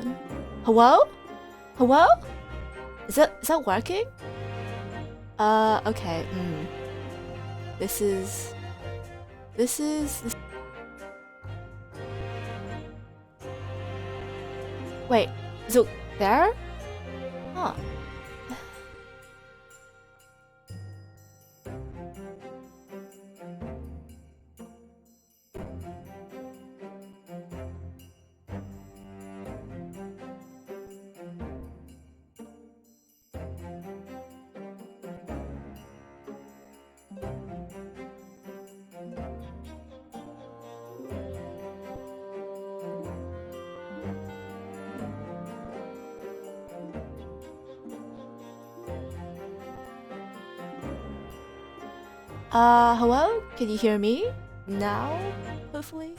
on. Hello? Hello? Is that working? Okay. This is. Wait, is it there? Huh. Hello? Can you hear me? Now? Hopefully?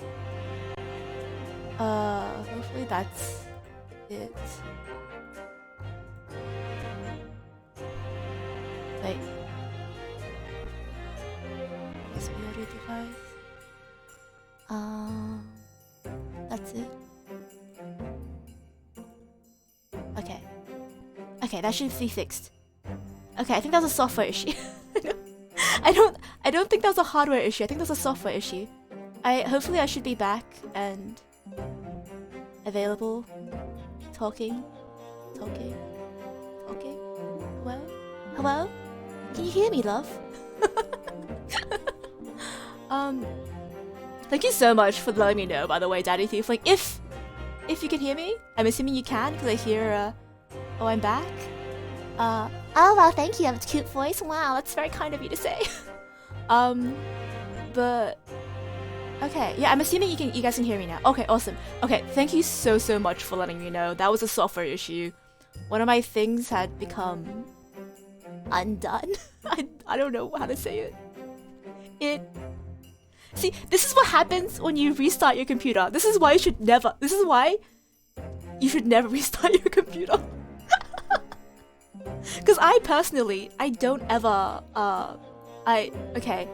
Hopefully that's it. Wait. USB audio device. That's it. Okay. Okay, that should be fixed. Okay, I think that was a software issue. I don't think that was a hardware issue. I think that's a software issue. Hopefully I should be back and available, talking. Hello? Hello? Can you hear me, love? Thank you so much for letting me know, by the way, Daddy Thief. Like, if you can hear me, I'm assuming you can, because I hear, oh, I'm back. Oh, wow, thank you. I have a cute voice. Wow, that's very kind of you to say. But okay, yeah, I'm assuming you guys can hear me now. Okay, awesome. Okay, thank you so much for letting me know. That was a software issue. One of my things had become undone. I don't know how to say it. See, this is what happens when you restart your computer. This is why you should never restart your computer. Because I personally, I don't ever, okay.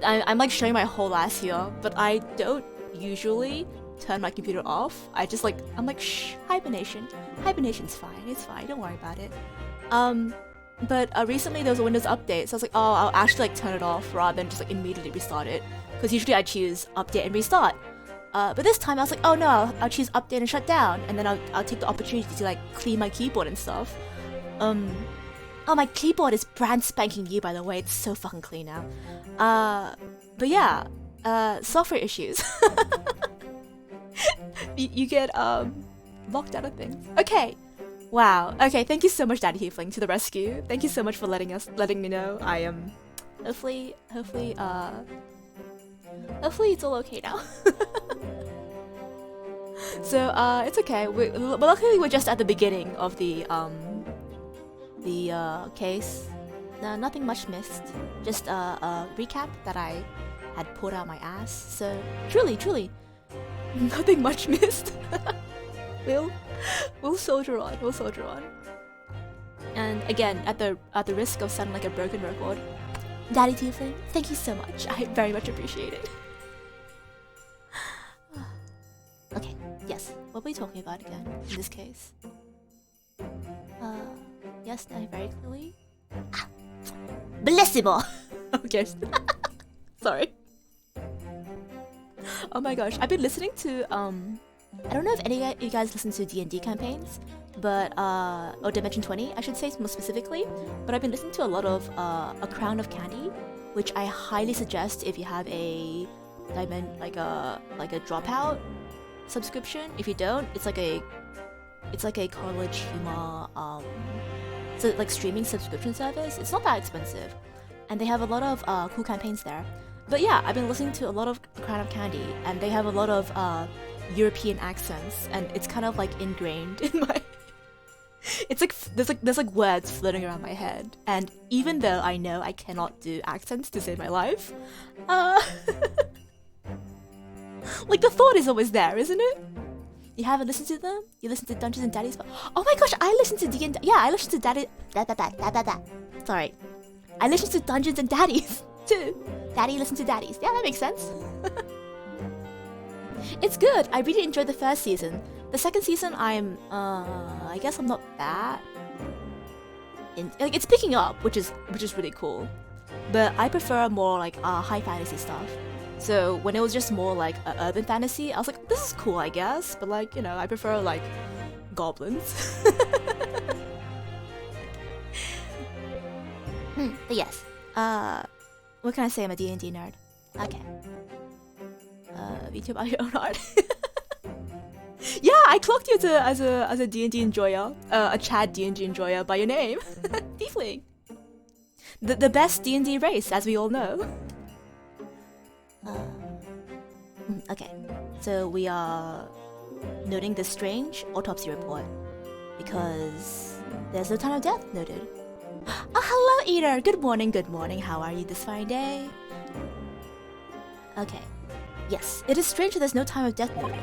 I'm like showing my whole ass here, but I don't usually turn my computer off. I'm like, shh, hibernation. Hibernation's fine, it's fine, don't worry about it. But recently there was a Windows update, so I was like, oh, I'll actually like turn it off rather than just like immediately restart it. Because usually I choose update and restart. But this time I was like, oh no, I'll choose update and shut down, and then I'll take the opportunity to like clean my keyboard and stuff. Oh, my keyboard is brand spanking new, by the way. It's so fucking clean now. But yeah, software issues. you get locked out of things. Okay. Wow. Okay. Thank you so much, Daddy Heafling, to the rescue. Thank you so much for letting me know. I am hopefully it's all okay now. So it's okay. But luckily we're just at the beginning of the case. No, nothing much missed. Just a recap that I had pulled out my ass. So truly, nothing much missed. We'll soldier on. We'll soldier on. And again, at the risk of sounding like a broken record, Daddy Tiefling, thank you so much. I very much appreciate it. Okay, yes. What were we talking about again in this case? Yes, no, very clearly. Blessable! Okay. Sorry. Oh my gosh, I've been listening to, I don't know if any of you guys listen to D&D campaigns, but, or Dimension 20, I should say more specifically, but I've been listening to a lot of, A Crown of Candy, which I highly suggest if you have a like a Dropout subscription. If you don't, it's like a college humor, so like streaming subscription service. It's not that expensive, and they have a lot of cool campaigns there. But yeah, I've been listening to a lot of Crown of Candy, and they have a lot of European accents, and it's kind of like ingrained in my. It's like there's like words floating around my head, and even though I know I cannot do accents to save my life, like the thought is always there, isn't it? You haven't listened to them? You listen to Dungeons and Daddies? Oh my gosh, I listen to D&D. Yeah, I listen to Daddy. Sorry, I listen to Dungeons and Daddies too. Daddy listen to Daddies. Yeah, that makes sense. It's good. I really enjoyed the first season, The second season, I guess I'm not that. Like, it's picking up, which is really cool. But I prefer more like high fantasy stuff. So when it was just more like urban fantasy, I was like, this is cool, I guess. But like, you know, I prefer like goblins. But yes, what can I say? I'm a D&D nerd. Okay. VTube out your own art. Yeah, I clocked you as a D&D enjoyer, a Chad D&D enjoyer by your name, Tiefling. The best D&D race, as we all know. Okay, so we are noting the strange autopsy report because there's no time of death noted. Oh, hello, Eater. Good morning. Good morning. How are you this fine day? Okay. Yes, it is strange that there's no time of death noted.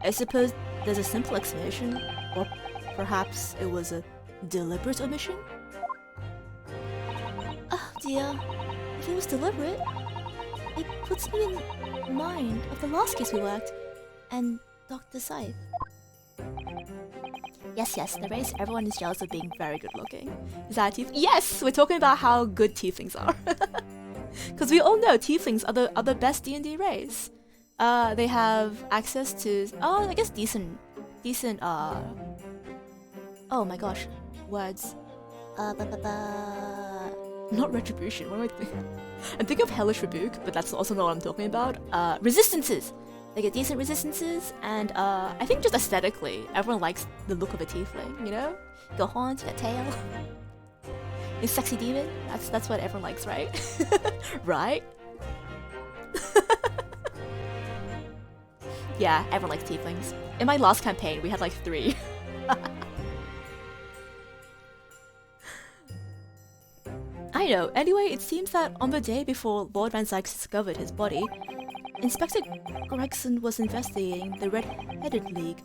I suppose there's a simple explanation, or perhaps it was a deliberate omission? Oh dear, if it was deliberate, it puts me in mind of the last case we worked, and Dr. Scythe. Yes, the race everyone is jealous of being very good looking. Is that a tiefling? Yes, we're talking about how good tieflings are. Because we all know tieflings are the best D&D race. They have access to, I guess decent, oh my gosh, words. Not retribution, what am I thinking? I'm thinking of hellish rebuke, but that's also not what I'm talking about. Resistances! They get decent resistances, and I think just aesthetically, everyone likes the look of a tiefling, you know? You got horns, you got tail. A sexy demon, that's what everyone likes, right? Right? Yeah, everyone likes tieflings. In my last campaign, we had like 3. I know. Anyway, it seems that on the day before Lord Van Zykes discovered his body, Inspector Gregson was investigating the Red-Headed League.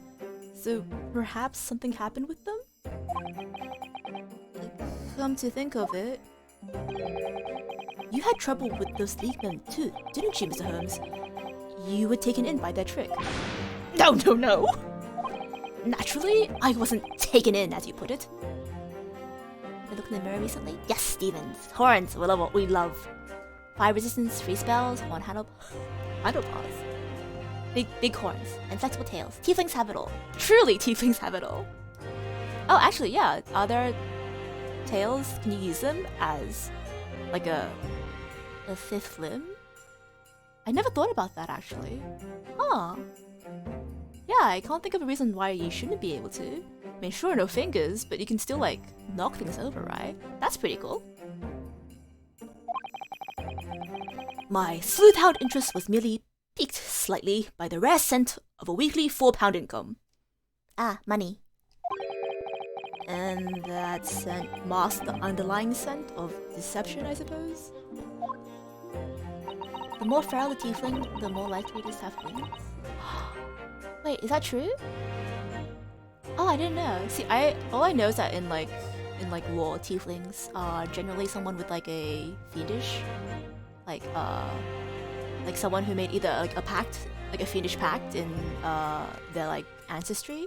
So perhaps something happened with them? Come to think of it, you had trouble with those League men too, didn't you, Mr. Holmes? You were taken in by their trick. No! Naturally, I wasn't taken in, as you put it. I looked in the mirror recently? Yes, demons. Horns, we love what we love. Fire resistance, free spells, one handlepaws. Big horns, and flexible tails. Tieflings have it all. Truly, tieflings have it all. Oh, actually, yeah. Are there tails? Can you use them as like a fifth limb? I never thought about that, actually. Huh. Yeah, I can't think of a reason why you shouldn't be able to. I mean, sure, no fingers, but you can still, like, knock things over, right? That's pretty cool. My sleuth-hound interest was merely piqued slightly by the rare scent of a weekly £4 income. Ah, money. And that scent masked the underlying scent of deception, I suppose? The more feral the tiefling, the more likely it is to have wings. Wait, is that true? Oh, I didn't know. See, all I know is that in lore, tieflings are generally someone with like a fiendish, like someone who made either like a pact, like a fiendish pact in their like ancestry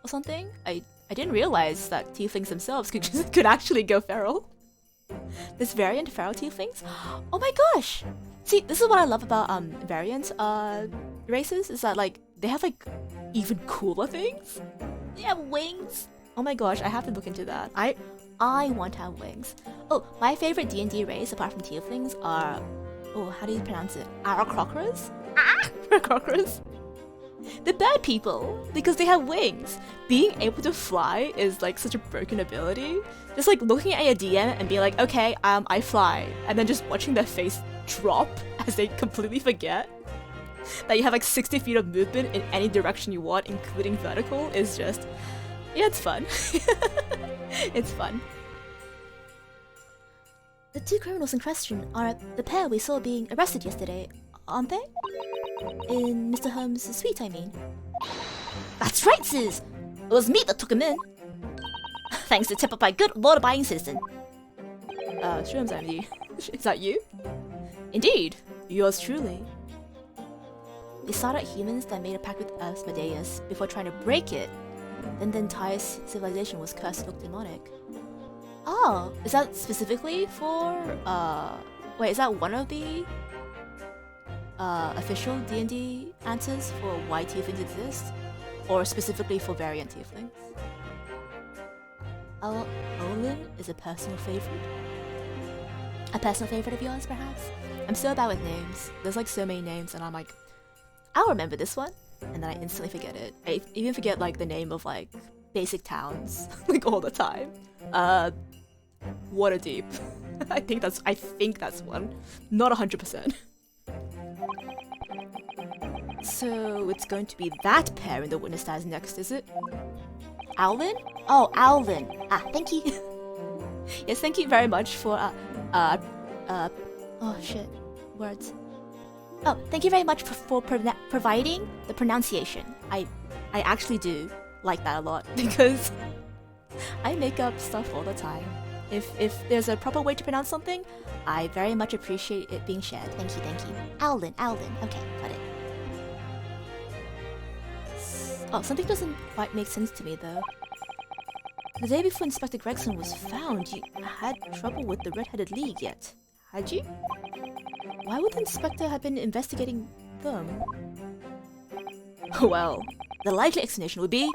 or something. I didn't realize that tieflings themselves could actually go feral. This variant feral tieflings? Oh my gosh! See, this is what I love about variant races, is that like they have like even cooler things. They have wings. Oh my gosh, I have to look into that. I want to have wings. Oh, my favorite D&D race apart from tieflings are, oh, how do you pronounce it? Aarakocras? Aarakocras? The bad people, because they have wings. Being able to fly is like such a broken ability. Just like looking at your DM and being like, okay, I fly, and then just watching their face drop as they completely forget that you have like 60 feet of movement in any direction you want, including vertical, is just, yeah, it's fun. It's fun. The 2 criminals in question are the pair we saw being arrested yesterday, aren't they? In Mr. Holmes' suite, I mean. That's right, Sis! It was me that took him in. Thanks to tip of my good law-abiding citizen. Shrooms, Andy. Is that you? Indeed, yours truly. They sought out humans that made a pact with Asmodeus before trying to break it. Then the entire civilization was cursed and looked demonic. Oh, is that specifically for, wait, is that one of the, official D&D answers for why tieflings exist? Or specifically for variant tieflings? Olin is a personal favorite? A personal favorite of yours, perhaps? I'm so bad with names. There's like so many names and I'm like, I'll remember this one, and then I instantly forget it. I even forget like the name of like basic towns, like all the time. Waterdeep. I think that's one. Not 100%. So it's going to be that pair in the witness stand next, is it? Alvin? Oh, Alvin. Ah, thank you. Yes, thank you very much for oh shit, words. Oh, thank you very much for providing the pronunciation. I actually do like that a lot because I make up stuff all the time. If there's a proper way to pronounce something, I very much appreciate it being shared. Thank you, thank you. Alden. Okay, got it. Oh, something doesn't quite make sense to me though. The day before Inspector Gregson was found, you had trouble with the Red-Headed League yet, had you? Why would the Inspector have been investigating them? Well, the likely explanation would be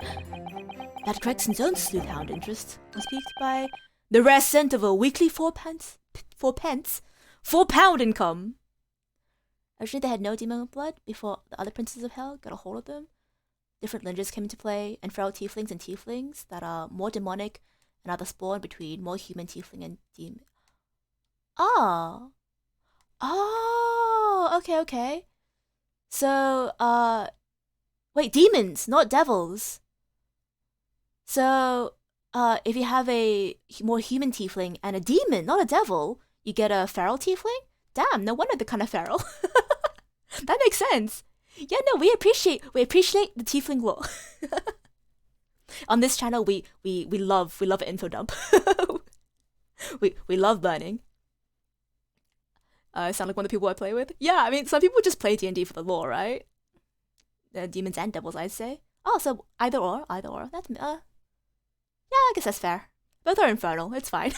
that Gregson's own sleuth-hound interest was piqued by the rare scent of a weekly £4 income. Originally they had no demon blood before the other princes of hell got a hold of them. Different lineages came into play, and feral tieflings and tieflings that are more demonic and are the spawn between more human tiefling and demon. Oh, okay. So, wait, demons, not devils. So, if you have a more human tiefling and a demon, not a devil, you get a feral tiefling? Damn, no wonder they're kind of feral. That makes sense. Yeah, no, we appreciate the tiefling lore. On this channel, we love info dump. we love learning. I sound like one of the people I play with. Yeah, I mean, some people just play D&D for the lore, right? Demons and devils, I'd say. Oh, so either or. That's yeah, I guess that's fair. Both are infernal. It's fine.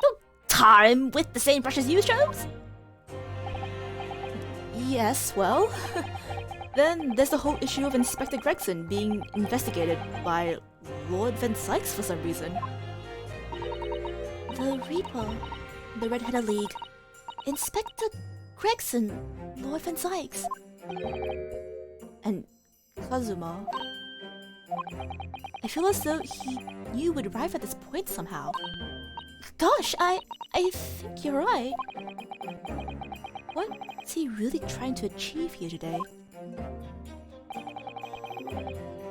Don't tar him with the same brush as you chose. Yes, well, then there's the whole issue of Inspector Gregson being investigated by Lord Van Sykes for some reason. The Reaper, the Red-Headed League, Inspector Gregson, Lord Van Sykes, and Kazuma. I feel as though he knew we'd arrive at this point somehow. Gosh, I think you're right. What's he really trying to achieve here today?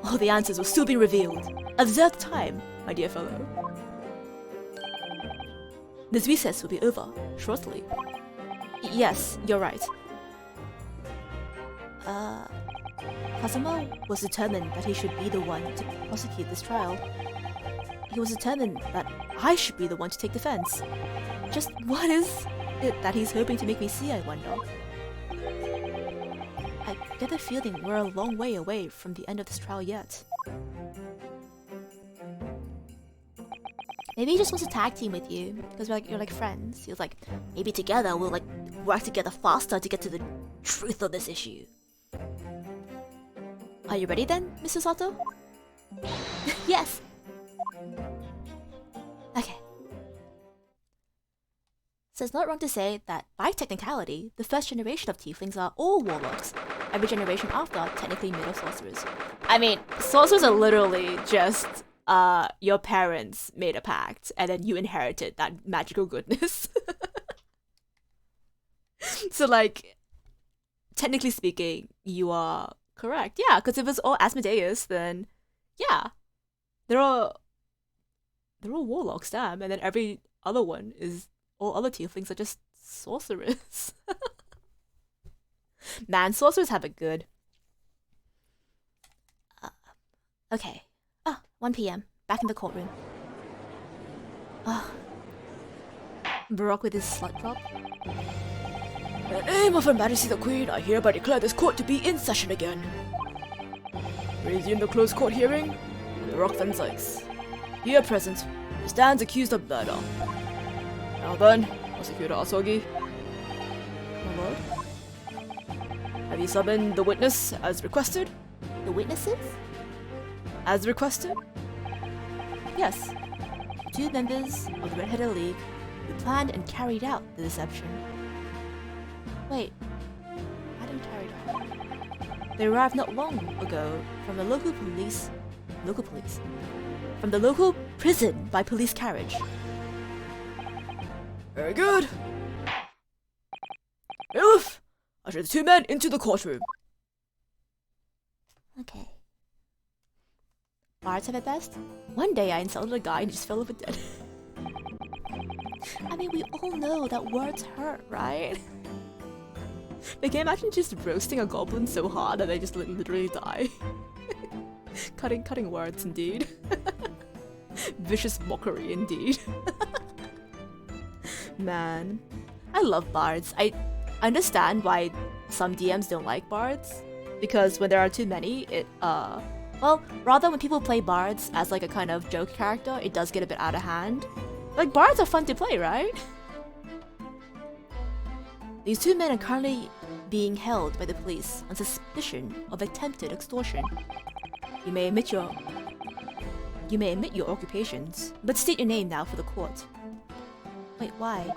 Oh, the answers will soon be revealed. Observe the time, my dear fellow. This recess will be over shortly. Yes, you're right. Kazuma was determined that he should be the one to prosecute this trial. He was determined that I should be the one to take defense. Just what is it that he's hoping to make me see, I wonder? I get the feeling we're a long way away from the end of this trial yet. Maybe he just wants to tag team with you, because you're like friends. He was like, maybe together we'll like work together faster to get to the truth of this issue. Are you ready then, Mr. Sato? Yes! Okay. So it's not wrong to say that, by technicality, the first generation of tieflings are all warlocks. Every generation after, technically middle sorcerers. I mean, sorcerers are literally just, your parents made a pact, and then you inherited that magical goodness. So, like, technically speaking, you are correct. Yeah, because if it's all Asmodeus, then, yeah. They're all warlocks, damn. And then every other one is, all other tieflings are just sorcerers. Man, sorcerers have it good. Okay. 1 p.m. Back in the courtroom. Baroque with his slut prop. In the name of Her Majesty the Queen, I hereby declare this court to be in session again. Resume the closed court hearing. Baroque Van Zykes. Here present, he stands accused of murder. Now then, Prosecutor Asogi. My lord? Have you summoned the witness as requested? The witnesses? As requested? Yes. 2 members of the Red-Headed League who planned and carried out the deception. Wait. I didn't carry it out. They arrived not long ago from the local police. From the local prison by police carriage. Very good. Bailiff, usher the 2 men into the courtroom. Okay. Bards have it best? One day I insulted a guy and he just fell over dead. I mean, we all know that words hurt, right? But can you imagine just roasting a goblin so hard that they just literally die? Cutting words, indeed. Vicious mockery, indeed. Man, I love bards. I understand why some DMs don't like bards, because when there are too many, well, rather when people play bards as like a kind of joke character, it does get a bit out of hand. Like, bards are fun to play, right? These 2 men are currently being held by the police on suspicion of attempted extortion. You may admit your occupations, but state your name now for the court. Wait, why?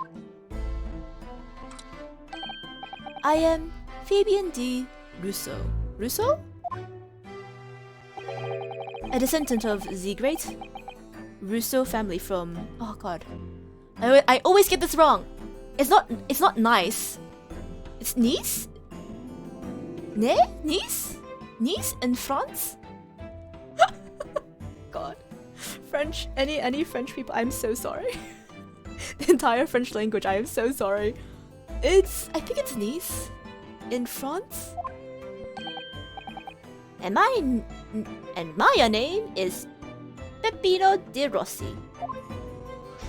I am Fabian D. Rousseau. Rousseau? A descendant of the Great Rousseau family from... Oh god. I always get this wrong! It's not nice. It's Nice? Ne? Nice? Nice in France? God. French, any French people, I'm so sorry. The entire French language, I am so sorry. I think it's Nice in France. And my name is Peppino De Rossi.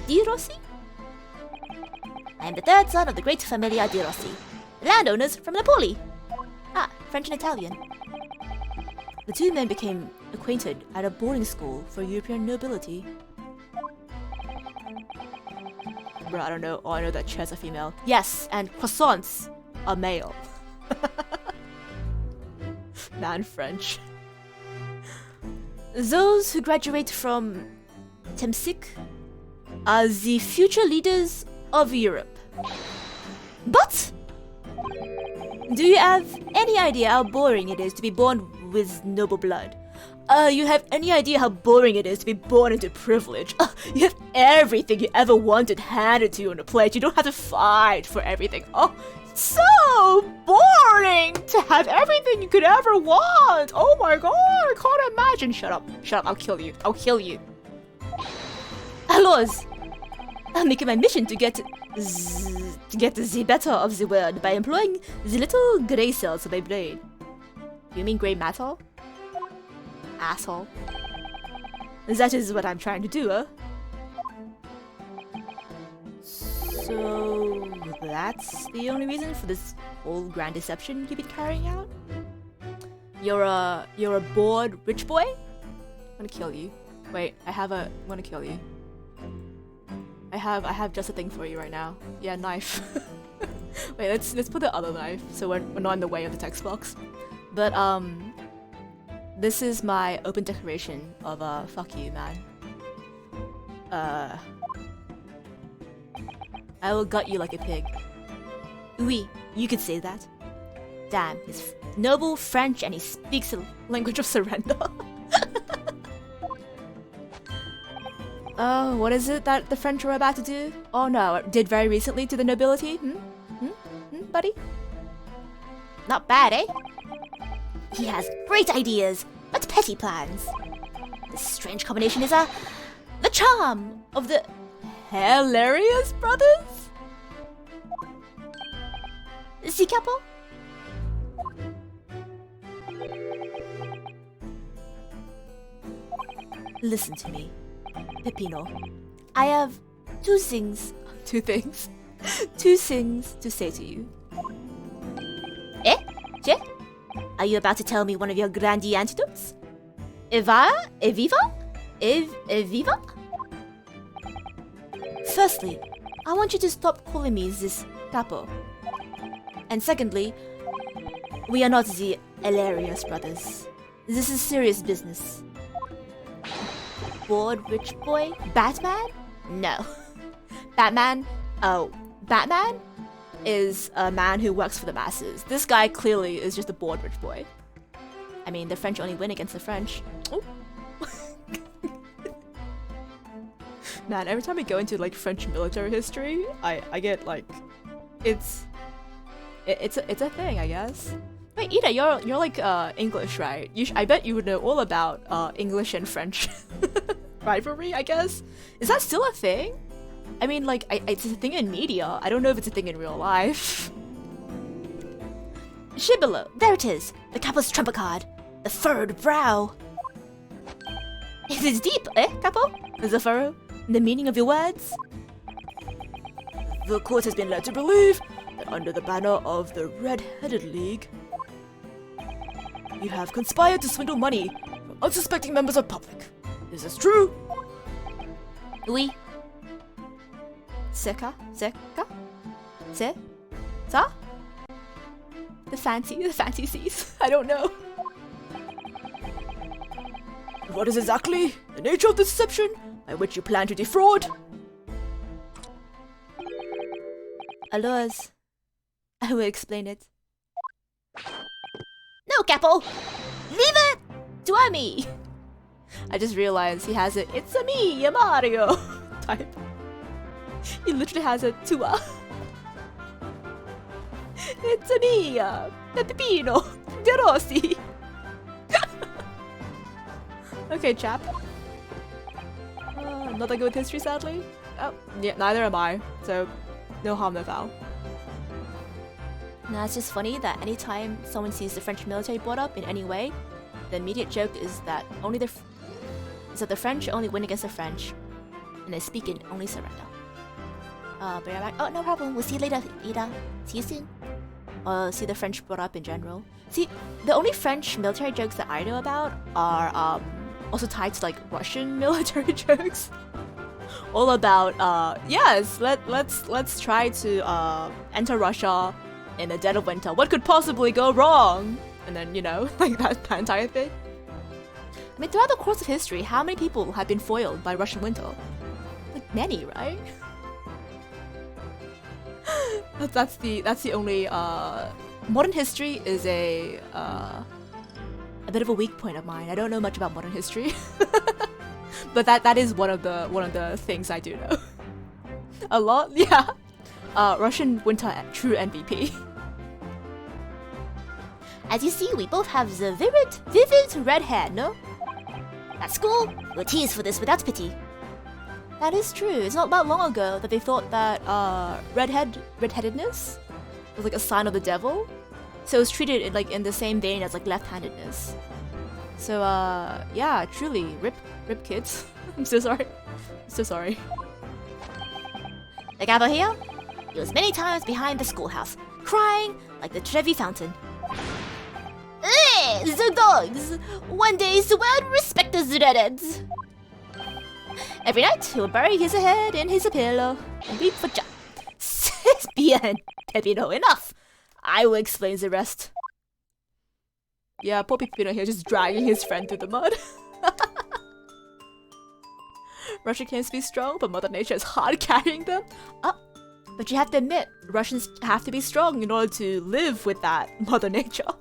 Di Rossi? I am the 3rd son of the great Familia Di Rossi, the landowners from Napoli. Ah, French and Italian. The 2 men became acquainted at a boarding school for European nobility. Bro, I don't know. Oh, I know that chairs are female. Yes, and croissants are male. Man, French. Those who graduate from Temsic are the future leaders of Europe. But do you have any idea how boring it is to be born with noble blood? You have any idea how boring it is to be born into privilege? You have everything you ever wanted handed to you on a plate. You don't have to fight for everything. Oh, so boring to have everything you could ever want. Oh my god, I can't imagine. Shut up, I'll kill you. Alors, I'm making my mission to get the better of the world by employing the little grey cells of my brain. You mean grey matter? Asshole. That is what I'm trying to do, huh? So that's the only reason for this whole grand deception you've been carrying out? You're a bored rich boy? I'm gonna kill you. Wait, I'm gonna kill you. I have just a thing for you right now. Yeah, knife. Wait, let's put the other knife so we're not in the way of the text box. But this is my open declaration of fuck you, man. I will gut you like a pig. Oui, you could say that. Damn, he's noble French and he speaks the language of surrender. Oh, what is it that the French are about to do? Oh no, did very recently to the nobility? Buddy? Not bad, eh? He has great ideas, but petty plans. This strange combination is the charm of the hilarious brothers? Si capo? Listen to me, Peppino. I have two things two things. Two things to say to you. Eh? Che? Are you about to tell me one of your grandi antidotes? Eva? Eviva? Eviva? Firstly, I want you to stop calling me this capo. And secondly, we are not the hilarious brothers. This is serious business. Bored rich boy? Batman? No. Batman? Oh, Batman is a man who works for the masses. This guy clearly is just a bored rich boy. I mean, the French only win against the French. Ooh. Man, every time we go into like French military history, I get like, it's a thing, I guess. Wait, Ida, you're like English, right? I bet you would know all about English and French rivalry, I guess. Is that still a thing? I mean, like, it's a thing in media. I don't know if it's a thing in real life. Shibboleth, there it is. The Capo's trumpet card. The furrowed brow. It is deep, eh, Capo? There's a furrow in the meaning of your words. The court has been led to believe that under the banner of the Red-Headed League, you have conspired to swindle money from unsuspecting members of public. Is this true? Oui. Seka? Se? Sa? The fantasies. I don't know. What is exactly the nature of the deception by which you plan to defraud? Alors, I will explain it. No, Capo! Leave it to me! I just realized he has it, it's a me, a Mario type. He literally has a tua. It's a me, Peppino, De Rossi. Okay, chap. Not that good with history, sadly. Oh, yeah, neither am I. So, no harm, no foul. Now, it's just funny that anytime someone sees the French military brought up in any way, the immediate joke is that the French only win against the French, and they speak and only surrender. But I'm like, oh, no problem. We'll see you later, Ida. See you soon. See the French brought up in general. See, the only French military jokes that I know about are also tied to like Russian military jokes. All about yes, let's try to enter Russia in the dead of winter. What could possibly go wrong? And then, you know, like that entire thing. I mean, throughout the course of history, how many people have been foiled by Russian winter? Like many, right? that's the only modern history is a bit of a weak point of mine. I don't know much about modern history. But that is one of the things I do know. A lot, yeah. Russian winter true MVP. As you see, we both have the vivid red hair, no? At school, we'll tease for this without pity. That is true. It's not that long ago that they thought that redheadedness was like a sign of the devil. So it's treated like in the same vein as like left-handedness. So yeah, truly, rip kids. I'm so sorry. The Capo here? He was many times behind the schoolhouse, crying like the Trevi fountain. The dogs! One day the world respect the redheads. Every night he'll bury his head in his pillow and weep for joy. Bien, Pepino, enough! I will explain the rest. Yeah, poor Pepino here just dragging his friend through the mud. Russia claims to be strong, but Mother Nature is hard carrying them. But you have to admit, Russians have to be strong in order to live with that Mother Nature.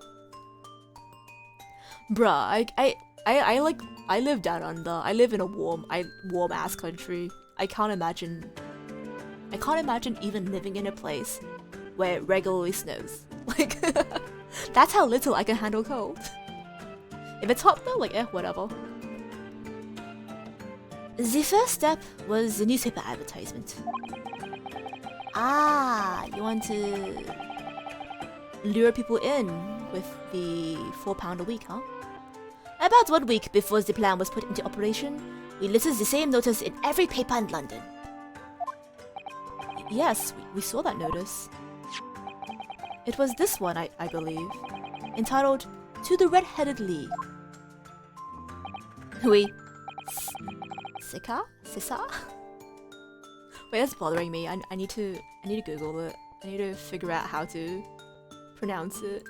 Bruh, I live down under. I live in a warm ass country. I can't imagine even living in a place where it regularly snows. Like, that's how little I can handle cold. If it's hot though, like, whatever. The first step was the newspaper advertisement. You want to lure people in with the £4 a week, huh? About 1 week before the plan was put into operation, we listed the same notice in every paper in London. Yes, we saw that notice. It was this one, I believe, entitled To the Red-Headed League. Wait, ZEE-kuh-s? Sisa? Wait, that's bothering me. I need to Google it. I need to figure out how to pronounce it.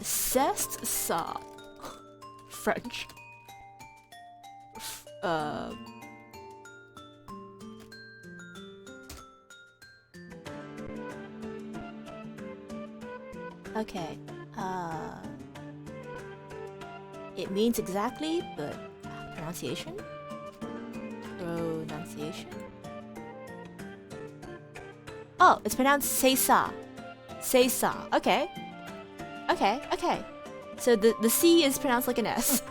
Cest sa. French. Okay. It means exactly, but pronunciation? Pronunciation? Oh, it's pronounced Sesa. Sesa. Okay. Okay, okay. So the C is pronounced like an S.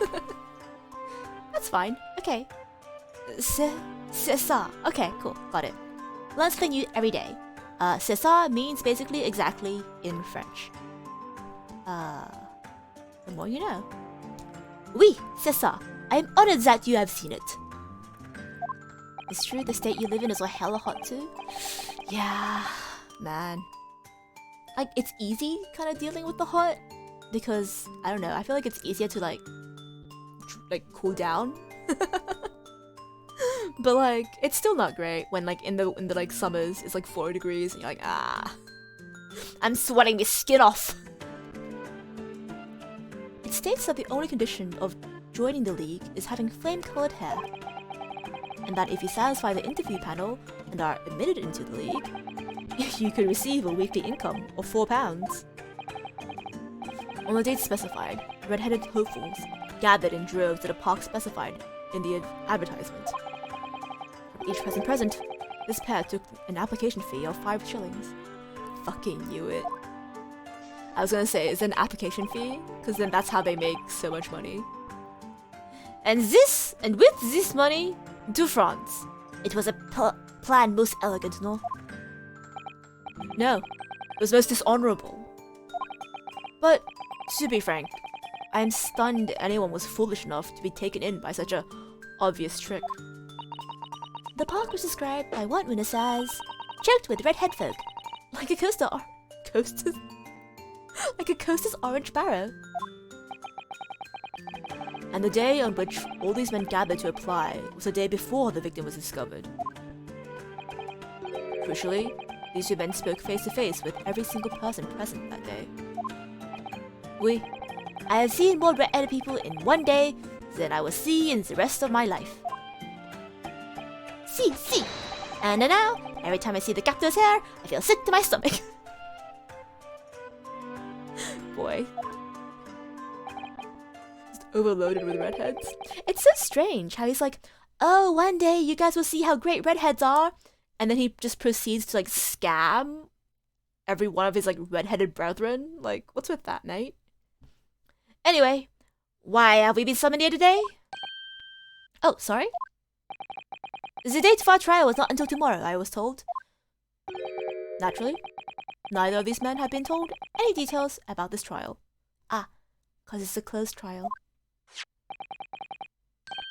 That's fine. Okay. Sesa. Okay, cool. Got it. Learn something new every day. Sesa means basically exactly in French. The more you know. Oui, c'est ça. I am honored that you have seen it. It's true the state you live in is hella hot too? Yeah, man. Like, it's easy kind of dealing with the hot because, I don't know, I feel like it's easier to like cool down. But like, it's still not great when like in the like summers it's like 40 degrees and you're like, I'm sweating my skin off. It states that the only condition of joining the league is having flame-colored hair, and that if you satisfy the interview panel and are admitted into the league, you could receive a weekly income of £4. On the date specified, red-headed hopefuls gathered in droves at a park specified in the advertisement. From each person present, this pair took an application fee of 5 shillings. Fucking knew it. I was gonna say, is it an application fee? Because then that's how they make so much money. And with this money, to France. It was a plan most elegant, no? No, it was most dishonorable. But, to be frank, I am stunned anyone was foolish enough to be taken in by such a obvious trick. The park was described by one witness as choked with red-head folk, like a like a coaster's orange barrow. And the day on which all these men gathered to apply was the day before the victim was discovered. Crucially, these 2 men spoke face to face with every single person present that day. Oui, I have seen more red-headed people in one day than I will see in the rest of my life. See. And now, every time I see the captor's hair, I feel sick to my stomach. Boy. Just overloaded with redheads. It's so strange how he's like, oh, one day you guys will see how great redheads are. And then he just proceeds to like scam every one of his like redheaded brethren. Like, what's with that, mate? Anyway, why have we been summoned here today? Oh, sorry? The date for our trial was not until tomorrow, I was told. Naturally, neither of these men have been told any details about this trial. Ah, because it's a closed trial.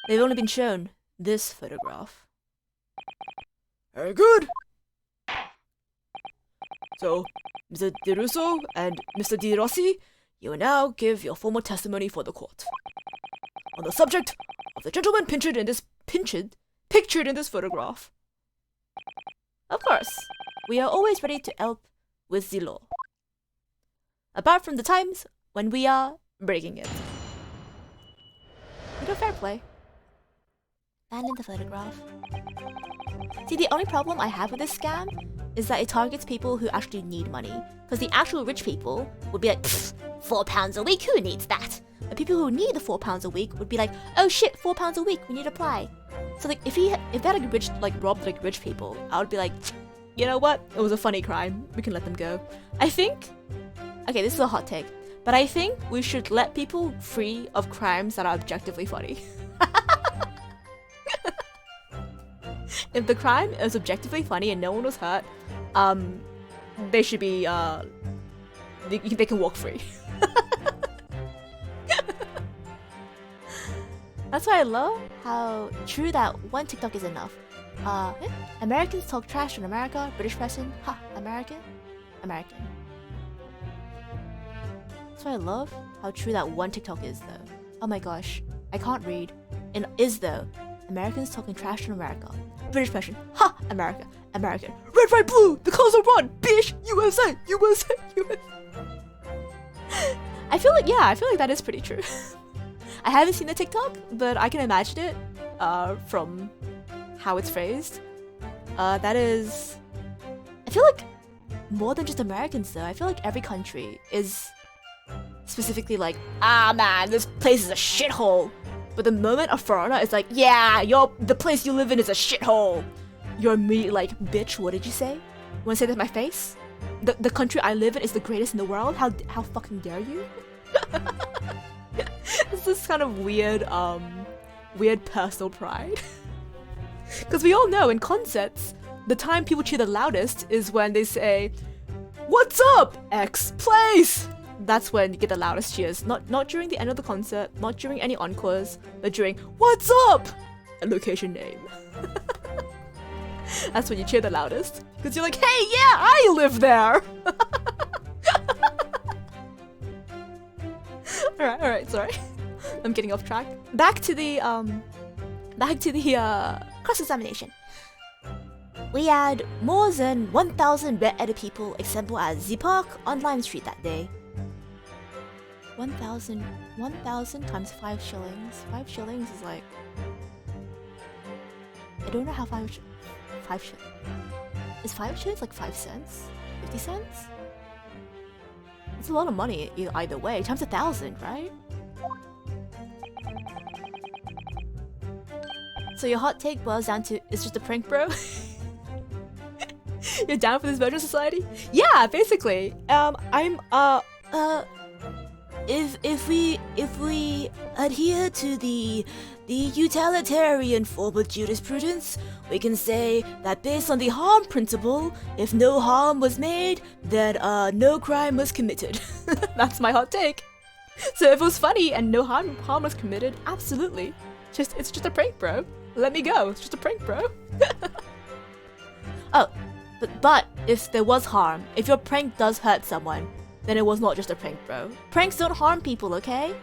They've only been shown this photograph. Very good. So, Mr. Di Russo and Mr. Di Rossi, you will now give your formal testimony for the court on the subject of the gentleman pictured in this photograph. Of course, we are always ready to help with the law. Apart from the times when we are breaking it. You know, fair play. And in the photograph. See, the only problem I have with this scam is that it targets people who actually need money. Because the actual rich people would be like, £4 a week, who needs that? The people who need the £4 a week would be like, oh shit, £4 a week, we need to apply. So like, if they had robbed rich people, I would be like, you know what? It was a funny crime. We can let them go. I think, okay, this is a hot take, but I think we should let people free of crimes that are objectively funny. If the crime is objectively funny and no one was hurt, they should be, they can walk free. That's why I love how true that one TikTok is enough. Americans talk trash on America. British person, ha, American. That's why I love how true that one TikTok is, though. Oh my gosh, I can't read. And is though, Americans talking trash on America. British person, ha, American. Red, white, blue, the colors are one, bitch, USA. I feel like that is pretty true. I haven't seen the TikTok, but I can imagine it from how it's phrased. That is, I feel like more than just Americans though. I feel like every country is specifically like, ah man, this place is a shithole. But the moment a foreigner is like, yeah, the place you live in is a shithole, you're immediately like, bitch, what did you say? You wanna say that to my face? The country I live in is the greatest in the world? How fucking dare you? It's this kind of weird personal pride. Because we all know in concerts, the time people cheer the loudest is when they say, what's up, X place? That's when you get the loudest cheers. Not during the end of the concert, not during any encores, but during, what's up? A location name. That's when you cheer the loudest. Because you're like, hey, yeah, I live there! Alright, sorry. I'm getting off track. Back to the cross-examination. We had more than 1,000 red-headed people assemble at ZEE-kuh-s on Lime Street that day. 1,000 times 5 shillings. 5 shillings is like... I don't know how 5 shillings... Is 5 shillings like 5 cents? 50 cents? It's a lot of money either way. Times 1,000, right? So your hot take boils down to, it's just a prank, bro? You're down for this virtual society? Yeah, basically. If we adhere to the utilitarian form of jurisprudence, we can say that based on the harm principle, if no harm was made, then no crime was committed. That's my hot take. So if it was funny and no harm was committed, absolutely. It's just a prank, bro. Let me go. It's just a prank, bro. Oh, but if there was harm, if your prank does hurt someone, then it was not just a prank, bro. Pranks don't harm people, okay?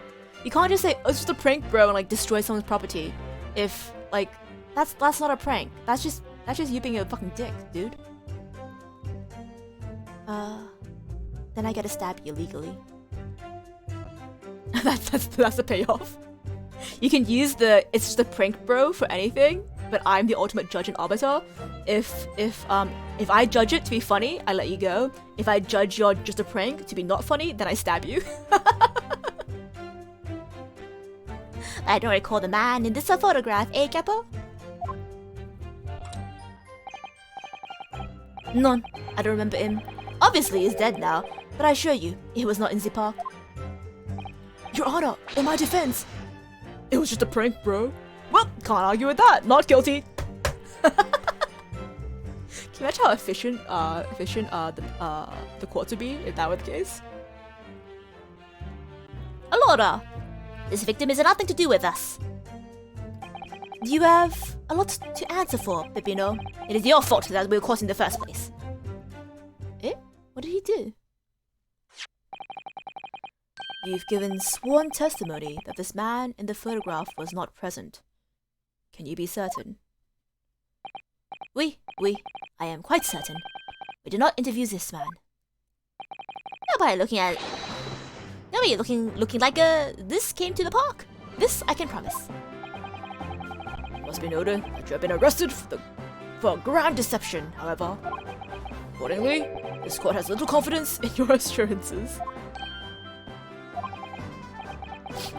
You can't just say, oh, it's just a prank, bro, and like destroy someone's property. If like that's not a prank. That's just you being a fucking dick, dude. Then I gotta stab you legally. that's the payoff. You can use the it's just a prank, bro, for anything, but I'm the ultimate judge and arbiter. If I judge it to be funny, I let you go. If I judge your just a prank to be not funny, then I stab you. I don't recall the man in this photograph, eh, Capo? None. I don't remember him. Obviously, he's dead now, but I assure you, he was not in ZEE-kuh-s. Your Honor, in my defense, it was just a prank, bro. Well, can't argue with that. Not guilty. Can you imagine how efficient the court would be if that were the case? Alora, this victim has nothing to do with us. You have a lot to answer for, Peppino. It is your fault that we were caught in the first place. Eh? What did he do? You've given sworn testimony that this man in the photograph was not present. Can you be certain? Oui, I am quite certain. We did not interview this man. Nobody looking like this came to the park. This I can promise. It must be noted that you have been arrested for grand deception, however. Accordingly, this court has little confidence in your assurances.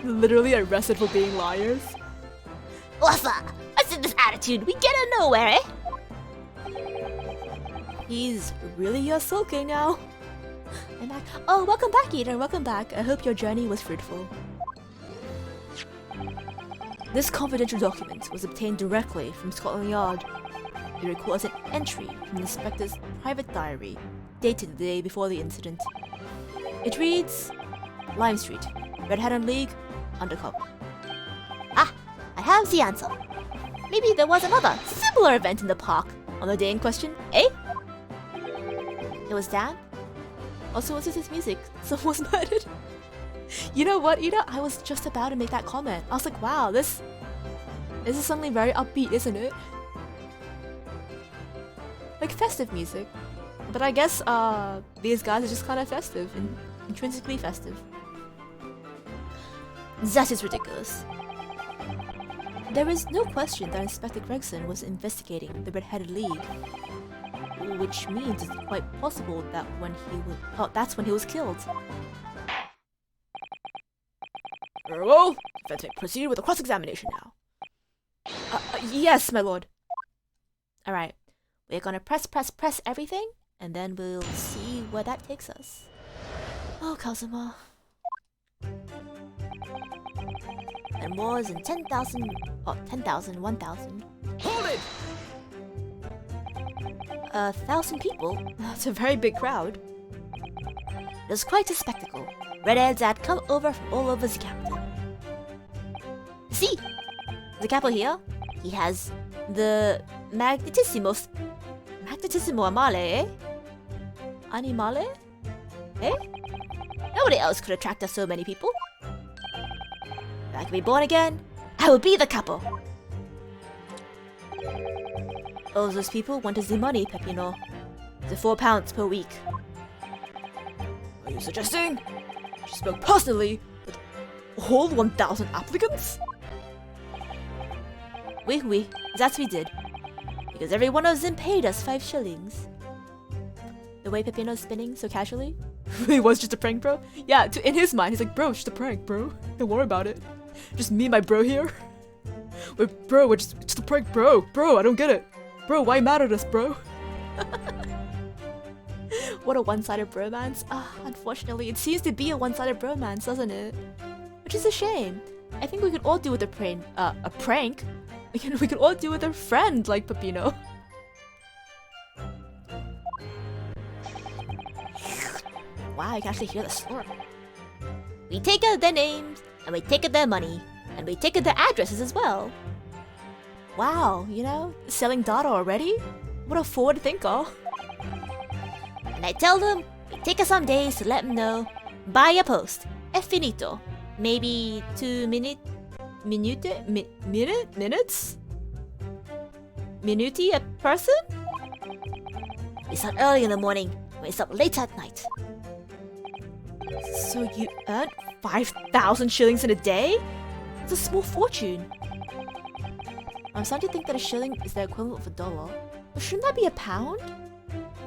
Literally arrested for being liars. Waffa! What's in this attitude? We get it nowhere, eh? He's really sulking now. I'm back. Oh, welcome back, Eden. Welcome back. I hope your journey was fruitful. This confidential document was obtained directly from Scotland Yard. It records an entry from the inspector's private diary, dated the day before the incident. It reads, Lime Street, Red Hat and League, undercover. Ah, I have the answer. Maybe there was another similar event in the park on the day in question, eh? It was damp. Also, what's with this music? Someone was murdered. You know what, Ida? I was just about to make that comment. I was like, wow, this is suddenly very upbeat, isn't it? Like festive music. But I guess these guys are just kind of festive and intrinsically festive. That is ridiculous. There is no question that Inspector Gregson was investigating the Red-Headed League, which means it's quite possible that that's when he was killed. Very well. Defense may proceed with the cross-examination now. Yes, my lord. Alright, we're gonna press everything, and then we'll see where that takes us. Oh, Kazuma. And more than 10,000, 1,000. Hold it! 1,000 people? That's a very big crowd. It was quite a spectacle. Redheads had come over from all over the capital. See! The capital here, he has the Magnetissimo Amale, eh? Animale? Eh? Nobody else could attract us so many people. If I could be born again, I will be the capo. All those people wanted the money, Peppino. The £4 per week. Are you suggesting she spoke personally with all 1,000 applicants? Oui, that we did. Because every one of them paid us 5 shillings. The way Peppino's spinning so casually. It was just a prank, bro? Yeah, in his mind, he's like, bro, it's just a prank, bro. Don't worry about it. Just me and my bro here. Wait, bro, we're just a prank, bro. Bro, I don't get it. Bro, why you mad at us, bro? What a one-sided bromance. Unfortunately, it seems to be a one-sided bromance, doesn't it? Which is a shame. I think we could all do with a prank. We could all do with a friend like Peppino. Wow, you can actually hear the slurp. We take out their names, and we take out their money, and we take out their addresses as well. Wow, you know, selling data already? What a forward thinker. And I tell them, we take us some days to let them know. Buy a post. E finito. Maybe 2 minutes? Minuti a person? We start early in the morning, and we stop late at night. So you earn 5,000 shillings in a day? It's a small fortune. I'm starting to think that a shilling is the equivalent of $1. But shouldn't that be a pound?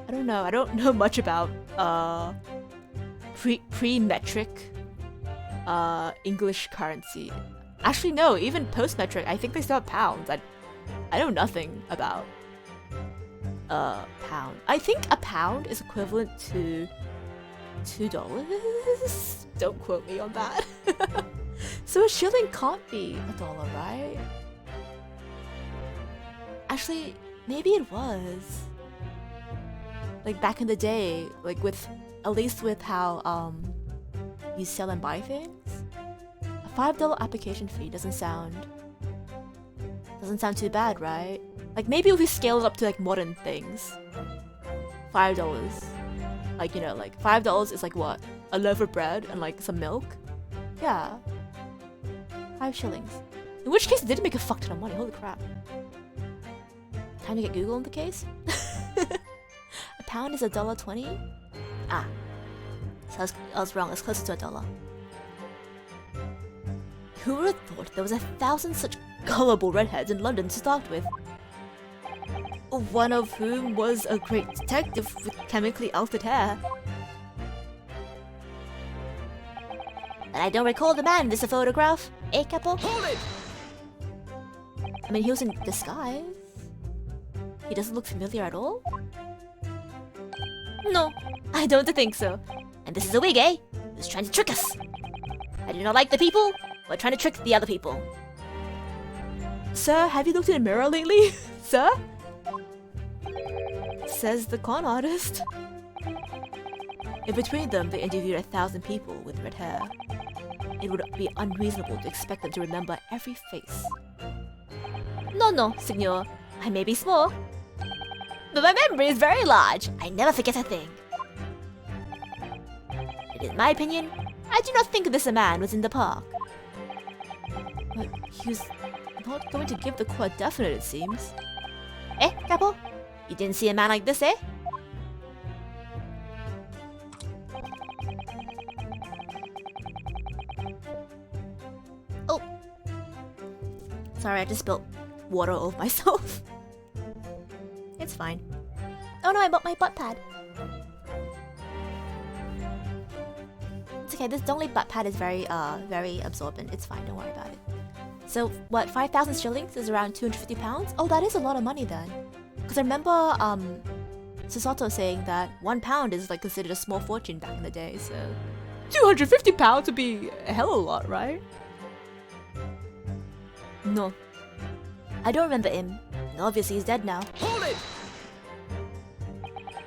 I don't know. I don't know much about pre-metric English currency. Actually, no. Even post-metric, I think they still have pounds. I know nothing about pound. I think a pound is equivalent to $2. Don't quote me on that. So a shilling can't be $1, right? Actually, maybe it was. Like back in the day, like at least with how you sell and buy things. A $5 application fee doesn't sound too bad, right? Like maybe if we scale it up to like modern things. $5. Like, you know, like $5 is like what? A loaf of bread and like some milk? Yeah. 5 shillings. In which case it did make a fuck ton of money, holy crap. Time to get Google in the case? A pound is $1.20? Ah. So I was wrong, it's closer to $1. Who would have thought there was 1,000 such gullible redheads in London to start with? One of whom was a great detective with chemically altered hair. And I don't recall the man in this photograph, eh, Capo? Hold it! I mean, he was in disguise. He doesn't look familiar at all? No, I don't think so. And this is a wig, eh? Who's trying to trick us? I do not like the people who are trying to trick the other people. Sir, have you looked in the mirror lately? Sir? Says the con artist. If between them they interviewed 1,000 people with red hair, it would be unreasonable to expect them to remember every face. No, signor. I may be small, but my memory is very large. I never forget a thing. In my opinion, I do not think this man was in the park. But he was not going to give the court definite, it seems. Eh, Capo? You didn't see a man like this, eh? Oh. Sorry, I just spilled water all over myself. It's fine. Oh no, I bought my butt pad. It's okay, this Dongley butt pad is very absorbent. It's fine, don't worry about it. So, what, 5,000 shillings is around 250 pounds? Oh, that is a lot of money then. Because I remember, Susato saying that 1 pound is like considered a small fortune back in the day, so... 250 pounds would be a hell of a lot, right? No. I don't remember him. Obviously, he's dead now. Hold it!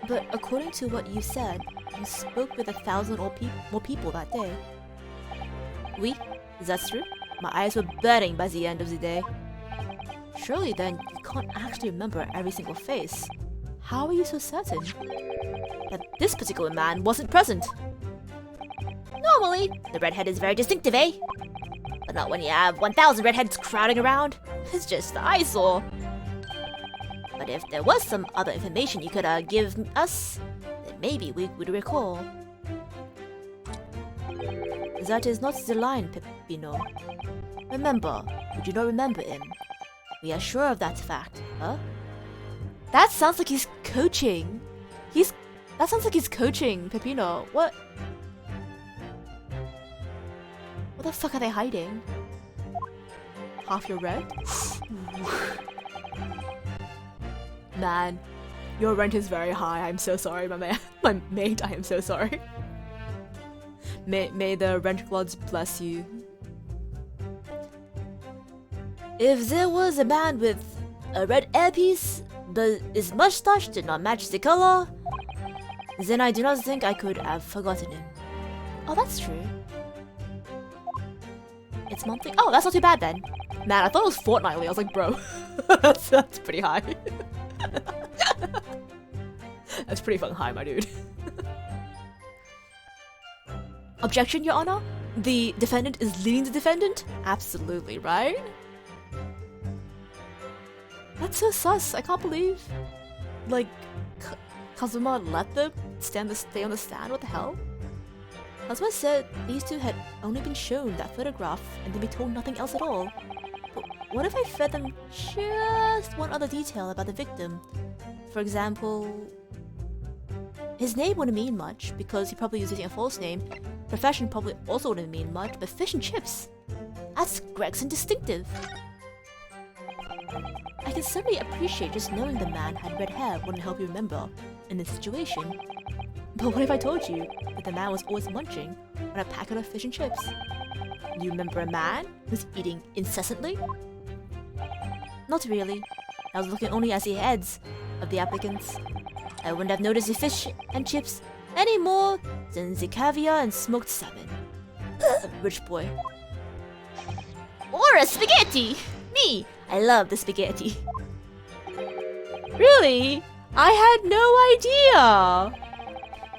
But according to what you said, you spoke with 1,000 or more people that day. Oui, is that true? My eyes were burning by the end of the day. Surely then, you can't actually remember every single face. How are you so certain that this particular man wasn't present? Normally, the redhead is very distinctive, eh? But not when you have 1,000 redheads crowding around. It's just the eyesore. But if there was some other information you could give us, then maybe we would recall. That is not the line, Peppino. Remember, we do not remember him. We are sure of that fact, huh? That sounds like he's coaching. That sounds like he's coaching, Peppino. What? What the fuck are they hiding? Half your red? Man, your rent is very high. I'm so sorry, my mate. I am so sorry. May the rent gods bless you. If there was a man with a red hairpiece, but his mustache did not match the color, then I do not think I could have forgotten him. Oh, that's true. It's monthly. Oh, that's not too bad then. Man, I thought it was fortnightly. I was like, bro, that's pretty high. That's pretty fucking high, my dude. Objection, Your Honor? The defendant is leading the defendant? Absolutely, right? That's so sus. I can't believe, like, Kazuma let them stay on the stand. What the hell? Kazuma said these two had only been shown that photograph and then be told nothing else at all. But what if I fed them just one other detail about the victim? For example, his name wouldn't mean much because he probably was using a false name. Profession probably also wouldn't mean much, but fish and chips. That's Gregson distinctive. I can certainly appreciate just knowing the man had red hair wouldn't help you remember in this situation. But what if I told you that the man was always munching on a packet of fish and chips? Do you remember a man who's eating incessantly? Not really. I was looking only at the heads of the applicants. I wouldn't have noticed the fish and chips any more than the caviar and smoked salmon. Rich boy. Or a spaghetti! Me! I love the spaghetti. Really? I had no idea!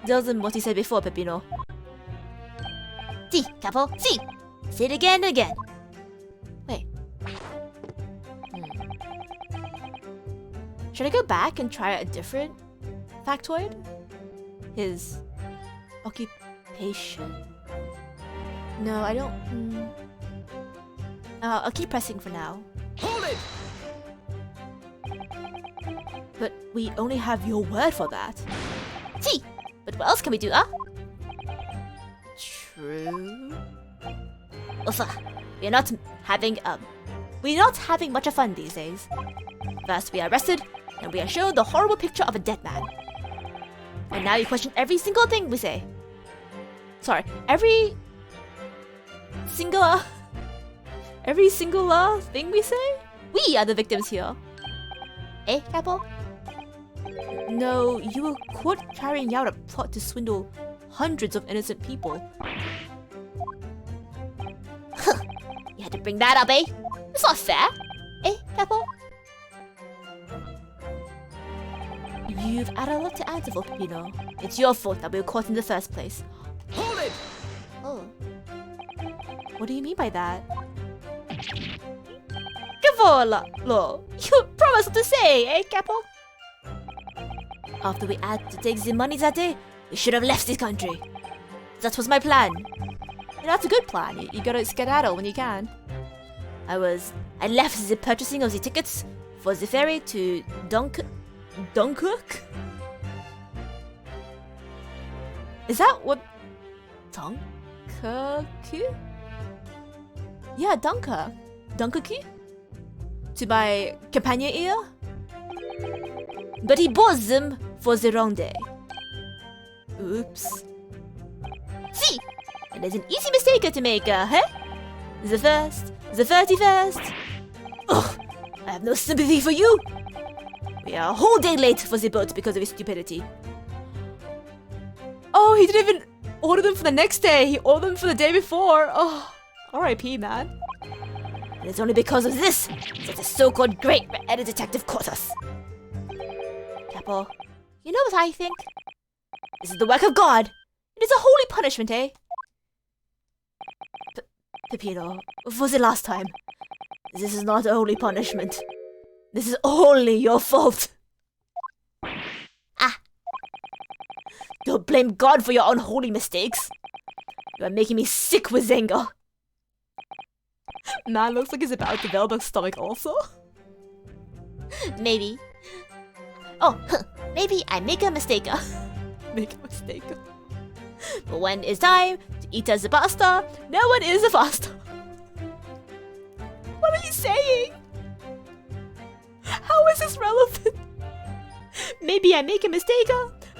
Doesn't what he said before, Peppino. Si, capo, si! Say it again and again. Wait. Should I go back and try a different factoid? His occupation. No, I don't. I'll keep pressing for now. Hold it! But we only have your word for that. See, but what else can we do, huh? True. Also, we're not having much of fun these days. First we are arrested, and we are shown the horrible picture of a dead man. And now you question every single thing we say. Sorry, every single thing we say? We are the victims here. Eh, Capo? No, you were caught carrying out a plot to swindle hundreds of innocent people. You had to bring that up, eh? It's not fair. Eh, Capo? You've added a lot to answer for, Peppino. It's your fault that we were caught in the first place. Hold it! Oh. What do you mean by that? Cavola! Lo, you promised to say, eh, Capo? After we had to take the money that day, we should have left this country. That was my plan. And that's a good plan. You gotta skedaddle when you can. I left the purchasing of the tickets for the ferry to Dunkirk? Is that what... Dunkirk? Yeah, Dunkirk. Dunkirk? To my companion here? But he bought them for the wrong day. Oops. See, and there's an easy mistake to make, huh? The 1st, the 31st. Ugh, I have no sympathy for you. We are a whole day late for the boat because of his stupidity. Oh, he didn't even order them for the next day. He ordered them for the day before. Oh, R.I.P. man. And it's only because of this that the so-called Great Red Detective caught us. Capo, you know what I think? This is the work of God. It is a holy punishment, eh? Peppino, for the last time. This is not a holy punishment. This is only your fault. Ah! Don't blame God for your unholy mistakes. You are making me sick with anger. Man looks like he's about to develop a stomach also. Maybe. Oh, maybe I make a mistake. Make a mistake. But when it's time to eat as a pasta, no one is a pasta. What are you saying? How is this relevant? Maybe I make a mistake,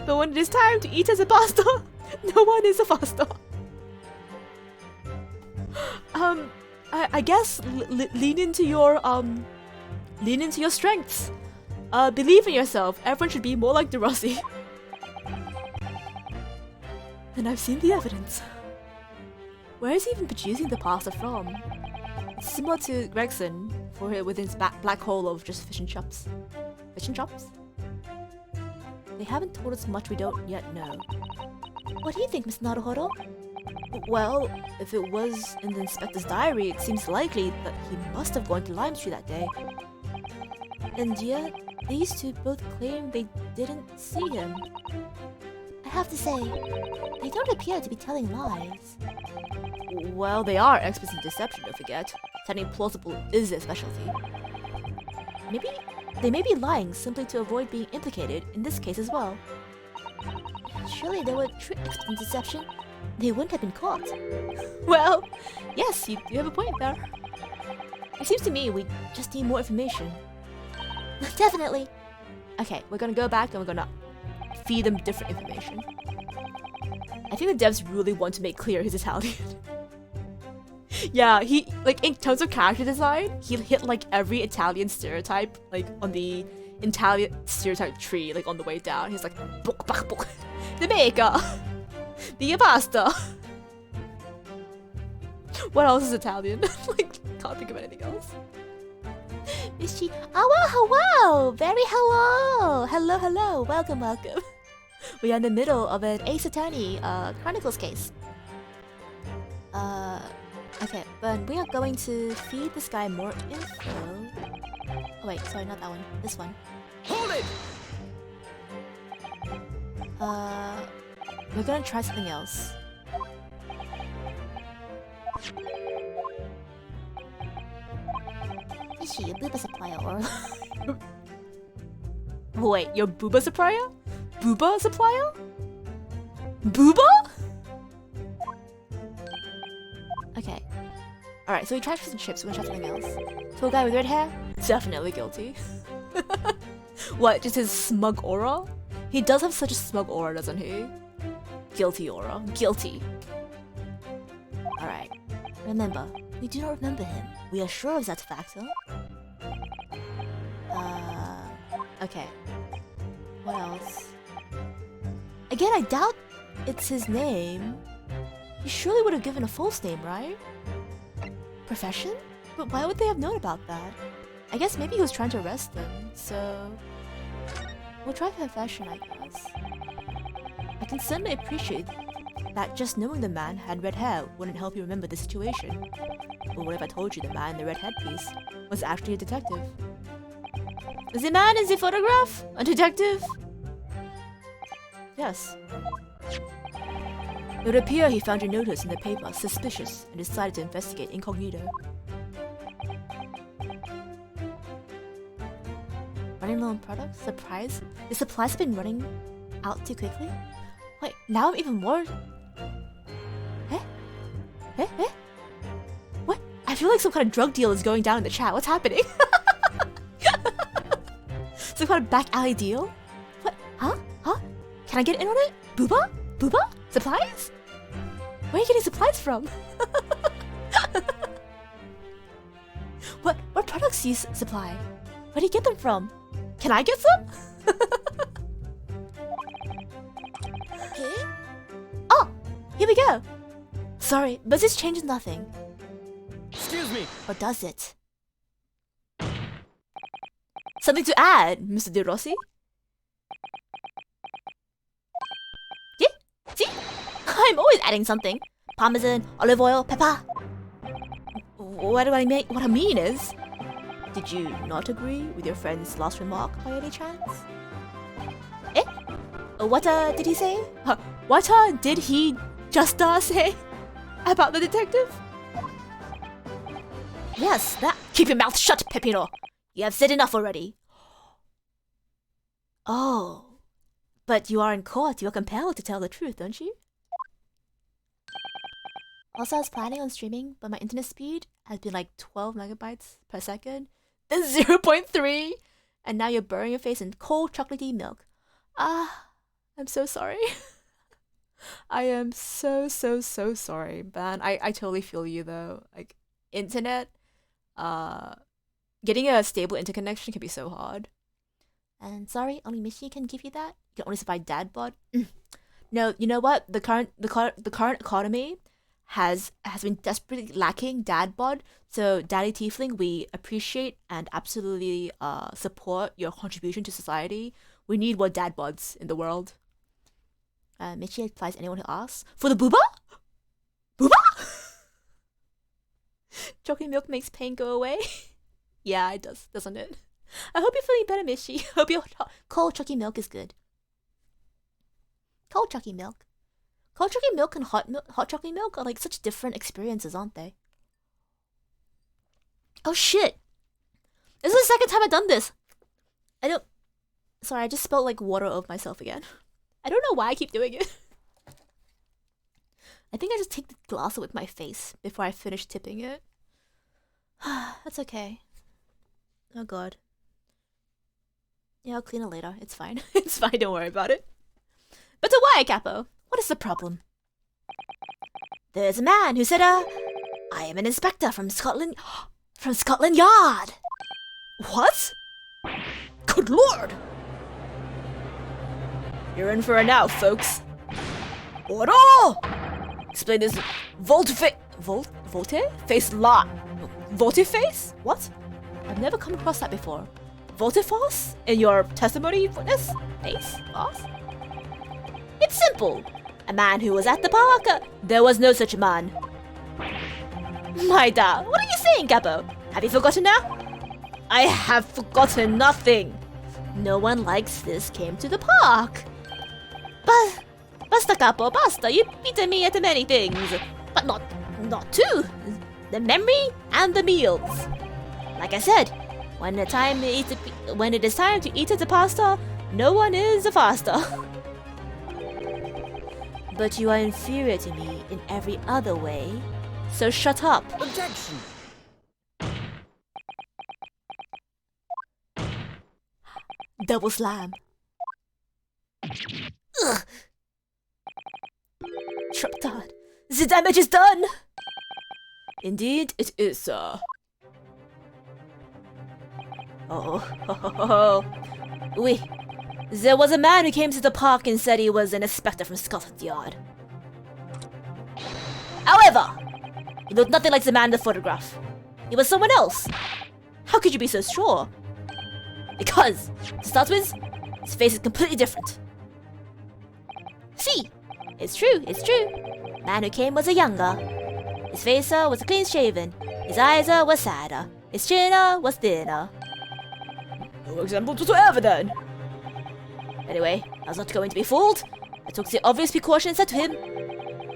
but when it is time to eat as a pasta, no one is a pasta. I guess lean into your strengths. Believe in yourself. Everyone should be more like De Rossi. And I've seen the evidence. Where is he even producing the pasta from? It's similar to Gregson with his black hole of just fish and chops. Fish and chops? They haven't told us much we don't yet know. What do you think, Miss Naruhodo? Well, if it was in the inspector's diary, it seems likely that he must have gone to Lime Street that day. And yet, these two both claim they didn't see him. I have to say, they don't appear to be telling lies. Well, they are experts in deception, don't forget. Sounding plausible is their specialty. Maybe they may be lying simply to avoid being implicated in this case as well. Surely they were true experts in deception. They wouldn't have been caught. Well, yes, you have a point there. It seems to me we just need more information. Definitely. Okay, we're gonna go back and we're gonna feed them different information. I think the devs really want to make clear he's Italian. Yeah, he, like, in terms of character design, he hit, like, every Italian stereotype, like, on the Italian stereotype tree, like, on the way down. He's like, book, back, book. The maker. The pasta. What else is Italian? Like, can't think of anything else. Is she? Oh, wow, hello! Very hello! Hello, hello! Welcome, welcome. We are in the middle of an Ace Attorney Chronicles case. Okay, but we are going to feed this guy more info. Oh wait, sorry, not that one. This one. Hold it! We're gonna try something else. Is she a booba supplier or... Wait, your booba supplier? Booba supplier? Booba? Okay. Alright, so we tried fish and chips, we're gonna try something else. Tall guy with red hair? Definitely guilty. What, just his smug aura? He does have such a smug aura, doesn't he? Guilty aura. Guilty. Alright. Remember, we do not remember him. We are sure of that fact, huh? Okay. What else? Again, I doubt it's his name. He surely would have given a false name, right? Profession? But why would they have known about that? I guess maybe he was trying to arrest them, so... We'll try confession, I guess. I can certainly appreciate that just knowing the man had red hair wouldn't help you remember the situation. But what if I told you the man in the red headpiece was actually a detective? The man in the photograph? A detective? Yes. It would appear he found your notice in the paper suspicious and decided to investigate incognito. Running low on products? Surprise? The supplies have been running out too quickly? Wait, now I'm even more... Eh? Eh? Eh? What? I feel like some kind of drug deal is going down in the chat. What's happening? Some kind of back alley deal? What? Huh? Huh? Can I get in on it? Booba? Booba? Supplies? Where are you getting supplies from? What products do you supply? Where do you get them from? Can I get some? Oh! Here we go! Sorry, but this changes nothing. Excuse me. Or does it? Something to add, Mr. De Rossi? Yeah? See? I'm always adding something. Parmesan, olive oil, pepper. What I mean is... Did you not agree with your friend's last remark by any chance? Eh? What did he say? What did he just say? About the detective? Yes, that. Keep your mouth shut, Pepino. You have said enough already. Oh. But you are in court. You are compelled to tell the truth, don't you? Also, I was planning on streaming, but my internet speed has been like 12 megabytes per second. Then 0.3! And now you're burying your face in cold chocolatey milk. I'm so sorry. I am so sorry, man. I totally feel you though. Like, internet, getting a stable interconnection can be so hard. And sorry, only Michi can give you that. You can only survive dad bod. No, you know what? The current economy has been desperately lacking dad bod. So Daddy Tiefling, we appreciate and absolutely support your contribution to society. We need more dad bods in the world. Michi applies anyone who asks. For the booba? Booba? Chocolate milk makes pain go away. Yeah, it does, doesn't it? I hope you're feeling better, Michi. Hope your cold chocolate milk is good. Cold chocolate milk. Cold chocolate milk and hot chocolate milk are like such different experiences, aren't they? Oh shit! This is the second time I've done this. Sorry, I just spilled like water over myself again. I don't know why I keep doing it. I think I just take the glass with my face before I finish tipping it. That's okay. Oh god. Yeah, I'll clean it later. It's fine. It's fine, don't worry about it. But to why, Capo? What is the problem? There's a man who said, I am an inspector from Scotland Yard. What? Good lord! You're in for it now, folks. Order! Explain this volte-face lot. Volte-face? What? I've never come across that before. Volte-face? In your testimony witness? Face? Boss? It's simple. A man who was at the park. There was no such man. My dad, what are you saying, Capo? Have you forgotten now? I have forgotten nothing. No one likes this came to the park. Basta, Capo, basta. You've beaten me at many things. But not two. The memory and the meals. Like I said, when it is time to eat the pasta, no one is faster. But you are inferior to me in every other way, so shut up. Objection. Double slam. Ugh. Traptard. The damage is done! Indeed, it is, sir. Oh. Oui. There was a man who came to the park and said he was an inspector from Scotland Yard. However, he looked nothing like the man in the photograph. He was someone else. How could you be so sure? Because, to start with, His face is completely different. See, it's true, it's true. Man who came was a younger. His face was clean shaven. His eyes was sadder. His chin was thinner. No example whatsoever then. Anyway, I was not going to be fooled. I took the obvious precaution and said to him,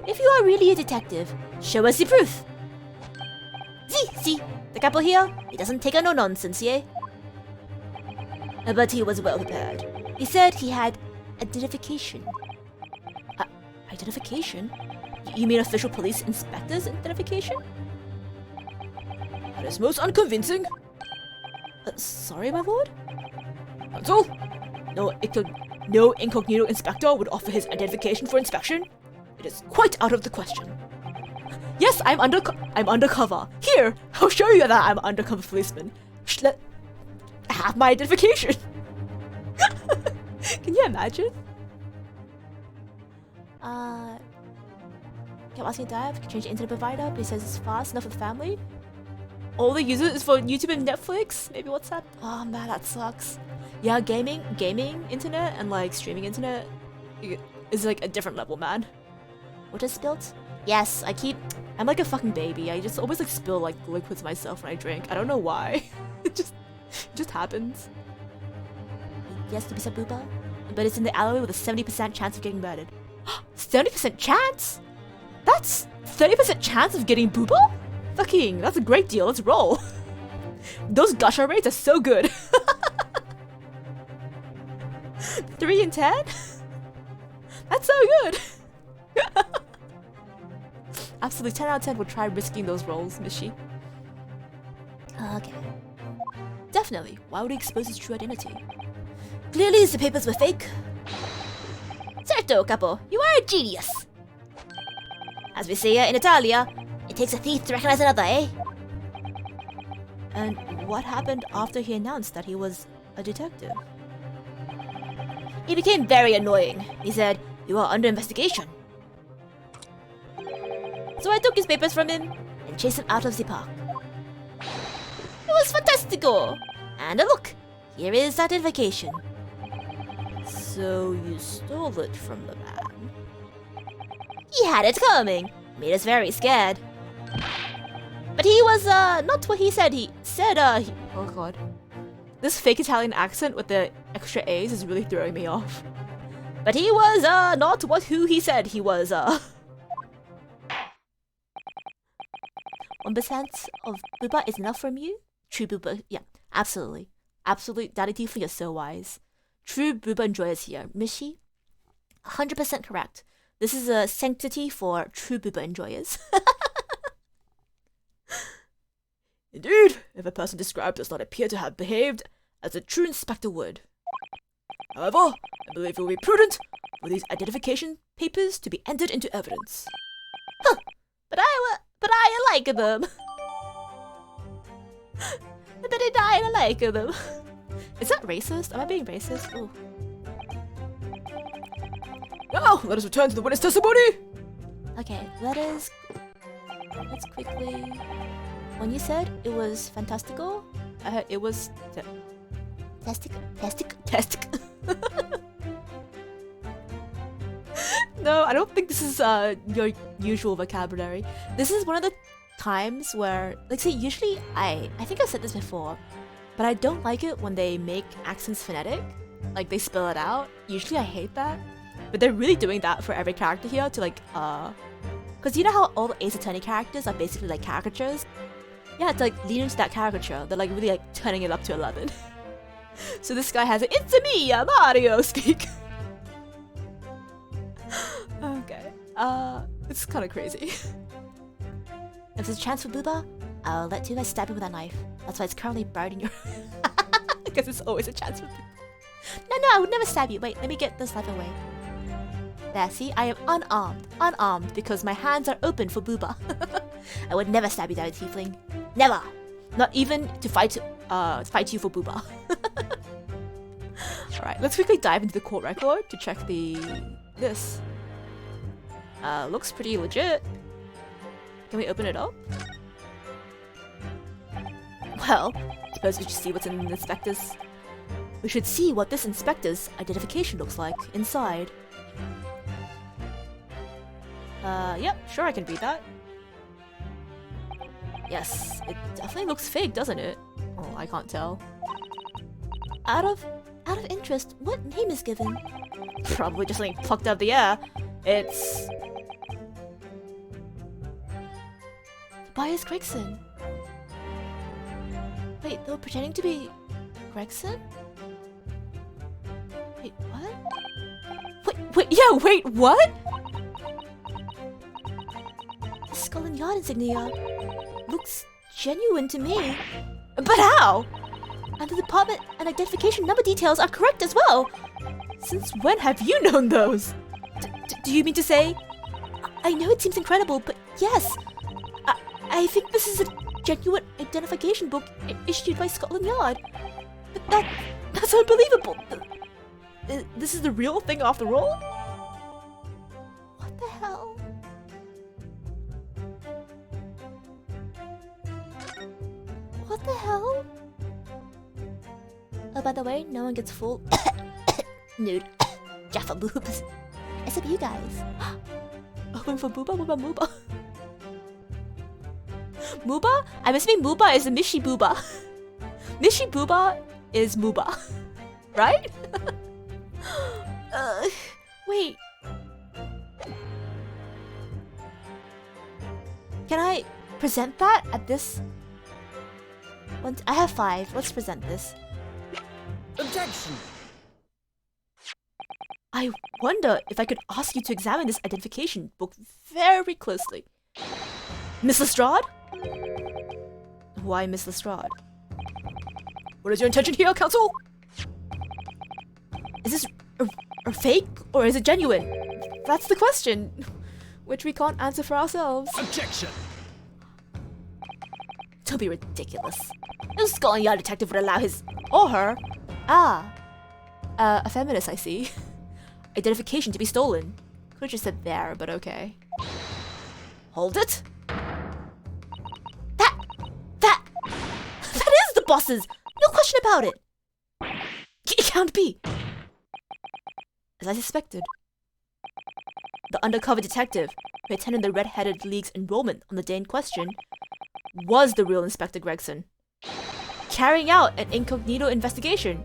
if you are really a detective, show us the proof. See, the couple here, he doesn't take no nonsense, yeah? But he was well prepared. He said he had identification. Identification? You mean official police inspector's identification? That is most unconvincing. Sorry, my lord? Counsel? No incognito inspector would offer his identification for inspection. It is quite out of the question. Yes, I'm undercover. Here, I'll show you that I'm an undercover policeman. I have my identification. Can you imagine? Kept asking Dad, can change the internet provider, but he says it's fast enough for the family. All the users is for YouTube and Netflix, maybe WhatsApp. Oh man, that sucks. Yeah, gaming internet and like streaming internet is like a different level, man. What I spilled? Yes, I'm like a fucking baby. I just always like spill like liquids myself when I drink. I don't know why. it just happens. Yes, to be Sabuba, but it's in the alleyway with a 70% chance of getting murdered. 70% chance? That's 30% chance of getting booba? Fucking, that's a great deal. Let's roll. Those gusher rates are so good. 3 in 10? That's so good. Absolutely, 10 out of 10 will try risking those rolls, Mishi. Okay. Definitely. Why would he expose his true identity? Clearly, the papers were fake. Certo, capo. You are a genius. As we say in Italia, it takes a thief to recognize another, eh? And what happened after he announced that he was a detective? He became very annoying. He said, "You are under investigation." So I took his papers from him and chased him out of the park. It was fantastico! And look, here is identification. So you stole it from the man? He had it coming. Made us very scared. But he was not what he said. He said oh god. This fake Italian accent with the extra A's is really throwing me off. But he was not who he said he was 1% of booba is enough from you? True booba, yeah, absolutely. Absolutely, Daddy Tiefling is so wise. True booba enjoyers here. Mishi, 100% correct. This is a sanctity for true booba enjoyers. Indeed, if a person described does not appear to have behaved as a true inspector would. However, I believe it will be prudent for these identification papers to be entered into evidence. Huh, but I like them. But I like them. Is that racist? Am I being racist? Ooh. Now, let us return to the witness testimony. Okay, let's quickly. When you said it was fantastical, I heard it was tastic. No, I don't think this is your usual vocabulary. This is one of the times where, like, say, usually I think I've said this before, but I don't like it when they make accents phonetic, like they spell it out. Usually I hate that, but they're really doing that for every character here to like because you know how all the Ace Attorney characters are basically like caricatures. Yeah, to like lean into that caricature, they're like really like turning it up to 11. So this guy has "It's me, Mario" speak. Okay, it's kind of crazy. If there's a chance for booba, I'll let you guys stab him with a knife. That's why it's currently buried in your. Because it's always a chance for booba. No, I would never stab you. Wait, let me get this knife away. There, see, I am unarmed because my hands are open for booba. I would never stab you, Daddy Tiefling. Never! Not even to fight you for booba. Alright, let's quickly dive into the court record to check this. Looks pretty legit. Can we open it up? Well, I suppose we should see what's in the inspector's We should see what this inspector's identification looks like inside. Yep, sure I can read that. Yes, it definitely looks fake, doesn't it? Oh, I can't tell. Out of interest, what name is given? Probably just something plucked out of the air. It's... Tobias Gregson. Wait, they were pretending to be... Gregson? Wait, what? Wait, what? The Skull and Yard insignia looks genuine to me. But how? And the department and identification number details are correct as well. Since when have you known those? Do you mean to say? I know it seems incredible, but yes. I think this is a genuine identification book issued by Scotland Yard. That's unbelievable. This is the real thing after all? What the hell? What the hell? Oh, by the way, no one gets full nude Jaffa boobs. Except you guys. Open for Booba? What about Mooba? Mooba? I'm assuming Mooba is a Mishi Booba. Mishi Booba is Mooba. Right? Wait. Can I present that at this? I have 5. Let's present this. Objection! I wonder if I could ask you to examine this identification book very closely. Miss Lestrade? Why Miss Lestrade? What is your intention here, counsel? Is this a fake or is it genuine? That's the question, which we can't answer for ourselves. Objection! Don't be ridiculous. No Scotland Yard detective would allow his or her a feminist, I see. Identification to be stolen. Could've just said there, but okay. Hold it. That is the boss's. No question about it. It can't be. As I suspected. The undercover detective who attended the Red-Headed League's enrollment on the day in question was the real Inspector Gregson, carrying out an incognito investigation.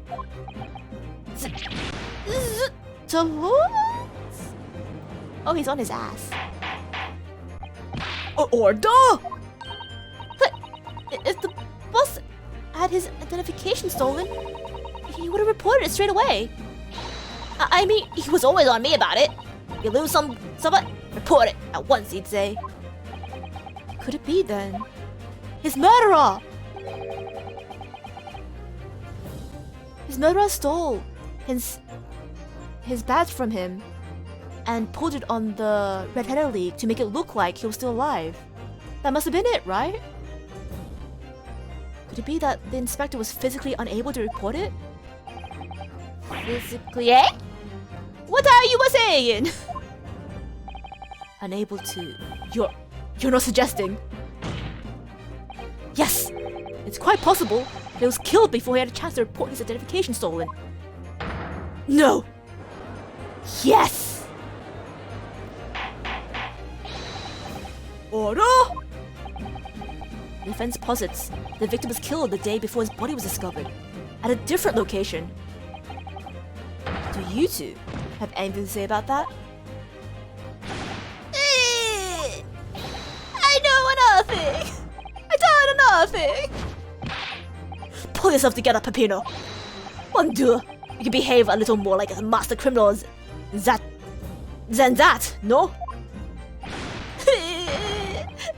So what? Oh, he's on his ass. Order! But if the boss had his identification stolen, he would have reported it straight away. I mean, he was always on me about it. You lose something, report it at once, he'd say. Could it be then? His murderer! His murderer stole his badge from him and pulled it on the Red-Headed League to make it look like he was still alive. That must have been it, right? Could it be that the inspector was physically unable to report it? Physically, eh? What are you saying? Unable to... You're not suggesting? Yes! It's quite possible that he was killed before he had a chance to report his identification stolen. No! Yes! Order! The defense posits the victim was killed the day before his body was discovered, at a different location. Do you two have anything to say about that? I know another thing! I done another thing! Pull yourself together, Peppino. Mon Dieu, you can behave a little more like a master criminal than that, no?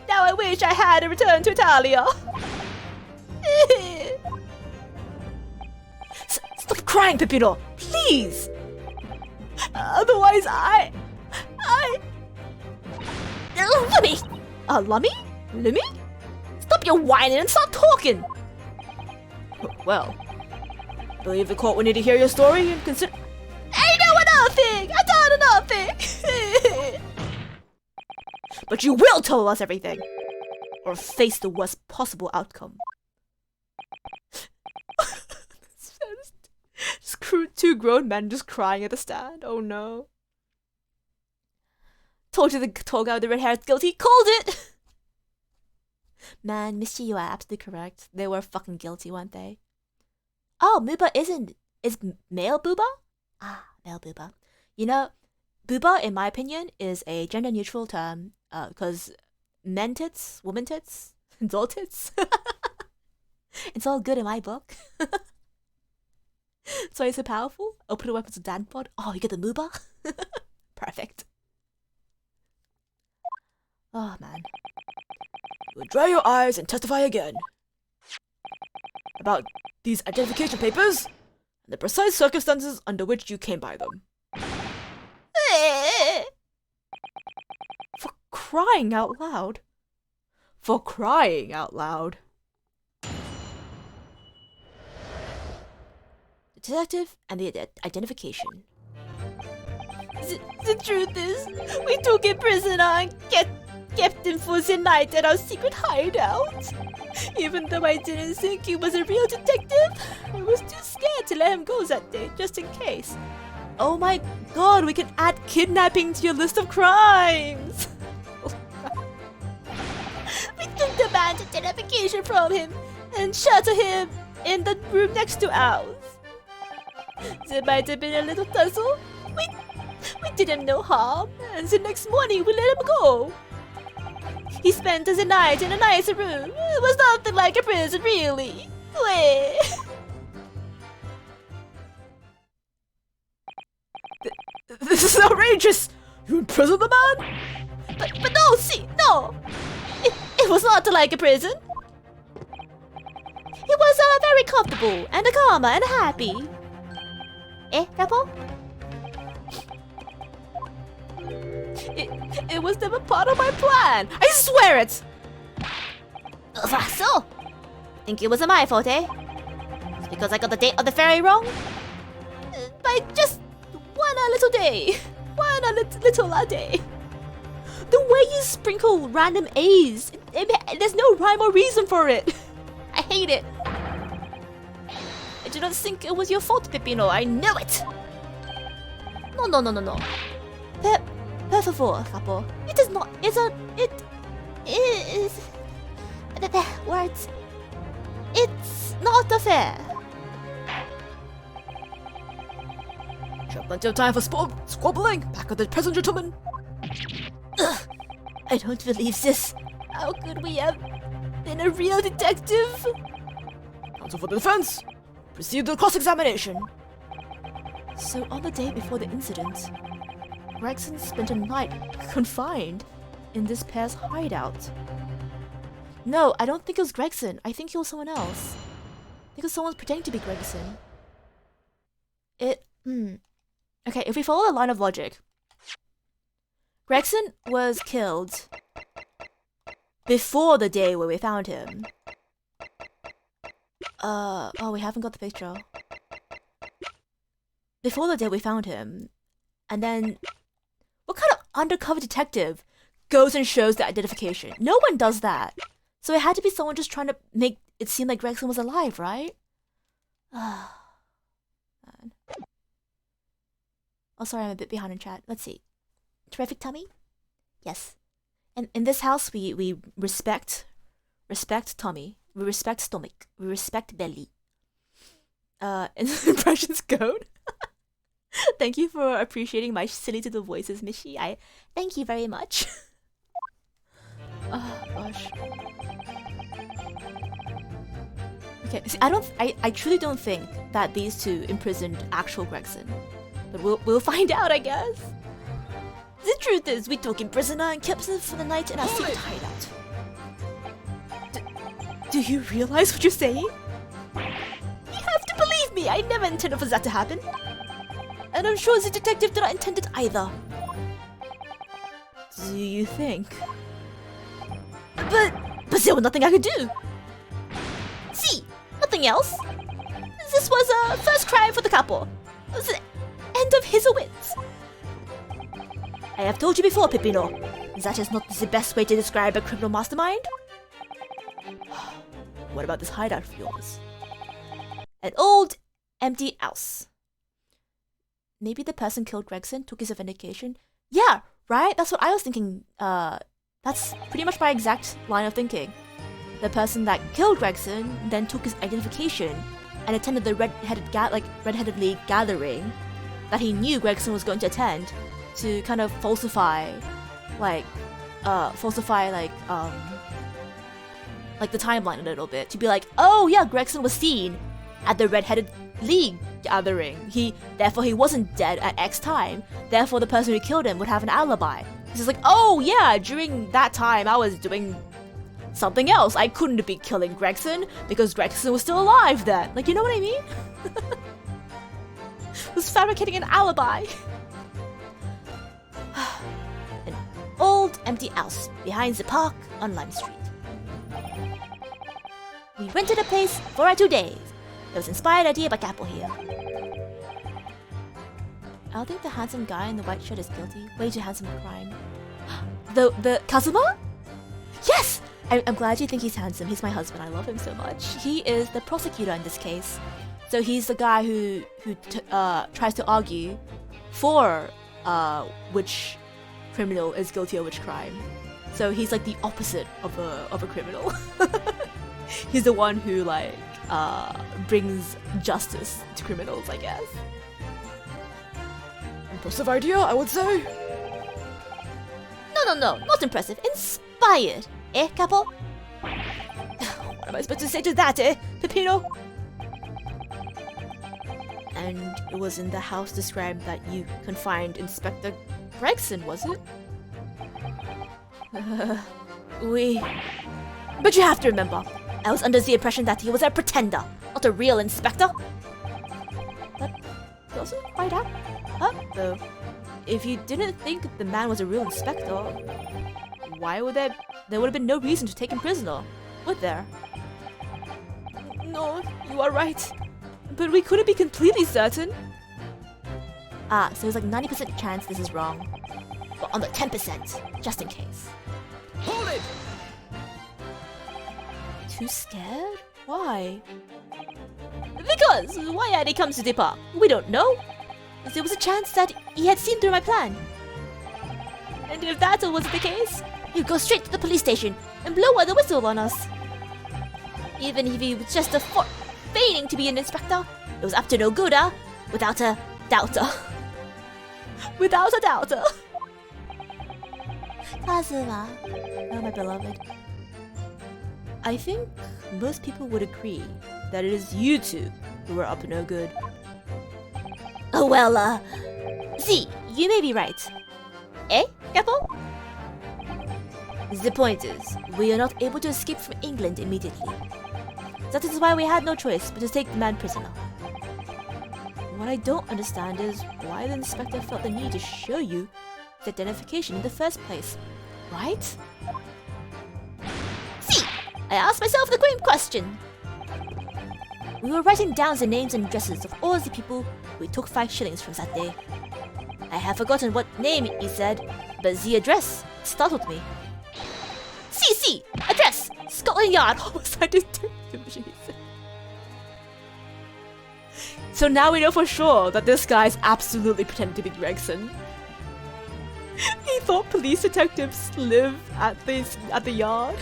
Now I wish I had returned to Italia. Stop crying, Peppino, please. Otherwise, Lummy! Lummy? Stop your whining and start talking! Well, believe the court will need to hear your story and consider... I know another thing! I done another thing! But you will tell us everything! Or face the worst possible outcome. two grown men just crying at the stand. Oh no. Told you the tall guy with the red hair is guilty. Called it! Man, Misty, you are absolutely correct. They were fucking guilty, weren't they? Oh, Mooba is male booba? Ah, male booba. You know, booba, in my opinion, is a gender-neutral term, because men tits, woman tits, doll tits. It's all good in my book. So it's so powerful. Open the weapons of Danpod. Oh, you get the Mooba? Perfect. Oh, man. You will dry your eyes and testify again. About these identification papers and the precise circumstances under which you came by them. For crying out loud. For crying out loud. The detective and the identification. The truth is, we took a prisoner and kept him for the night at our secret hideout. Even though I didn't think he was a real detective, I was too scared to let him go that day, just in case. Oh my god, we can add kidnapping to your list of crimes! We took the man's identification from him and sheltered him in the room next to ours. There might have been a little tussle. We did him no harm, and the next morning we let him go. He spent the night in a nice room. It was nothing like a prison, really. Wait. This is outrageous! You imprisoned the man? But no, see, no! It was not like a prison. It was very comfortable, and calm, and happy. Eh, Capo? It was never part of my plan! I swear it! So? Think it was my fault, eh? It's because I got the date of the ferry wrong? By just one little day. One little day. The way you sprinkle random A's, there's no rhyme or reason for it. I hate it. I do not think it was your fault, Peppino. I know it. No. Per favor, Capo. It is not. It is. The words. It's not fair. You have plenty of time for squabbling. Back at the present, gentlemen. Ugh, I don't believe this. How could we have been a real detective? Counsel for the defense, proceed to the cross-examination. So on the day before the incident, Gregson spent a night confined in this pair's hideout. No, I don't think it was Gregson. I think it was someone else. I think it was someone pretending to be Gregson. Okay, if we follow the line of logic, Gregson was killed before the day where we found him. Oh, we haven't got the picture. Before the day we found him, and then what kind of undercover detective goes and shows the identification? No one does that. So it had to be someone just trying to make it seem like Gregson was alive, right? Man. Oh, sorry, I'm a bit behind in chat. Let's see. Terrific tummy? Yes. And in this house, we respect tummy. We respect stomach. We respect belly. Impressions code. Thank you for appreciating my silly little voices, Mishi. I thank you very much. Oh gosh. Okay, see, I truly don't think that these two imprisoned actual Gregson. But we'll find out, I guess. The truth is, we took him prisoner and kept him for the night in our secret hideout. Do you realize what you're saying? You have to believe me, I never intended for that to happen. And I'm sure the detective did not intend it either. Do you think? But there was nothing I could do. See, nothing else. This was a first crime for the couple. It was the end of his wits. I have told you before, Peppino, that is not the best way to describe a criminal mastermind. What about this hideout of yours? An old, empty house. maybe the person killed Gregson took his vindication. Yeah, right? That's what I was thinking. That's pretty much my exact line of thinking. The person that killed Gregson then took his identification and attended the Red-Headed League gathering that he knew Gregson was going to attend to kind of falsify the timeline a little bit, to be like, oh yeah, Gregson was seen at the Red-Headed League gathering. Therefore he wasn't dead at X time. Therefore the person who killed him would have an alibi. He's like, oh yeah, during that time I was doing something else. I couldn't be killing Gregson because Gregson was still alive then. Like, you know what I mean? Was fabricating an alibi. An old empty house behind the park on Lime Street. We rented a place for our 2 days. It was inspired idea by Apple here. I don't think the handsome guy in the white shirt is guilty. Way too handsome for crime. The Kazuma? Yes! I'm glad you think he's handsome. He's my husband. I love him so much. He is the prosecutor in this case. So he's the guy who tries to argue for which criminal is guilty of which crime. So he's like the opposite of a criminal. He's the one who brings justice to criminals, I guess. Impressive idea, I would say. No, not impressive. Inspired. Eh, Capo? What am I supposed to say to that, eh, Peppino? And it was in the house described that you confined Inspector Gregson, was it? But you have to remember, I was under the impression that he was a pretender, not a real inspector. That doesn't quite add up, though. If you didn't think the man was a real inspector, why would there would have been no reason to take him prisoner, would there? No, you are right. But we couldn't be completely certain. So there's like 90% chance this is wrong. But on the 10%, just in case. Hold it! Too scared? Why? Because why had he come to the park? We don't know. There was a chance that he had seen through my plan. And if that wasn't the case, he'd go straight to the police station and blow out the whistle on us. Even if he was just feigning to be an inspector, it was up to no good, huh? Without a doubter. Without a doubter. Kazuma, oh my beloved. I think most people would agree that it is you two who are up to no good. Oh well, see, you may be right. Eh, Capo? The point is, we are not able to escape from England immediately. That is why we had no choice but to take the man prisoner. What I don't understand is why the inspector felt the need to show you the identification in the first place, right? See, I asked myself the same question. We were writing down the names and addresses of all the people we took 5 shillings from that day. I have forgotten what name he said, but the address startled me. See, address, Scotland Yard, homicide detective. So now we know for sure that this guy's absolutely pretending to be Gregson. He thought police detectives live at the yard.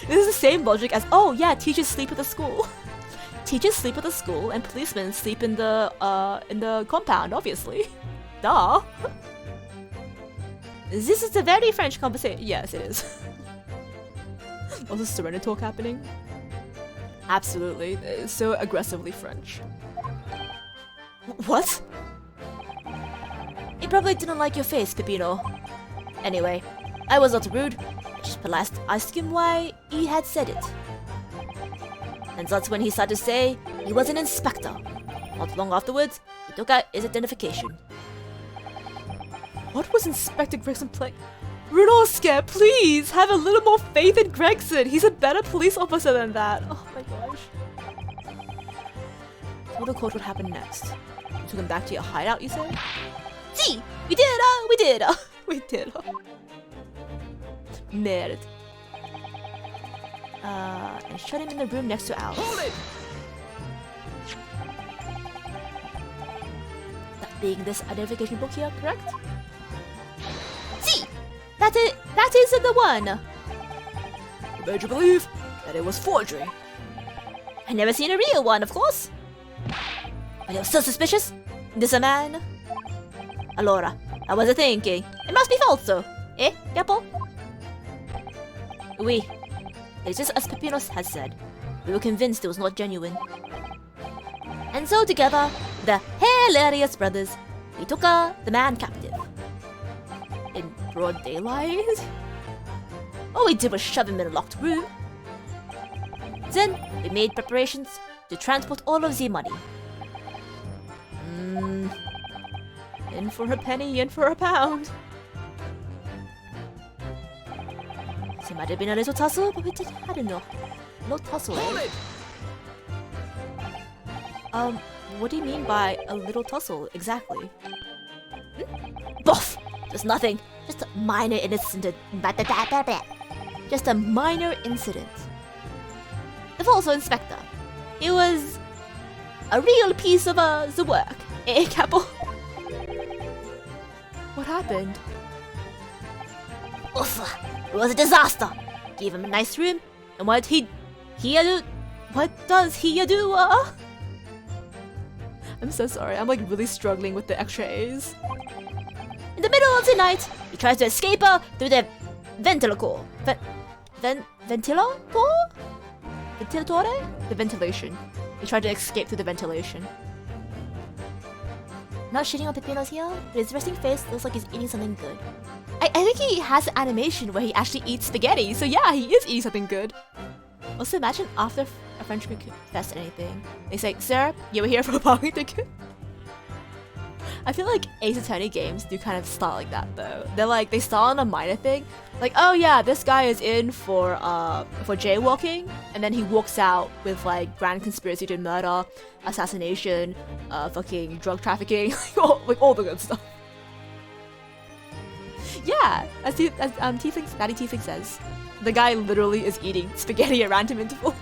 This is the same logic as, oh yeah, teachers sleep at the school. Teachers sleep at the school and policemen sleep in the compound, obviously. Duh. This is a very French conversation. Yes, it is. Also, Serenity talk happening. Absolutely, it's so aggressively French. What? He probably didn't like your face, Peppino. Anyway, I was not rude. I just politely asked him why he had said it. And that's when he started to say he was an inspector. Not long afterwards, he took out his identification. What was Inspector Gregson playing? Runosuke, please have a little more faith in Gregson. He's a better police officer than that. Oh my gosh. What the court would happen next? You took him back to your hideout, you say? See, we did it, we did it, we did it. Merde. And shut him in the room next to Alice. Hold it! being this identification book here, correct? See! That is the one! What made you believe that it was forgery? I never seen a real one, of course. But it was still suspicious. This a man? Allora, I was thinking. It must be falso. Eh, Capo? Oui. It's just as Pepinos has said. We were convinced it was not genuine. And so together, the hilarious brothers, we took the man captive. In broad daylight? All we did was shove him in a locked room. Then we made preparations to transport all of the money. In for a penny, in for a pound. There might have been a little tussle, but we didn't have enough. No tussle, eh? What do you mean by a little tussle, exactly? Boff! Just nothing. Just a minor incident. Just a minor incident. The falso inspector. It was a real piece of the work. Eh, Capo? What happened? Oof! It was a disaster. Gave him a nice room, and what does he do? I'm so sorry. I'm like really struggling with the extra A's. In the middle of the night, he tries to escape through the ventilator. Ventilator? Ventilatore? The ventilation. He tried to escape through the ventilation. Not shitting on Pepinos here, but his resting face looks like he's eating something good. I think he has an animation where he actually eats spaghetti, so yeah, he is eating something good. Also, imagine after a Frenchman confessed anything, they say, "Sir, you were here for a parking ticket." I feel like Ace Attorney games do kind of start like that though. They start on a minor thing, like, oh yeah, this guy is in for jaywalking, and then he walks out with like grand conspiracy to murder, assassination, fucking drug trafficking, like all the good stuff. Yeah, as Daddy Tiefling says, the guy literally is eating spaghetti at random intervals.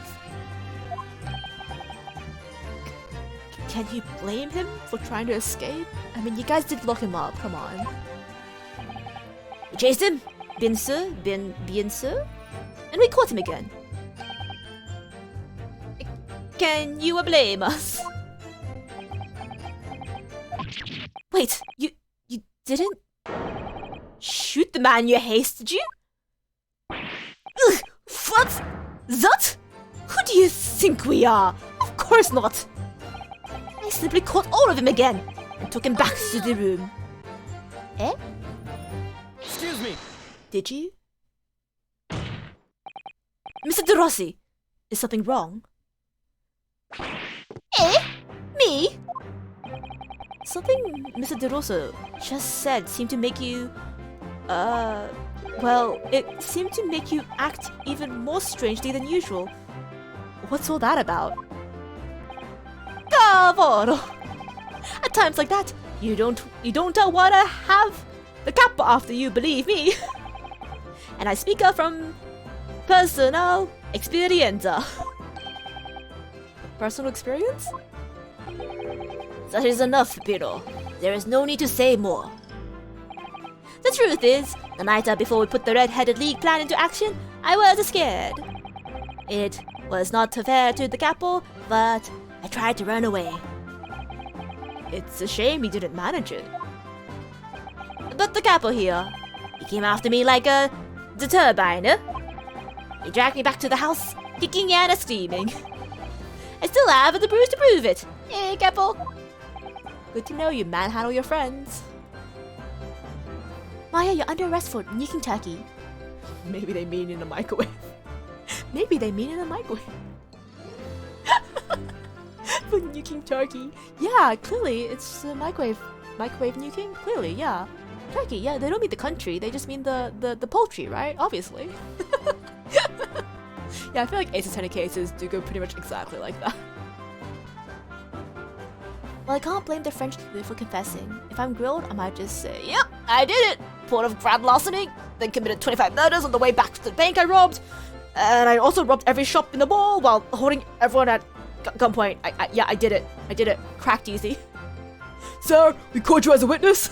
Can you blame him for trying to escape? I mean, you guys did lock him up, come on. We chased him, bien sûr, and we caught him again. Can you blame us? Wait, you didn't shoot the man you haste, did you? Ugh, what? That? Who do you think we are? Of course not. I simply caught all of them again and took him back to the room. Eh? Excuse me. Did you? Mr. De Rossi, is something wrong? Eh? Me? Something Mr. De Rosso just said seemed to make you... well, it seemed to make you act even more strangely than usual. What's all that about? Cavolo! At times like that, you don't wanna have the kappa after you, believe me. And I speak from personal experience. Personal experience? That is enough, Piro. There is no need to say more. The truth is, the night before we put the red-headed league plan into action, I was scared. It was not fair to the capo, but I tried to run away. It's a shame he didn't manage it. But the capo here, he came after me like the turbine. He dragged me back to the house, kicking and screaming. I still have the bruise to prove it. Hey, capo. Good to know you manhandle your friends. Maya, you're under arrest for nuking turkey. Maybe they mean in a microwave. Maybe they mean in a microwave. For nuking turkey. Yeah, clearly it's a microwave nuking. Clearly, yeah. Turkey, yeah, they don't mean the country, they just mean the poultry, right? Obviously. Yeah, I feel like Ace Attorney cases do go pretty much exactly like that. Well, I can't blame the French for confessing. If I'm grilled, I might just say, yep, I did it! Port of grand larceny, then committed 25 murders on the way back to the bank I robbed, and I also robbed every shop in the mall while holding everyone at gunpoint. Yeah, I did it. I did it. Cracked easy. Sir, we caught you as a witness.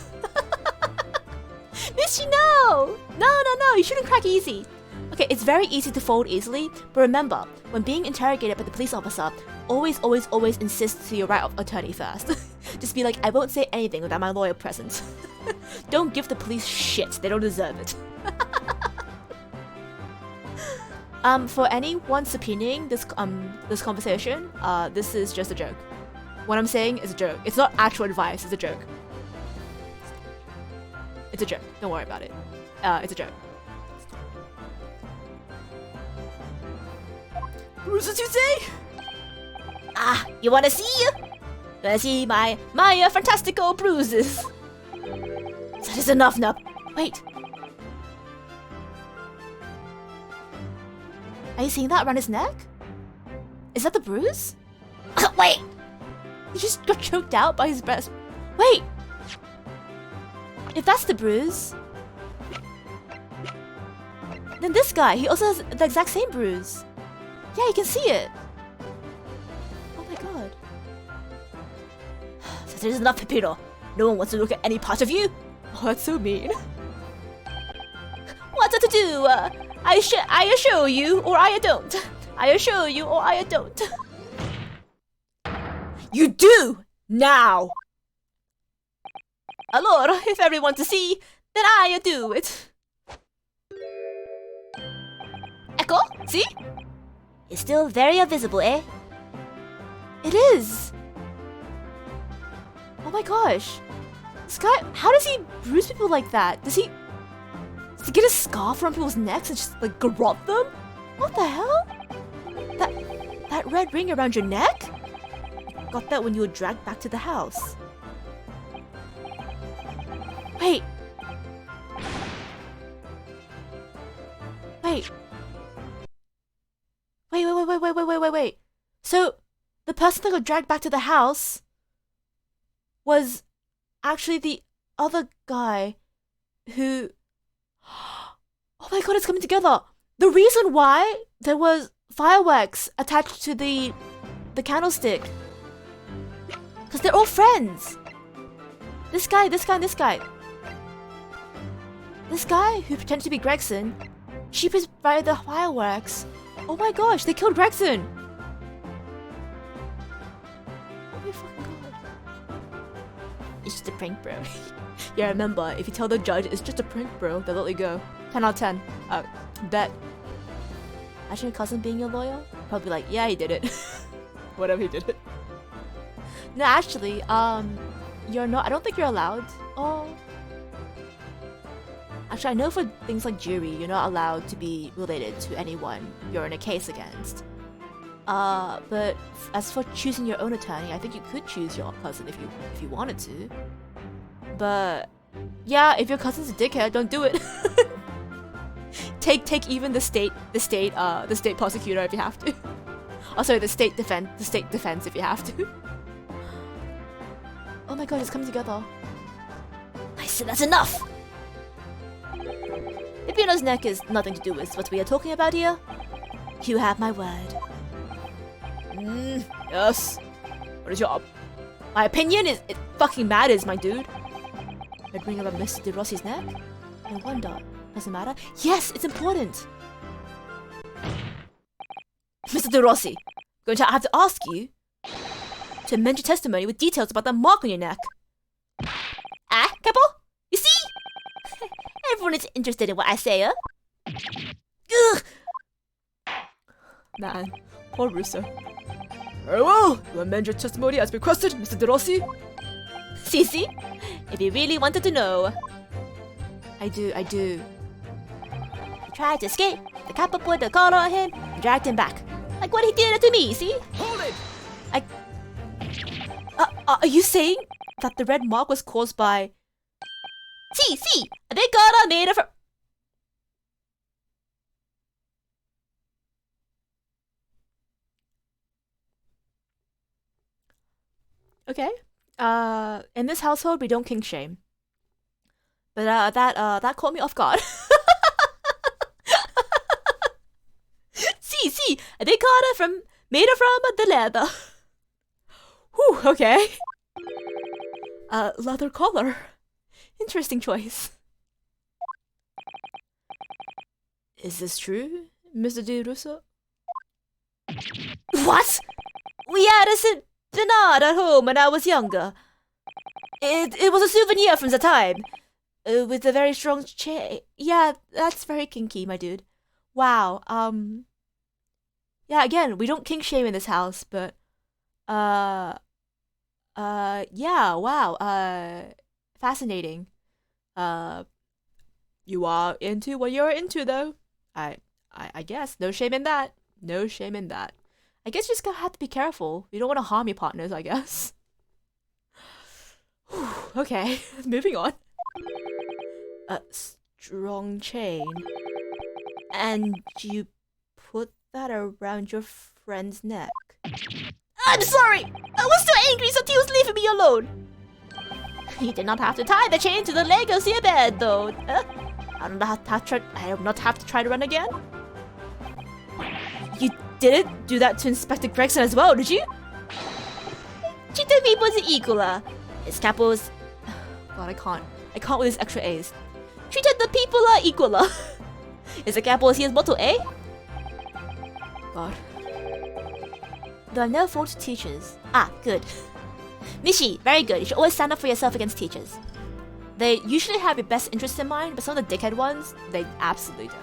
Miss, you know! No, you shouldn't crack easy. Okay, it's very easy to fold easily, but remember, when being interrogated by the police officer, always insist to your right of attorney first. Just be like, I won't say anything without my lawyer present. Don't give the police shit, they don't deserve it. For anyone subpoenaing this conversation, this is just a joke. What I'm saying is a joke. It's not actual advice, it's a joke. It's a joke, don't worry about it. It's a joke. Bruises, you say? Ah, you wanna see? Wanna see my fantastical bruises? That is enough now. Wait. Are you seeing that around his neck? Is that the bruise? Wait! He just got choked out by his breast. Wait! If that's the bruise, then this guy, he also has the exact same bruise. Yeah, you can see it. Oh my god. That is enough, Pepito. No one wants to look at any part of you. Oh, that's so mean. What's that to do? I assure you, or I don't. I assure you, or I don't. You do! Now! Allora, if everyone to see, then I do it. Echo? See? It's still very visible, eh? It is! Oh my gosh. This guy, how does he bruise people like that? Does he get a scarf around people's necks and just like garrote them? What the hell? That red ring around your neck? Got that when you were dragged back to the house. Wait. Wait. So, the person that got dragged back to the house was actually the other guy who... Oh my god, it's coming together! The reason why there was fireworks attached to the candlestick. Because they're all friends! This guy. This guy who pretended to be Gregson, she provided the fireworks. Oh my gosh, they killed Gregson! Oh my fucking god. It's just a prank, bro. Yeah, remember, if you tell the judge it's just a prank, bro, they'll let you go. 10 out of 10. Bet. Imagine your cousin being your lawyer? Probably like, yeah, he did it. Whatever, he did it. No, actually, you're not, I don't think you're allowed. Oh. Actually, I know for things like jury, you're not allowed to be related to anyone you're in a case against. But as for choosing your own attorney, I think you could choose your cousin if you wanted to. But yeah, if your cousin's a dickhead, don't do it. Take even the state prosecutor if you have to. Oh, sorry, the state defense if you have to. Oh my god, it's coming together. I said that's enough! Pepino's neck is nothing to do with what we are talking about here. You have my word. Yes. What is your... My opinion is it fucking matters, my dude. Red ring about Mr. De Rossi's neck? No wonder. Doesn't matter? Yes, it's important! Mr. De Rossi, I'm going to have to ask you to amend your testimony with details about that mark on your neck. Ah, Capo? You see? Everyone is interested in what I say, huh? Ugh! Man, poor Russo. Very well, you amend your testimony as requested, Mr. De Rossi. See? If you really wanted to know. I do. He tried to escape. The Capo put the collar on him and dragged him back. Like what he did to me, see? Hold it! Are you saying that the red mark was caused by... See, a big collar made of... Okay. In this household, we don't kink shame. But that caught me off guard. See, a big collar made from the leather. Whew, okay. Leather collar. Interesting choice. Is this true, Mr. Di Russo? What? We had a St. Bernard at home when I was younger. It was a souvenir from the time. With a very strong chain. Yeah, that's very kinky, my dude. Wow, yeah, again, we don't kink shame in this house, but, yeah, wow, fascinating. You are into what you're into, though. I guess. No shame in that. No shame in that. I guess you just gotta have to be careful. You don't want to harm your partners, I guess. Okay, moving on. A strong chain. And you put that around your friend's neck. I'm sorry! I was so angry so he was leaving me alone! You did not have to tie the chain to the leg of your bed, though. I don't not have to try to run again. You didn't do that to Inspector Gregson as well, did you? Cheetah Beep was equaler. His capos. God, I can't with his extra A's. Treated the people equaler. Is the capo his motto, eh? God. There are no fault teachers. Ah, good. Mishi, very good. You should always stand up for yourself against teachers. They usually have your best interests in mind, but some of the dickhead ones, they absolutely don't.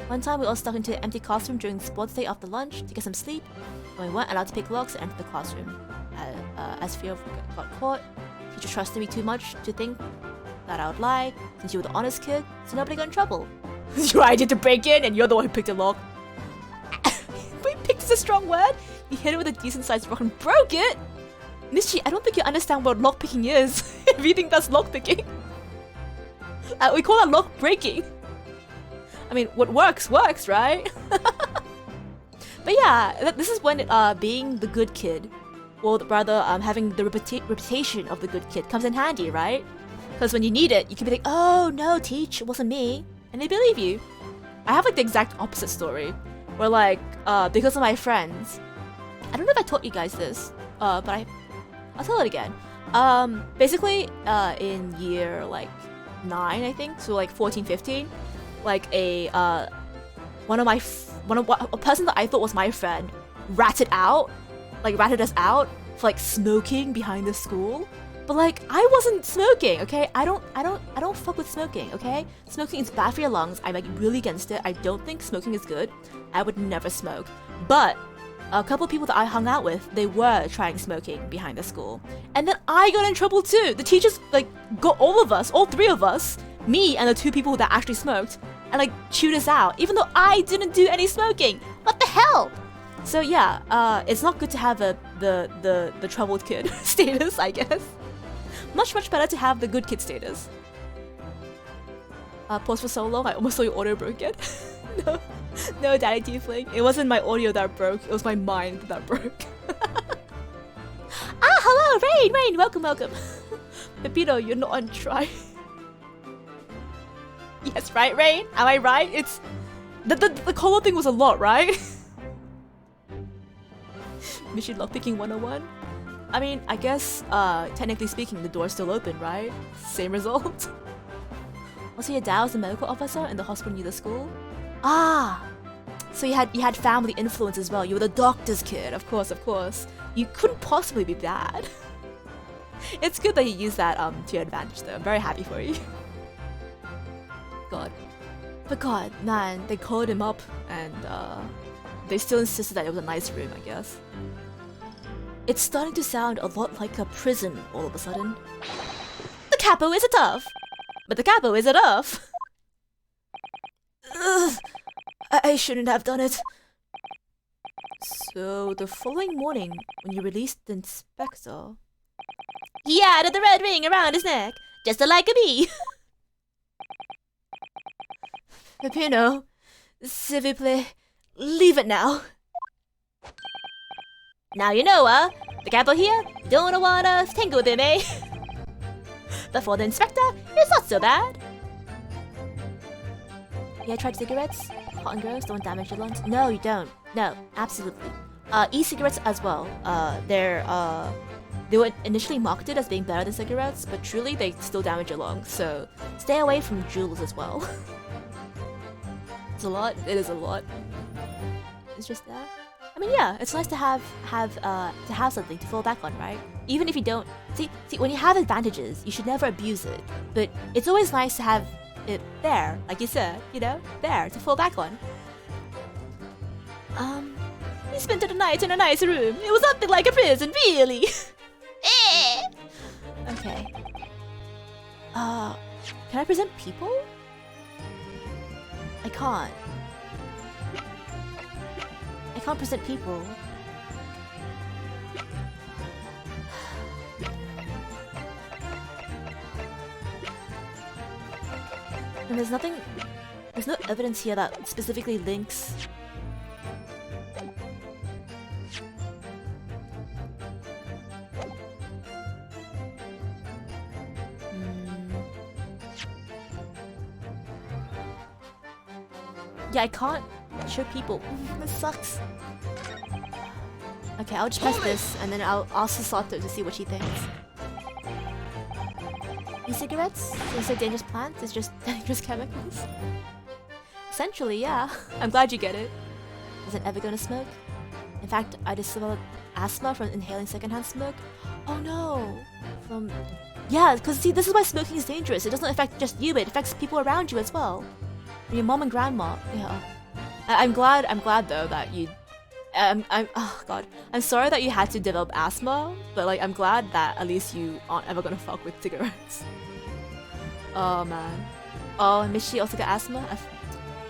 One time we all stuck into an empty classroom during sports day after lunch to get some sleep, and we weren't allowed to pick locks to enter the classroom. As fear of got caught, teacher trusted me too much to think that I would lie, since you were the honest kid, so nobody got in trouble. Your idea to break in, and you're the one who picked a lock. Wait, picked is a strong word? You hit it with a decent sized rock and broke it? Michi, I don't think you understand what lockpicking is. If you think that's lockpicking. We call that lock breaking. I mean, what works, right? But yeah, this is when being the good kid, or rather having the reputation of the good kid comes in handy, right? Because when you need it, you can be like, oh no, teach, it wasn't me. And they believe you. I have like the exact opposite story. Where like, because of my friends, I don't know if I taught you guys this, but I'll tell it again. Basically, in year like 9, I think, so like 14, 15, like a person that I thought was my friend ratted us out for like smoking behind the school. But like, I wasn't smoking, okay? I don't fuck with smoking, okay? Smoking is bad for your lungs. I'm like really against it. I don't think smoking is good. I would never smoke. But a couple of people that I hung out with, they were trying smoking behind the school. And then I got in trouble too. The teachers like got all 3 of us, me and the 2 people that actually smoked, and like chewed us out, even though I didn't do any smoking. What the hell? So yeah, it's not good to have the troubled kid status, I guess. Much better to have the good kid status. Pause for so long, I almost saw your audio broken. No, Daddy Tiefling. It wasn't my audio that broke, it was my mind that broke. Hello, Rain, welcome. Pepito, you're not on try. Yes, right, Rain? Am I right? It's... The color thing was a lot, right? Mission Lockpicking 101? I mean, I guess, technically speaking, the door's still open, right? Same result. Also, your dad was a medical officer in the hospital near the school? Ah! So you had family influence as well. You were the doctor's kid, of course. You couldn't possibly be bad. It's good that you used that to your advantage, though. I'm very happy for you. God. But God, man, they called him up, and they still insisted that it was a nice room, I guess. It's starting to sound a lot like a prison all of a sudden. The capo is a tough! But the capo is a tough! Ugh, I shouldn't have done it. So, the following morning, when you released the inspector... He added the red ring around his neck, just like a bee! Peppino, s'il vous plaît, leave it now. Now you know, the capo here, don't wanna tangle with him, eh? But for the inspector, it's not so bad. Yeah, tried cigarettes? Hot and gross, don't damage your lungs? No, you don't. No, absolutely. E-cigarettes as well. They're They were initially marketed as being better than cigarettes, but truly they still damage your lungs, so stay away from Juuls as well. It's a lot. It is a lot. It's just that. I mean, yeah, it's nice to have something to fall back on, right? Even if you don't see when you have advantages, you should never abuse it. But it's always nice to have it there, like you said, you know, there to fall back on. We spent the night in a nice room. It was nothing like a prison, really. Okay. Can I present people? I can't. I can't present people. And there's no evidence here that specifically links. Yeah, I can't show people. This sucks. Okay, I'll just press this and then I'll ask Sasato to see what she thinks. E-cigarettes? Is it dangerous plants? It's just dangerous chemicals? Essentially, yeah. I'm glad you get it. Wasn't ever gonna smoke. In fact, I just developed asthma from inhaling secondhand smoke. Oh no! Yeah, because see, this is why smoking is dangerous. It doesn't affect just you, it affects people around you as well. Your mom and grandma. Yeah. I'm glad though that you. Oh god. I'm sorry that you had to develop asthma, but like I'm glad that at least you aren't ever gonna fuck with cigarettes. Oh man. Oh, and Michi also got asthma.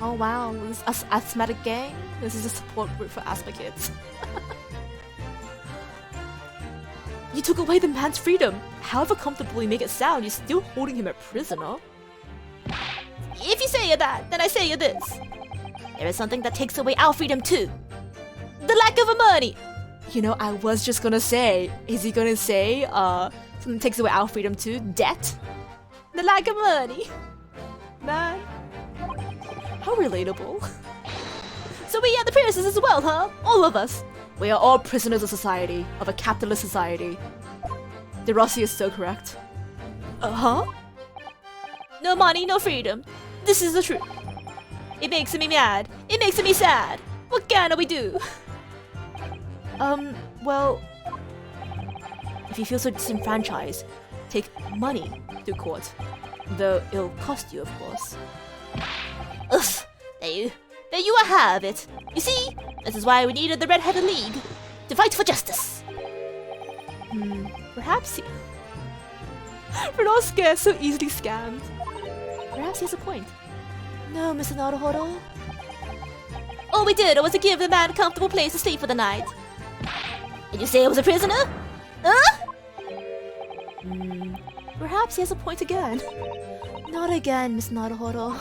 Oh wow, this asthmatic gang. This is a support group for asthma kids. You took away the man's freedom. However comfortable you make it sound, you're still holding him a prisoner. If you say that, then I say this. There is something that takes away our freedom too. The lack of money. You know, I was just gonna say, is he gonna say, something takes away our freedom too? Debt? The lack of money. Man. How relatable. So we are the prisoners as well, huh? All of us. We are all prisoners of society, of a capitalist society. De Rossi is so correct. Uh-huh? No money, no freedom. This is the truth. It makes me mad. It makes me sad. What can we do? Well... If you feel so disenfranchised, take money to court. Though it'll cost you, of course. Ugh, there you have it. You see, this is why we needed the Red-Headed League. To fight for justice. Perhaps he... We're not scared, so easily scammed. Perhaps he has a point. No, Mr. Naruhodo. All we did was to give the man a comfortable place to sleep for the night. Did you say I was a prisoner? Huh? Perhaps he has a point again. Not again, Miss Naruhodo.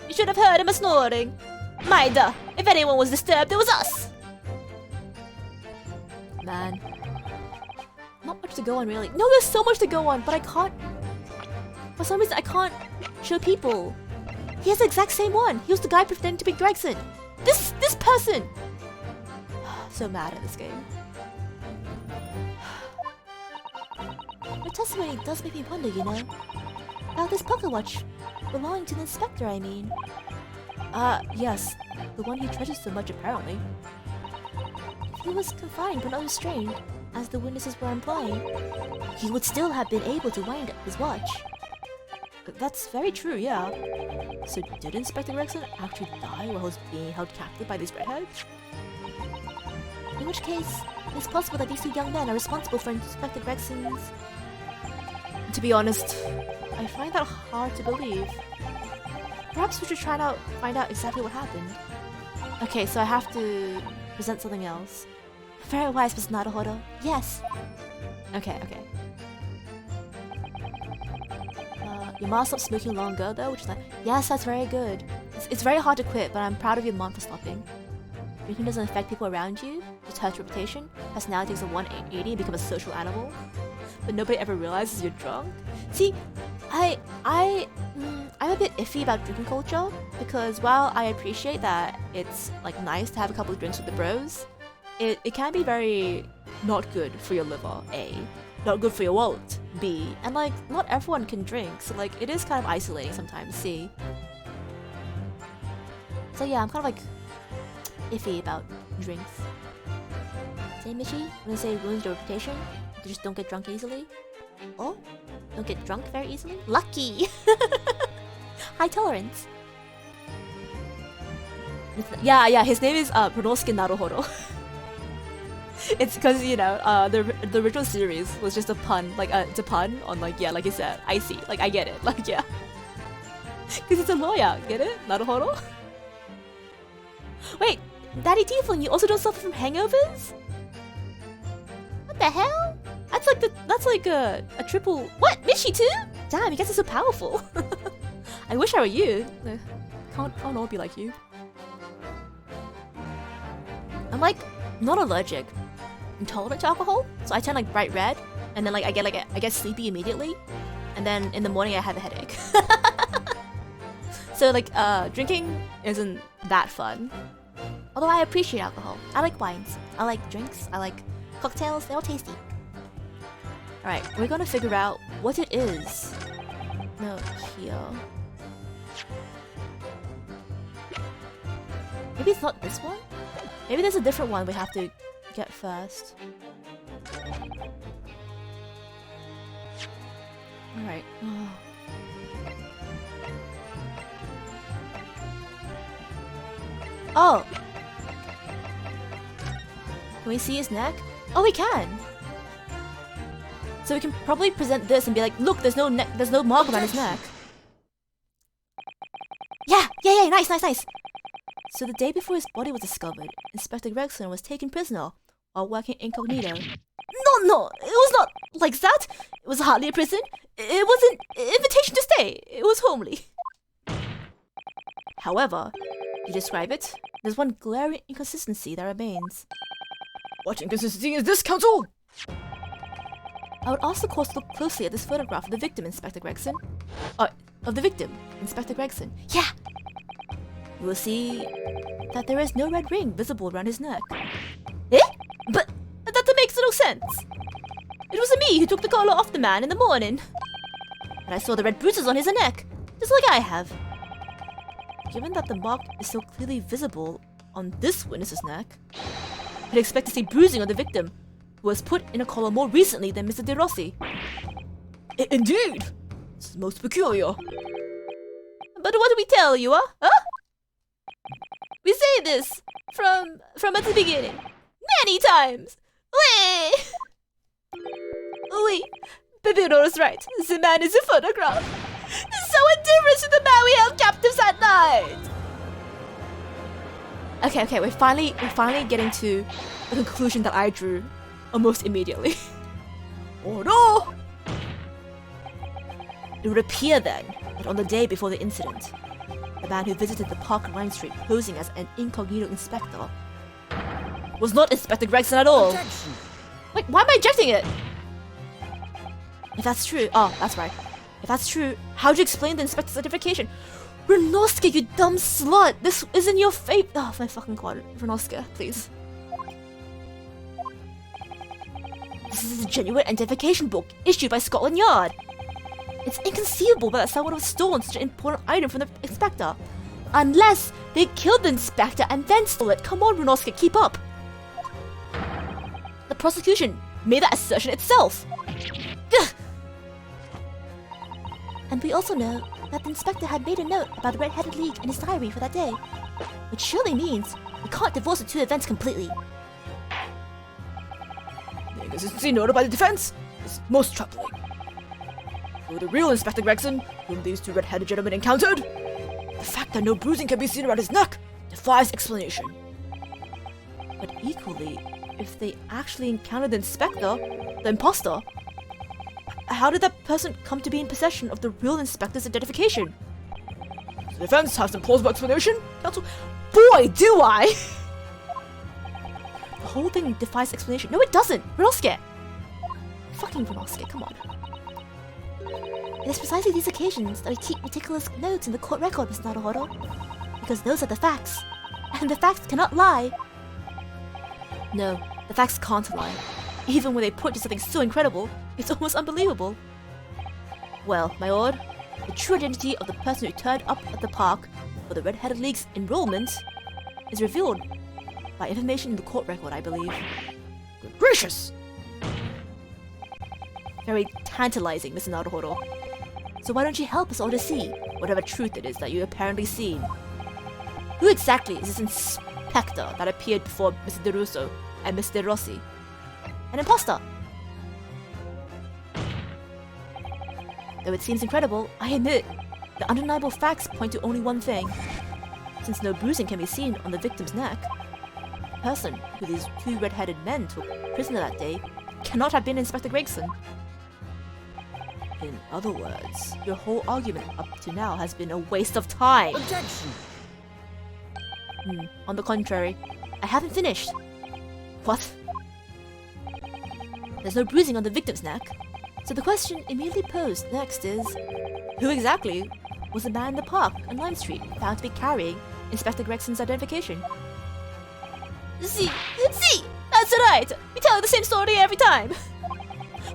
You should have heard him snoring. Maida, if anyone was disturbed, it was us. Man. Not much to go on, really. No, there's so much to go on, but I can't... For some reason, I can't show people. He has the exact same one. He was the guy pretending to be Gregson. This person! So mad at this game. Your testimony does make me wonder, you know. About this pocket watch. Belonging to the inspector, I mean. Yes. The one he treasures so much, apparently. If he was confined but not restrained, as the witnesses were implying, he would still have been able to wind up his watch. That's very true, yeah. So did Inspector Gregson actually die while he was being held captive by these redheads? In which case, it's possible that these two young men are responsible for Inspector Gregson's... To be honest, I find that hard to believe. Perhaps we should try to find out exactly what happened. Okay, so I have to present something else. Very wise, Miss Naruhodo. Yes. Okay. Your mom stopped smoking long ago, though, which is like, yes, that's very good. It's very hard to quit, but I'm proud of your mom for stopping. Drinking doesn't affect people around you, just hurts your reputation. Personality takes a 180 and become a social animal. But nobody ever realizes you're drunk. See, I'm a bit iffy about drinking culture, because while I appreciate that it's like nice to have a couple of drinks with the bros, it can be very not good for your liver, A. Not good for your wallet, B. And like, not everyone can drink, so like, it is kind of isolating sometimes, C. So yeah, I'm kind of like iffy about drinks. Say Michi, I'm gonna say it ruins your reputation. You just don't get drunk easily. Oh? Don't get drunk very easily? Lucky! High tolerance. Yeah, his name is Pronosuke Naruhodo. It's because, you know, the original series was just a pun, like, it's a pun on, like, yeah, like you said, I see, like, I get it, like, yeah. Because it's a lawyer, get it? Naruhodo? Wait, Daddy Tiefling, you also don't suffer from hangovers? What the hell? That's like a triple. What? Michi too? Damn, you guys are so powerful. I wish I were you. Can't all be like you. I'm like not allergic. I'm tolerant to alcohol, so I turn like bright red, and then like I get sleepy immediately, and then in the morning I have a headache. So like drinking isn't that fun. Although I appreciate alcohol. I like wines. I like drinks. I like cocktails. They're all tasty. Alright, we're gonna figure out what it is. No, here. Maybe it's not this one? Maybe there's a different one we have to get first. Alright. Oh! Can we see his neck? Oh, we can! So we can probably present this and be like, look, there's no mark around his neck. Yeah, nice. So the day before his body was discovered, Inspector Gregson was taken prisoner while working incognito. No, it was not like that. It was hardly a prison. It was an invitation to stay. It was homely. However, you describe it, there's one glaring inconsistency that remains. What inconsistency is this, Counsel? I would ask the court to look closely at this photograph of the victim, Inspector Gregson. Of the victim, Inspector Gregson. Yeah! You will see that there is no red ring visible around his neck. Eh? But that makes no sense! It was me who took the collar off the man in the morning. And I saw the red bruises on his neck, just like I have. Given that the mark is so clearly visible on this witness's neck, I'd expect to see bruising on the victim, who was put in a collar more recently than Mr. De Rossi. Indeed! This is most peculiar. But what do we tell you, huh? We say this from at the beginning. Many times! Wait, Bibino's right. The man is a photograph. So indifferent to the man we held captives at night! Okay, we're finally getting to a conclusion that I drew almost immediately. Oh no! It would appear then that on the day before the incident, the man who visited the park on Lime Street posing as an incognito inspector was not Inspector Gregson at all. Objection. Wait, why am I ejecting it? If that's true, that's right. If that's true, how do you explain the inspector's identification? Renosuke, you dumb slut! This isn't your fate! Oh my fucking god. Renosuke, please. This is a genuine identification book issued by Scotland Yard. It's inconceivable that someone would have stolen such an important item from the inspector. Unless they killed the inspector and then stole it. Come on, Renosuke, keep up. The prosecution made that assertion itself. Ugh. And we also know that the inspector had made a note about the Red-Headed League in his diary for that day. Which surely means we can't divorce the two events completely. The inconsistency noted by the defense is most troubling. For the real Inspector Gregson, whom these two red-headed gentlemen encountered, the fact that no bruising can be seen around his neck defies explanation. But equally, if they actually encountered the inspector, the imposter, how did that person come to be in possession of the real inspector's identification? Does the defense have some plausible explanation, Counsel? Boy, do I! The whole thing defies explanation. No, it doesn't! Renosuke! Fucking Renosuke, come on. It is precisely these occasions that we keep meticulous notes in the court record, Mr. Naruhodo. Because those are the facts. And the facts cannot lie. No, the facts can't lie. Even when they point to something so incredible, it's almost unbelievable. Well, my lord, the true identity of the person who turned up at the park for the Red-Headed League's enrollment is revealed by information in the court record, I believe. Good gracious! Very tantalizing, Mr. Naruhodo. So why don't you help us all to see whatever truth it is that you apparently seen? Who exactly is this inspector that appeared before Mr. DeRusso and Mr. Rossi? An imposter! Though it seems incredible, I admit, the undeniable facts point to only one thing. Since no bruising can be seen on the victim's neck, the person who these two red-headed men took prisoner that day cannot have been Inspector Gregson. In other words, your whole argument up to now has been a waste of time. Objection! On the contrary, I haven't finished. What? There's no bruising on the victim's neck, so the question immediately posed next is, who exactly was the man in the park on Lime Street found to be carrying Inspector Gregson's identification? See, that's right! We tell the same story every time!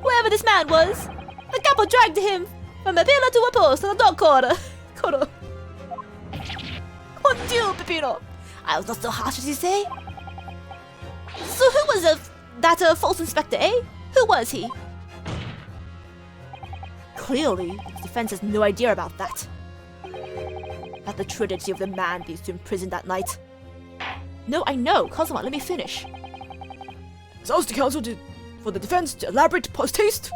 Whoever this man was, the couple dragged him from a pillar to a post in the dog corner. Mon Dieu, Pepino! I was not so harsh as you say. So who was that false inspector, eh? Who was he? Clearly, the defense has no idea about that. About the true identity of the man being imprisoned that night. No, I know. Cosmo, let me finish. As I was the counsel for the defense to elaborate post-haste.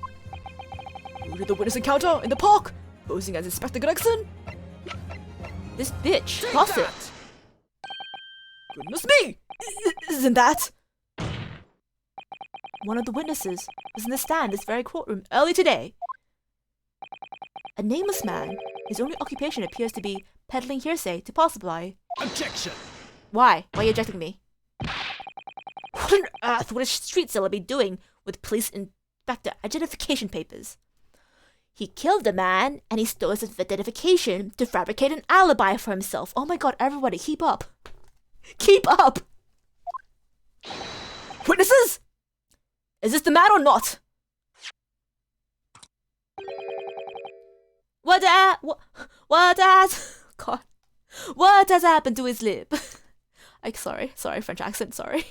Who did the witness encounter in the park, posing as Inspector Gregson? This bitch, gossip. Goodness me! Isn't that? One of the witnesses was in the stand this very courtroom early today. A nameless man, his only occupation appears to be peddling hearsay to passerby. Objection! Why? Why are you ejecting me? What on earth would a street seller be doing with police inspector identification papers? He killed the man, and he stole his identification to fabricate an alibi for himself. Oh my god, everybody, keep up. Keep up! Witnesses? Is this the man or not? What has happened to his lip? Sorry, French accent, sorry.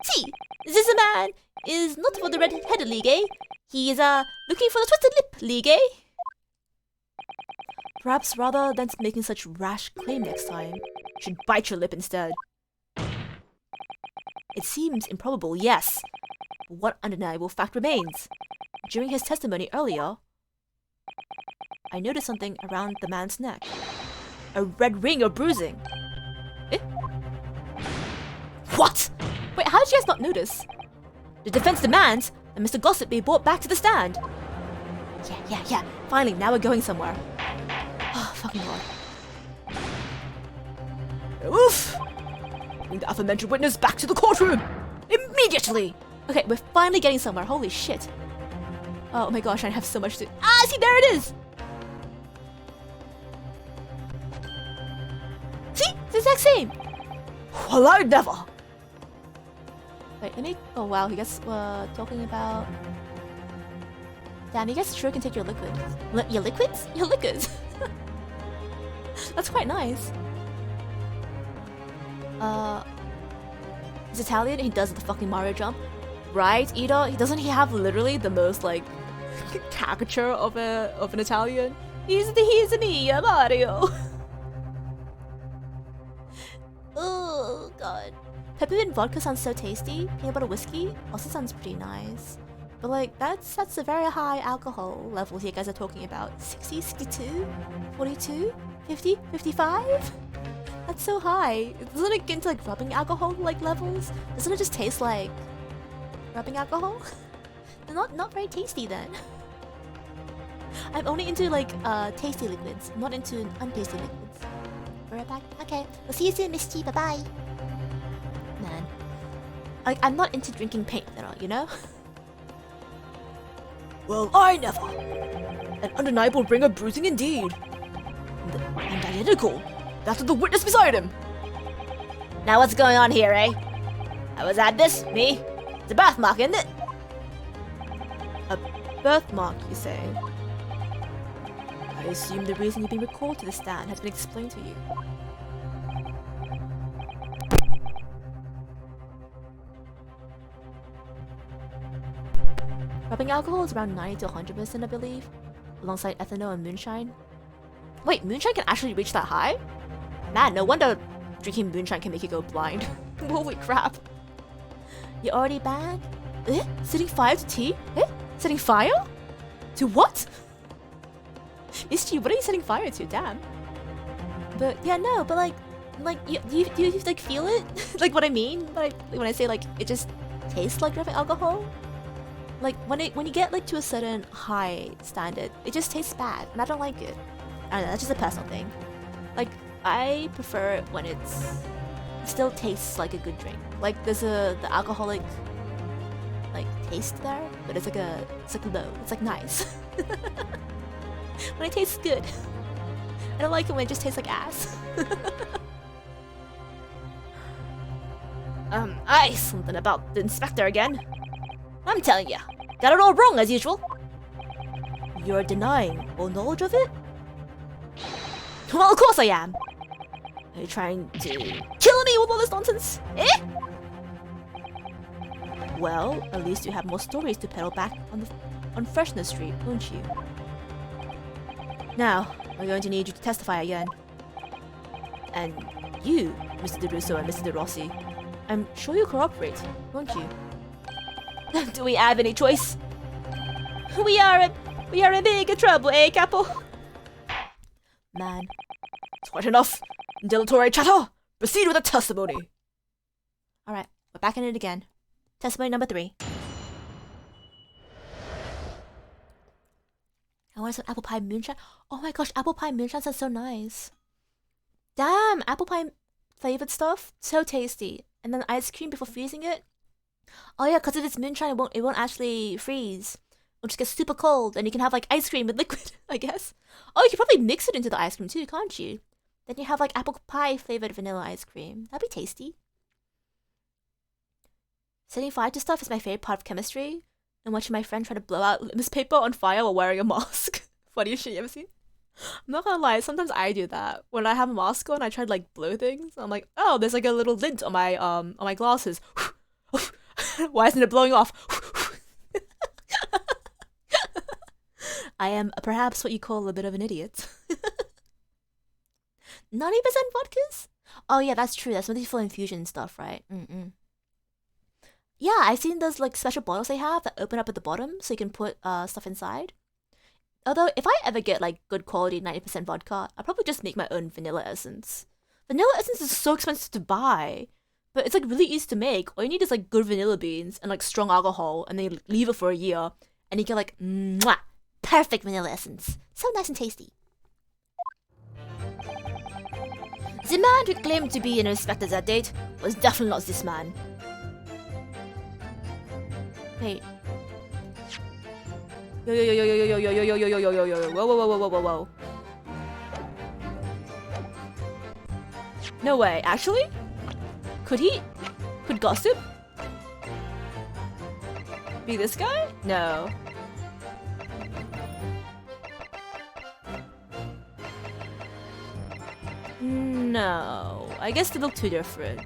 See, this man is not for the red-headed league, eh? He is, looking for the twisted lip league, eh? Perhaps rather than making such rash claim next time, you should bite your lip instead. It seems improbable, yes, but one undeniable fact remains. During his testimony earlier, I noticed something around the man's neck. A red ring of bruising. Eh? What? Wait, how did you guys not notice? The defense demands that Mr. Gossip be brought back to the stand. Yeah. Finally, now we're going somewhere. Oh, fucking god. Oof! Bring the aforementioned witness back to the courtroom! Immediately! Okay, we're finally getting somewhere. Holy shit. Oh my gosh, I have so much to... see, there it is! See? It's the exact same! Well, I never! Wait, let me... Oh wow, he gets talking about... Damn, you guys sure can take your liquid. Your liquids? Your liquors! That's quite nice. He's Italian and he does the fucking Mario jump. Right, Ida? Doesn't he have literally the most, like, caricature of an Italian? He's me, Mario! Oh, god. Peppermint vodka sounds so tasty. Peanut butter whiskey also sounds pretty nice. But like, that's a very high alcohol level you guys are talking about. 60, 62, 42, 50, 55? That's so high. Doesn't it get into like rubbing alcohol like levels? Doesn't it just taste like rubbing alcohol? They're not very tasty then. I'm only into like tasty liquids, not into untasty liquids. We're right back. Okay, we'll see you soon, Misty. Bye bye. Man, like I'm not into drinking paint at all, you know? Well, I never. An undeniable ring of bruising indeed. And identical. That of the witness beside him. Now what's going on here, eh? I was at this, me. It's a birthmark, isn't it? A birthmark, you say? I assume the reason you've been recalled to the stand has been explained to you. Rubbing alcohol is around 90 to 100%, I believe, alongside ethanol and moonshine. Wait, moonshine can actually reach that high? Man, no wonder drinking moonshine can make you go blind. Holy crap. You're already banned? Eh? Setting fire to tea? Eh? Setting fire? To what? Misty, what are you setting fire to? Damn. But yeah, no, but like do you like feel it? Like what I mean? Like when I say like it just tastes like rubbing alcohol? Like when you get like to a certain high standard, it just tastes bad, and I don't like it. I don't know, that's just a personal thing. Like I prefer it when it still tastes like a good drink. Like there's the alcoholic like taste there, but it's like low. It's like nice. When it tastes good. I don't like it when it just tastes like ass. Aye, something about the inspector again. I'm telling ya, got it all wrong as usual. You're denying all knowledge of it? Well, of course I am. Are you trying to kill me with all this nonsense? Eh? Well, at least you have more stories to peddle back on Freshness Street, won't you? Now, we're going to need you to testify again. And you, Mr. DeRusso and Mr. DeRossi, I'm sure you'll cooperate, won't you? Do we have any choice? We are in big trouble, eh, Capo? Man, it's quite enough. Dilatory chatter. Proceed with the testimony. Alright, we're back in it again. Testimony number 3. I want some apple pie moonshine. Oh my gosh, apple pie moonshine sounds so nice. Damn, apple pie flavored stuff, so tasty. And then ice cream before freezing it. Oh yeah, because if it's moonshine, it won't actually freeze. It'll just get super cold, and you can have like ice cream with liquid, I guess. Oh, you can probably mix it into the ice cream too, can't you? Then you have like apple pie flavored vanilla ice cream. That'd be tasty. Setting fire to stuff is my favorite part of chemistry. And watching my friend try to blow out litmus paper on fire while wearing a mask. Funniest shit you ever seen? I'm not gonna lie, sometimes I do that. When I have a mask on, I try to like blow things. I'm like, oh, there's like a little lint on my glasses. Why isn't it blowing off? I am perhaps what you call a bit of an idiot. 90% vodkas? Oh yeah, that's true. That's really full infusion stuff, right? Yeah, I've seen those like special bottles they have that open up at the bottom so you can put stuff inside. Although if I ever get like good quality 90% vodka, I'll probably just make my own vanilla essence. Vanilla essence is so expensive to buy, but it's like really easy to make. All you need is like good vanilla beans and like strong alcohol, and then you leave it for a year, and you get like mwah, perfect vanilla essence. So nice and tasty. The man who claimed to be an inspector that date was definitely not this man. Wait. Yo yo yo yo yo yo yo yo yo yo yo yo yo yo yo whoa whoa whoa whoa whoa whoa. No way, actually? Could Gossip be this guy? No. No. I guess they look too different.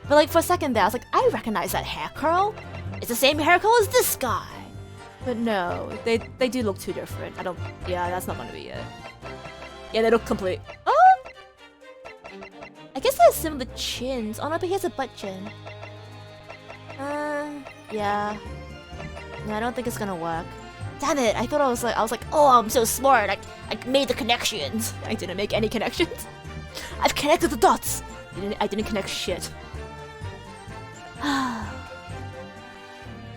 But like for a second there, I was like, I recognize that hair curl. It's the same hair curl as this guy. But no, they do look too different. Yeah, that's not gonna be it. Yeah, they look complete. Oh! I guess they have similar chins. Oh no, but he has a butt chin. Yeah. No, I don't think it's gonna work. Damn it, I thought I was like, oh, I'm so smart. I made the connections. I didn't make any connections. I've connected the dots. I didn't connect shit.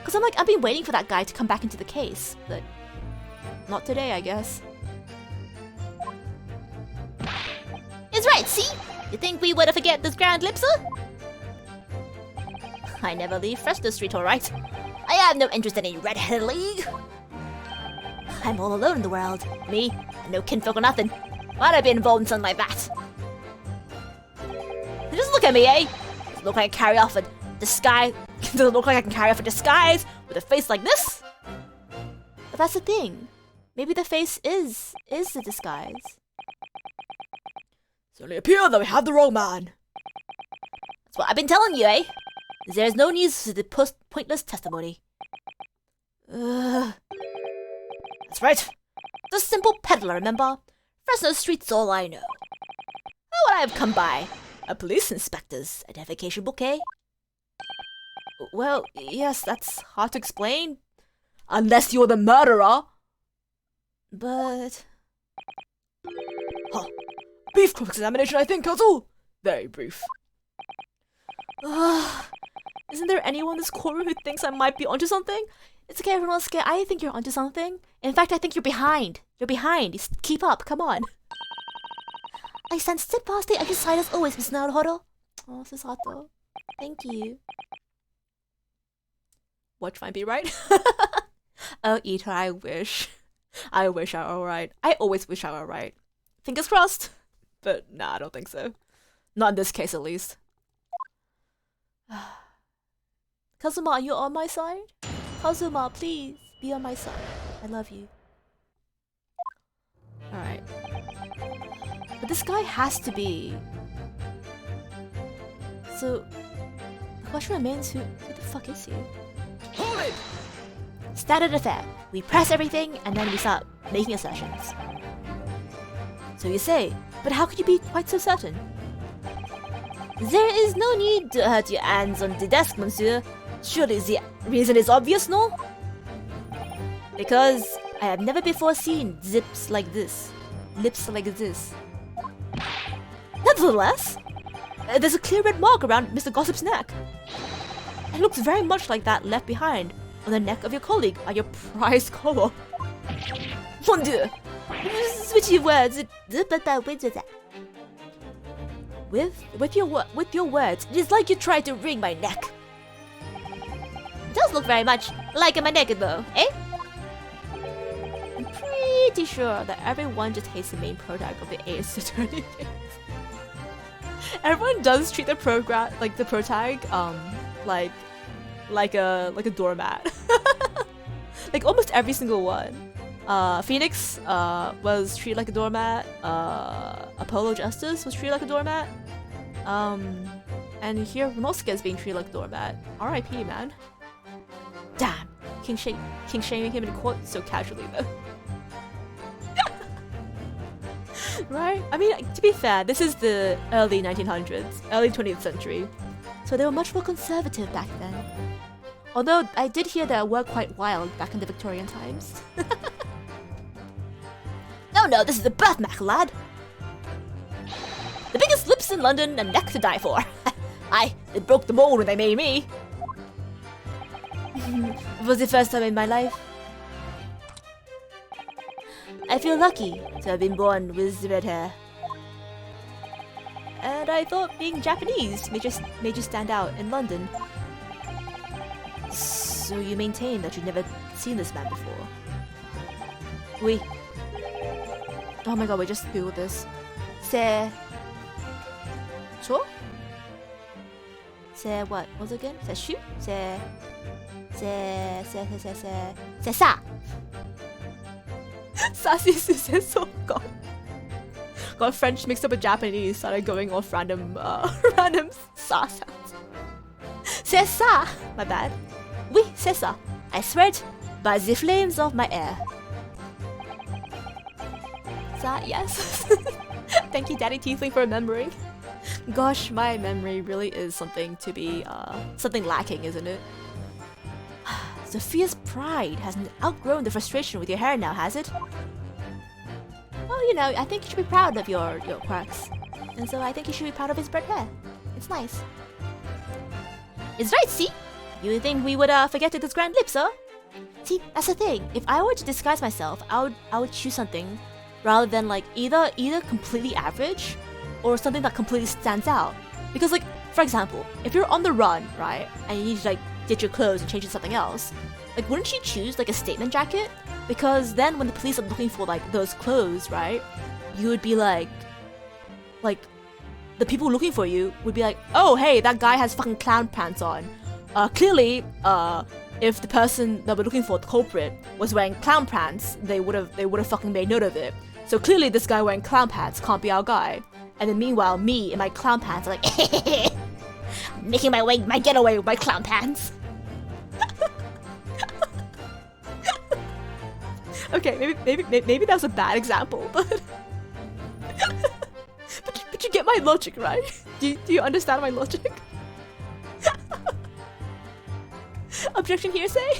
Because I've been waiting for that guy to come back into the case, but not today, I guess. It's right, see? You think we would forget this grand lipser? I never leave Freshness Street, alright? I have no interest in any red-headed league. I'm all alone in the world. Me, and no kinfolk or nothing. Why'd I be involved in something like that? Just look at me, eh? Doesn't look like I can carry off a disguise. Doesn't look like I can carry off a disguise with a face like this. But that's the thing. Maybe the face is the disguise. It's only appear that we have the wrong man. That's what I've been telling you, eh? There's no need for the pointless testimony. That's right. The simple peddler, remember? Fresno Street's all I know. What would I have come by? A police inspector's identification book, eh? Well, yes, that's hard to explain. Unless you're the murderer. But... Huh. Brief cross-examination, I think, Counsel. Very brief. Isn't there anyone in this courtroom who thinks I might be onto something? It's okay, everyone else. I think you're onto something. In fact, I think you're behind. You're behind. Keep up. Come on. I stand steadfastly at your side as always, Miss Naruhodo. Oh, Susato. Thank you. Watch mine be right? Oh, Ita, I wish. I wish I were right. I always wish I were right. Fingers crossed. But nah, I don't think so. Not in this case, at least. Kazuma, are you on my side? Kazuma, please be on my side. I love you. Alright. But this guy has to be... So, the question remains, who the fuck is he? Hold it! Standard affair. We press everything and then we start making assertions. So you say, but how could you be quite so certain? There is no need to hurt your hands on the desk, monsieur. Surely the reason is obvious, no? Because I have never before seen zips like this. Lips like this. Nevertheless, there's a clear red mark around Mr. Gossip's neck. It looks very much like that left behind on the neck of your colleague by your prize collar. Mon Dieu! Switch your words. With your words, it is like you tried to wring my neck. It does look very much like my neck, though, eh? I'm pretty sure that everyone just hates the main protagonist of the Ace Attorney games. Everyone does treat the protag, like a doormat. Like almost every single one. Phoenix was treated like a doormat. Apollo Justice was treated like a doormat. And here Renosuke is being treated like a doormat. R.I.P. man. Damn, king shaming him in court so casually though. Right? I mean, to be fair, this is the early 1900s, early 20th century, so they were much more conservative back then. Although I did hear they were quite wild back in the Victorian times. No, this is a birthmark, lad. The biggest lips in London and neck to die for. Aye, it broke the mold when they made me. It was the first time in my life. I feel lucky to have been born with red hair. And I thought being Japanese made you stand out in London. So you maintain that you've never seen this man before? Oui. Oh my god, we just googled this. C'est what? What's it again? C'est chou? C'est ça! Sassy so god. Got French mixed up with Japanese, started going off random sauce sounds. C'est ça! My bad. Oui, c'est ça. I swear it by the flames of my hair. Ça, yes. Thank you, Daddy Tiefling, for remembering. Gosh, my memory really is something to be, something lacking, isn't it? Sophia's pride hasn't outgrown the frustration with your hair now, has it? Well, you know, I think you should be proud of your quirks. And so I think you should be proud of his red hair. It's nice. It's right, see? You think we would forget his grand lips, huh? See, that's the thing. If I were to disguise myself, I would choose something rather than like either completely average or something that completely stands out. Because like, for example, if you're on the run, right, and you need to like ditch your clothes and change to something else, like wouldn't you choose like a statement jacket? Because then when the police are looking for like those clothes, right, you would be like the people looking for you would be like, oh, hey, that guy has fucking clown pants on. Clearly, if the person that we're looking for, the culprit, was wearing clown pants, they would have fucking made note of it. So clearly, this guy wearing clown pants can't be our guy. And then meanwhile, me in my clown pants are like, making my getaway with my clown pants. Okay, maybe that was a bad example, but but you get my logic, right? Do you understand my logic? Objection, hearsay?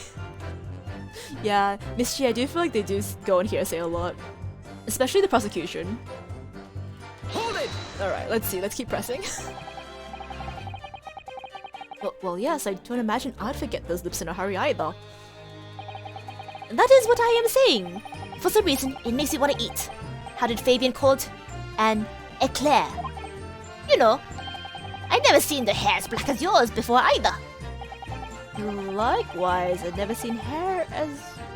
Yeah, Miss G, I do feel like they do go on hearsay a lot, especially the prosecution. Hold it! All right, let's see. Let's keep pressing. Well, yes, I don't imagine I'd forget those lips in a hurry either. That is what I am saying. For some reason, it makes you want to eat. How did Fabian call it? An eclair. You know, I've never seen the hair as black as yours before either. Likewise, I've never seen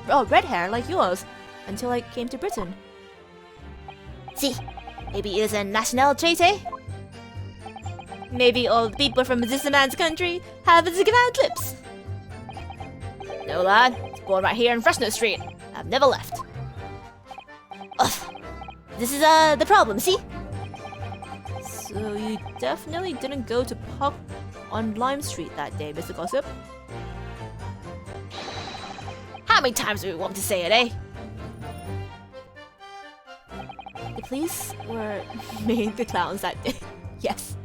red hair like yours until I came to Britain. See, maybe it is a national trait, eh? Maybe all the people from this man's country have grand lips. No, lad. Born right here in Fresno Street. I've never left. Ugh. This is the problem, see? So you definitely didn't go to Puck on Lime Street that day, Mr. Gossip? How many times do we want to say it, eh? The police were made the clowns that day. Yes.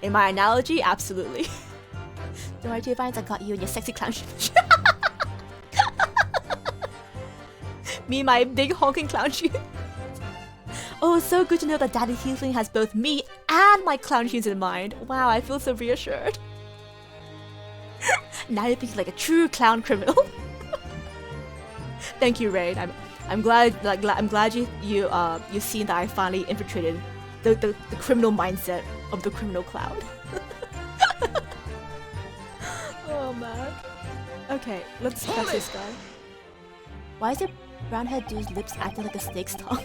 In my analogy, absolutely. Don't worry, Vines, I got you in your sexy clown shoes. Me, my big honking clown shoes. Oh, it's so good to know that Daddy Healing has both me and my clown shoes in mind. Wow, I feel so reassured. Now you're thinking like a true clown criminal. Thank you, Rain. I'm glad you've seen that I finally infiltrated the criminal mindset of the criminal clown. Oh man. Okay, let's catch this guy. Why is your brown-haired dude's lips acting like a snake's tongue?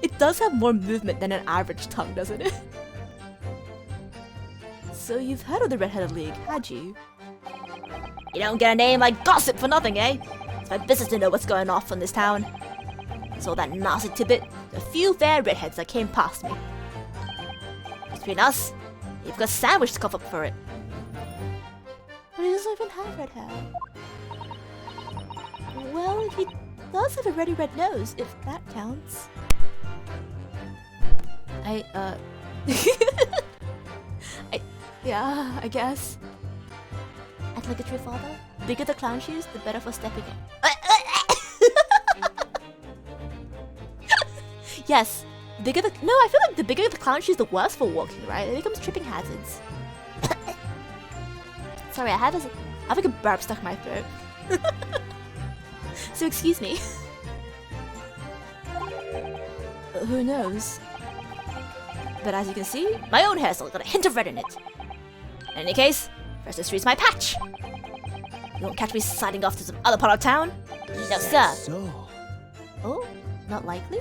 It does have more movement than an average tongue, doesn't it? So you've heard of the Red-Headed League, had you? You don't get a name like Gossip for nothing, eh? It's my business to know what's going off in this town. So that nasty tidbit, the few fair redheads that came past me. Between us, you've got a sandwich to cover up for it. But he doesn't even have red hair. Well, he does have a ready red nose, if that counts. Yeah, I guess. Act like a true father. The bigger the clown shoes, the better for stepping in. Yes, bigger the... No, I feel like the bigger the clown shoes, the worse for walking, right? It becomes tripping hazards. Sorry, I have like a burp stuck in my throat. So excuse me. Who knows? But as you can see, my own hairstyle got a hint of red in it. In any case, Fresno Street's my patch. You won't catch me sliding off to some other part of town. No, sir. So. Oh, not likely?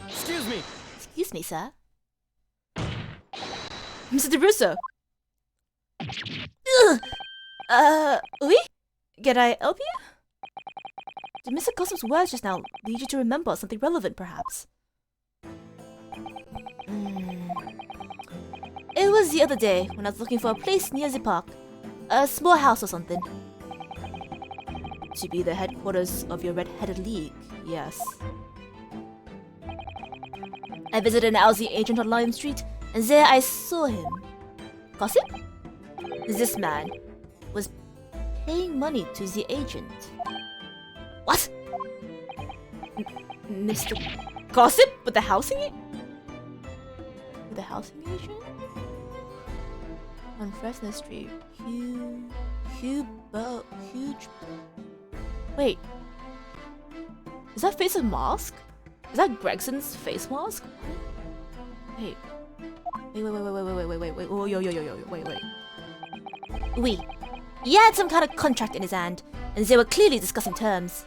Excuse me. Excuse me, sir. Mr. DeRusso. Oui? Can I help you? Did Mr. Gossip's words just now lead you to remember something relevant, perhaps? It was the other day when I was looking for a place near the park. A small house or something. To be the headquarters of your Red-Headed League, yes. I visited an LZ agent on Lime Street, and there I saw him. Gossip? This man was paying money to the agent. What? Mr. Gossip? With the housing agent? With the housing agent? On Fresno Street. Huge. Wait. Is that face a mask? Is that Gregson's face mask? Wait. Wait. Oui. He had some kind of contract in his hand, and they were clearly discussing terms.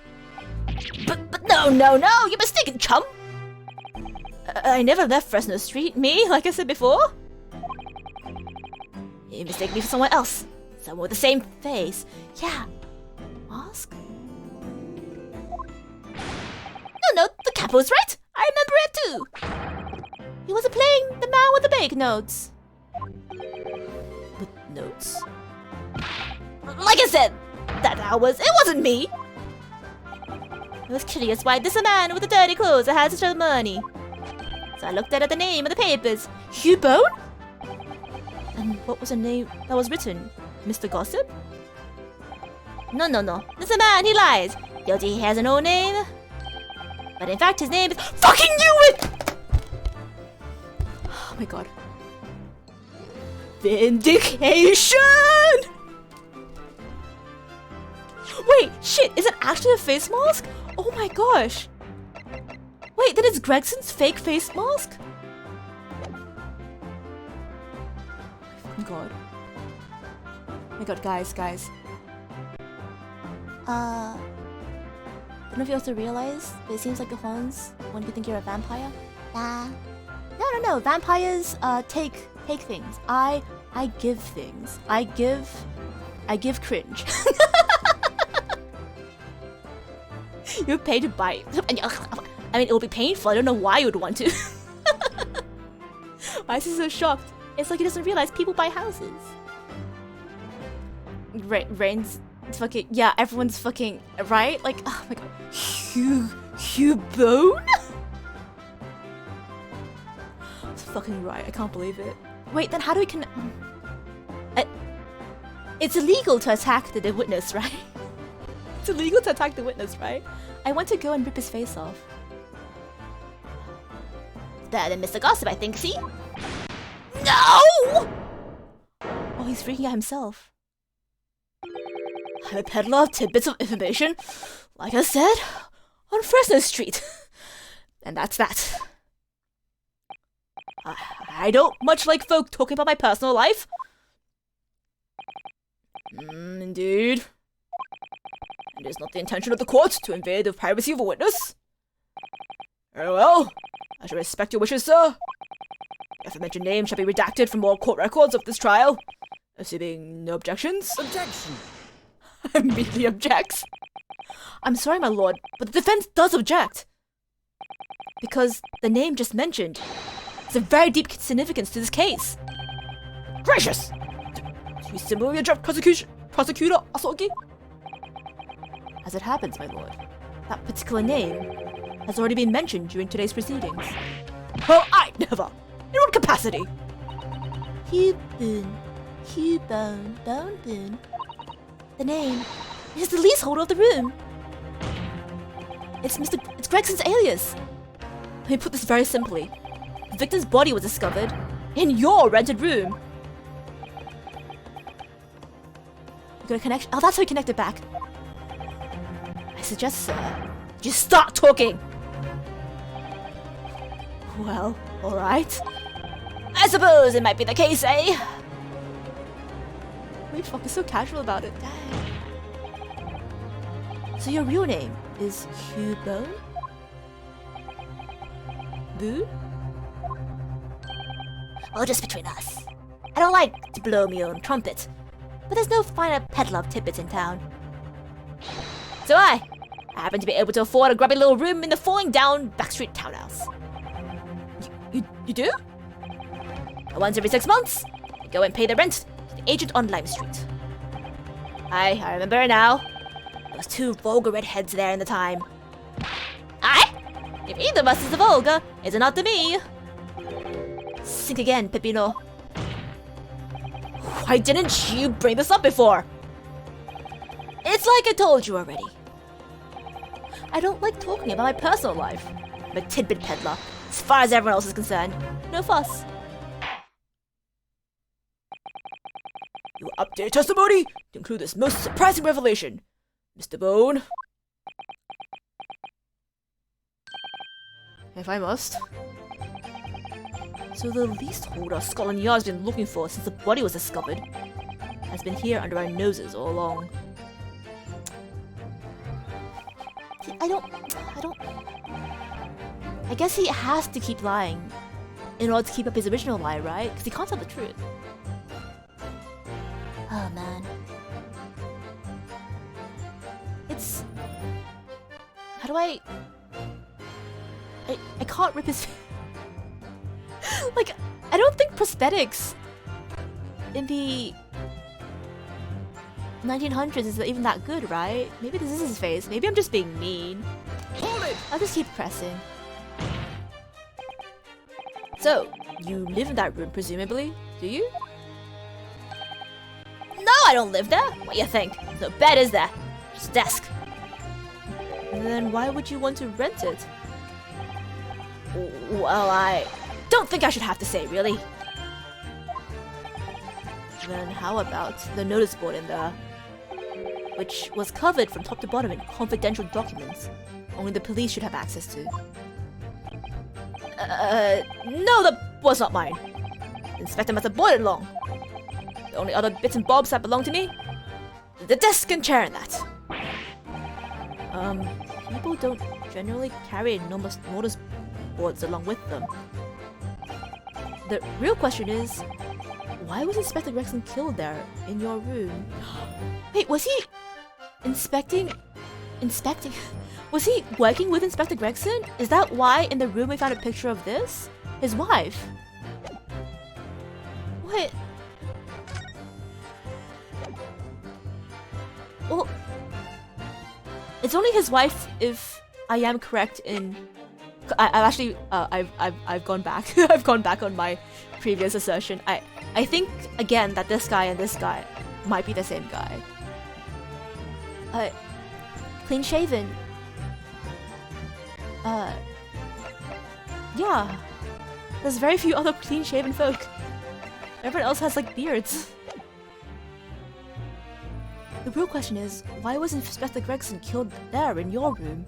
But no, you're mistaken, chum! I never left Fresno Street. Me, like I said before? You mistake me for someone else. Someone with the same face. Yeah. Mask? No, the cap was right. I remember it too. He wasn't playing the man with the banknotes. With notes? Like I said, it wasn't me. I was curious why this man with the dirty clothes that has such a money. So I looked at the name of the papers. Hugh Bone? And what was the name that was written? Mr. Gossip? No. This a man, he lies. Guilty, he has an old name. But in fact, his name is... Fucking knew it! Oh my god. Vindication! Wait, shit, is it actually a face mask? Oh my gosh. Wait, then it's Gregson's fake face mask? Oh my god. Oh my god, guys. Don't know if you also realize, but it seems like the horns when you think you're a vampire. No. Vampires take things. I give things. I give cringe. You're paid to bite. I mean, it will be painful. I don't know why you would want to. Why is he so shocked? It's like he doesn't realize people buy houses. Rain's fucking... Yeah, everyone's fucking... Right? Like, oh my god. Hugh Bone? That's fucking right. I can't believe it. Wait, then how do we it's illegal to attack the witness, right? It's illegal to attack the witness, right? I want to go and rip his face off. That and Mr. Gossip, I think, see? No! Oh, he's freaking out himself. I'm a peddler of tidbits of information, like I said, on Fresno Street. And that's that. I don't much like folk talking about my personal life. Indeed. It is not the intention of the court to invade the privacy of a witness. Very well. I shall respect your wishes, sir. The aforementioned name shall be redacted from all court records of this trial. Assuming no objections. Objection! Immediately objects. I'm sorry, my lord, but the defense does object. Because the name just mentioned has a very deep significance to this case. Gracious! Do you similarly object, Prosecutor Asogi? As it happens, my lord, that particular name has already been mentioned during today's proceedings. Well, I never! In what capacity? Hugh Bone. Boone. The name is the leaseholder of the room. It's Gregson's alias. Let me put this very simply. The victim's body was discovered in your rented room. You got a connection? Oh, that's how you connect it back. I suggest, sir, just start talking. Well, alright. I suppose it might be the case, eh? Why the fuck is so casual about it? Dang. So your real name is Hugh Bone? Boo? Well, just between us. I don't like to blow me own trumpet, but there's no finer peddler of tidbits in town. So I happen to be able to afford a grubby little room in the falling down backstreet townhouse. You do? Once every 6 months, I go and pay the rent to the agent on Lime Street. I remember it now. Those two vulgar redheads there in the time. If either of us is the vulgar, it's not to me. Think again, Peppino. Why didn't you bring this up before? It's like I told you already. I don't like talking about my personal life. I'm a tidbit peddler, as far as everyone else is concerned. No fuss. You update testimony to include this most surprising revelation, Mr. Bone. If I must. So the leaseholder Scotland Yard's been looking for since the body was discovered has been here under our noses all along. I don't... I guess he has to keep lying in order to keep up his original lie, right? Because he can't tell the truth. Oh man. It's... How do I can't rip his... Like, I don't think prosthetics in the 1900s is even that good, right? Maybe this is his face. Maybe I'm just being mean. Hold it! I'll just keep pressing. So, you live in that room, presumably, do you? No, I don't live there. What do you think? No bed is there. Just a desk. Then why would you want to rent it? Well, I don't think I should have to say, really. Then how about the notice board in there? Which was covered from top to bottom in confidential documents. Only the police should have access to. No, that was not mine. The inspector must have brought it along. The only other bits and bobs that belong to me? The desk and chair and that. People don't generally carry enormous notice boards along with them. The real question is, why was Inspector Gregson killed there, in your room? Wait, was he inspecting? Was he working with Inspector Gregson? Is that why in the room we found a picture of this? His wife? What? Well, it's only his wife if I am correct in... I've gone back. I've gone back on my previous assertion. I think again that this guy and this guy might be the same guy. Clean shaven. Yeah. There's very few other clean shaven folk. Everyone else has like beards. The real question is, why was Inspector Gregson killed there in your room?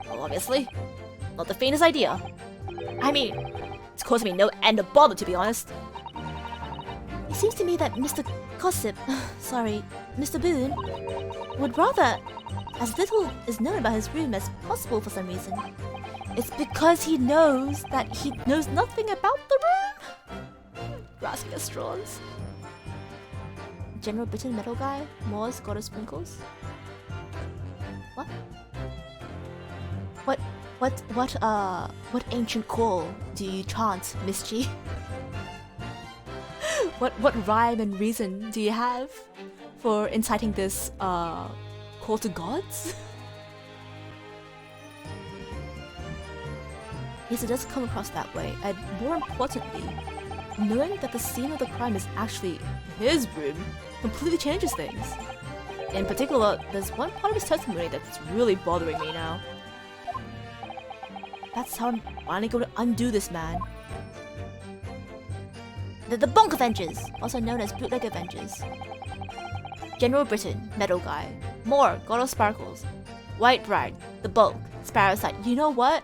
Well, obviously, not the faintest idea. I mean, it's causing me no end of bother, to be honest. It seems to me that Mr. Gossip, sorry, Mr. Boone, would rather as little is known about his room as possible for some reason. It's because he knows that he knows nothing about the room? Grasping at straws. General Britain metal guy? Moore's God of Sprinkles? What? What ancient call do you chant, Miss G? What rhyme and reason do you have for inciting this, call to gods? Yes, it does come across that way, and more importantly, knowing that the scene of the crime is actually his room completely changes things. In particular, there's one part of his testimony that's really bothering me now. That's how I'm finally going to undo this man. The Bonk Avengers, also known as Bootleg Avengers. General Britain, Metal Guy. Moore, God of Sparkles. White Bride, The Bulk, Sparrowside. You know what?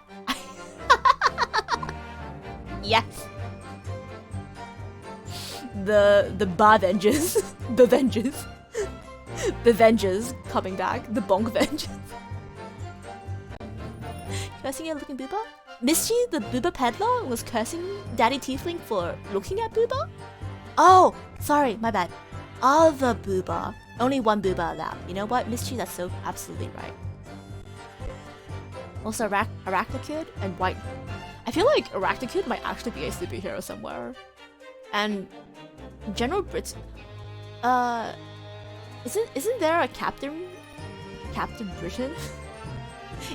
Yes. The Avengers. The Avengers. The Avengers coming back. The Bonk Avengers. Cursing at looking Booba? Misty, the Booba peddler, was cursing Daddy Tiefling for looking at Booba? Oh, sorry, my bad. Other Booba. Only one Booba allowed. You know what, Misty, that's so absolutely right. Also, Arachnakid and White. I feel like Arachnakid might actually be a superhero somewhere. And General Brit. Isn't there a Captain Britain?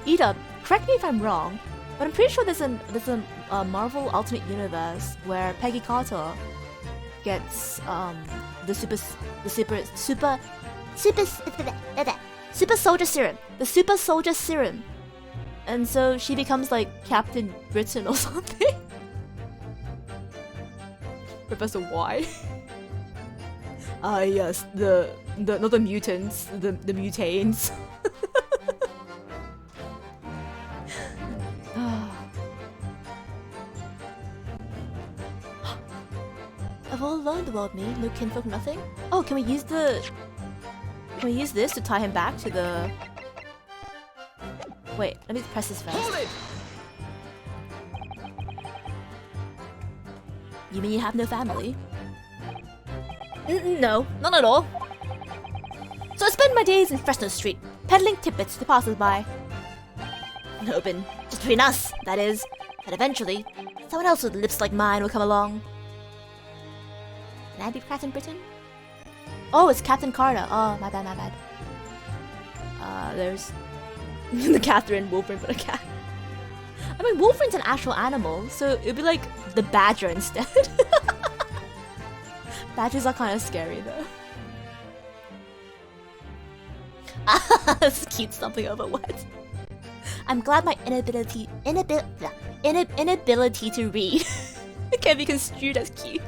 Ida, correct me if I'm wrong, but I'm pretty sure there's a Marvel alternate universe where Peggy Carter gets the super soldier serum, the super soldier serum, and so she becomes like Captain Britain or something. Professor Y. Ah yes, the not the mutants, the mutanes. I've all alone the world me, no kinfolk, nothing. Oh, can we use this to tie him back to the Wait, let me press this first. Hold it! You mean you have no family? No, none at all. So I spend my days in Fresno Street, peddling tidbits to passers-by. Hoping, just between us, that is, that eventually, someone else with lips like mine will come along. Can I be Captain Britain? Oh, it's Captain Carter. Oh, my bad, my bad. There's the Catherine Wolverine, but a cat. I mean, Wolverine's an actual animal, so it'd be like the badger instead. Badgers are kind of scary though. This is cute something over what? I'm glad my inability to read can be construed as cute.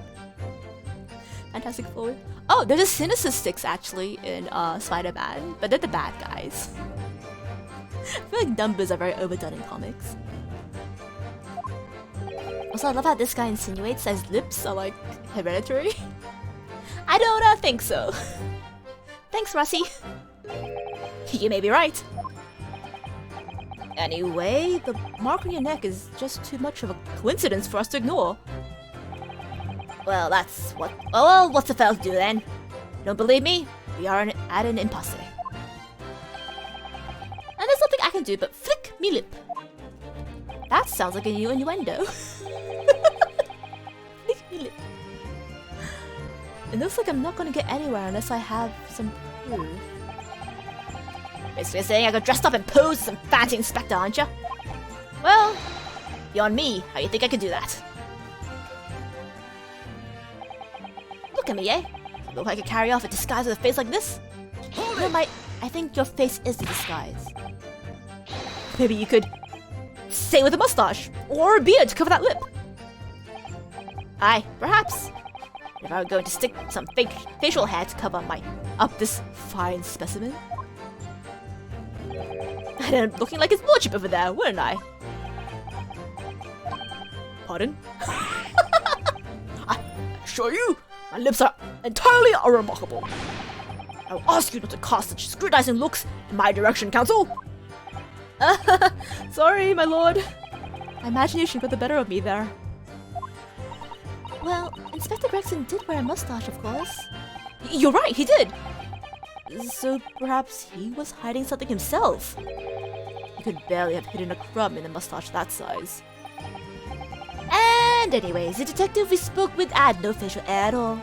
Fantastic Four. Oh, there's a Sinister Six actually in Spider-Man, but they're the bad guys. I feel like numbers are very overdone in comics. Also, I love how this guy insinuates that his lips are like hereditary. I don't think so. Thanks, Russie. You may be right. Anyway, the mark on your neck is just too much of a coincidence for us to ignore. Well, that's what. Oh, well, what's the fell to do then? Don't believe me? We are at an impasse. And there's nothing I can do but flick me lip. That sounds like a new innuendo. Flick me lip. It looks like I'm not gonna get anywhere unless I have some proof. Basically saying I got dressed up and posed as some fancy inspector, aren't you? Well, beyond me, how you think I could do that? Look at me, eh? Look like I could carry off a disguise with a face like this? No, I think your face is the disguise. Maybe you could say with a mustache or a beard to cover that lip. Aye, perhaps. If I were going to stick some fake facial hair to cover up this fine specimen. I'd end up looking like his lordship over there, wouldn't I? Pardon? I assure you, my lips are entirely unremarkable. I will ask you not to cast such scrutinizing looks in my direction, Counsel. Sorry, my lord. My imagination got the better of me there. Well, Inspector Gregson did wear a mustache, of course. You're right, he did. So perhaps he was hiding something himself. He could barely have hidden a crumb in a mustache that size. And anyways, the detective we spoke with had no facial hair at all.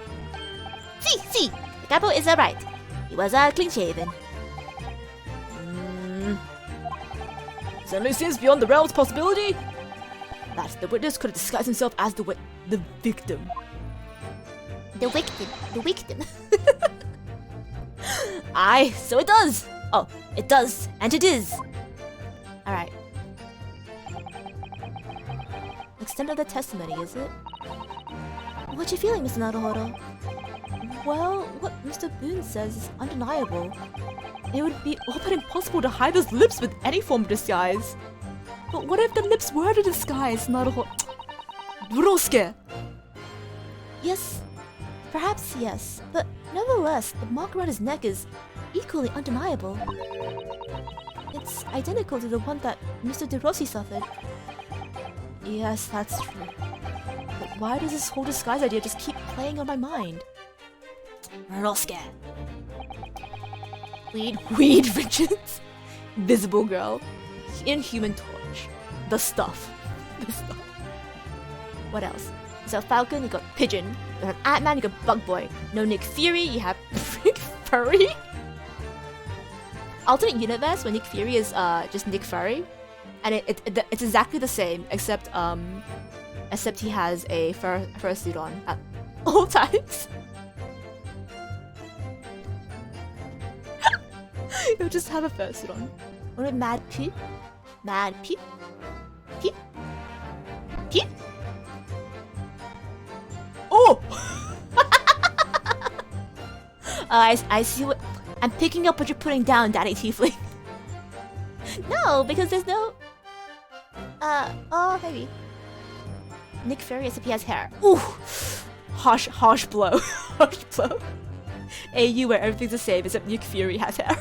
See, the capo is right. He was clean-shaven. Certainly seems beyond the realm's possibility that the witness could have disguised himself as the victim. The victim. Aye, so it does. Oh, it does, and it is. Alright. Extent of the testimony, is it? What you feeling, Mr. Naruhodo? Well, what Mr. Boone says is undeniable. It would be all but impossible to hide those lips with any form of disguise. But what if the lips were the disguise, Naruhodo? Burosuke! Yes, perhaps yes, but nevertheless, the mark around his neck is equally undeniable. It's identical to the one that Mr. De Rossi suffered. Yes, that's true. But why does this whole disguise idea just keep playing on my mind? Burosuke. Weed Richards. Visible Girl. Inhuman Torch. The stuff. What else? So Falcon, you got Pigeon. You have Ant-Man, you got Bug Boy. No Nick Fury, you have Nick Fury. Alternate universe where Nick Fury is just Nick Fury, and it's exactly the same except he has a fur suit on at all times. He'll just have a fur suit on. What a Mad Pete? Mad Pete? Pete? Oh! I see what... I'm picking up what you're putting down, Daddy Tiefling. No, because there's no... oh, maybe. Nick Fury as if he has hair. Ooh! Harsh blow. Harsh blow. AU where everything's the same except Nick Fury has hair.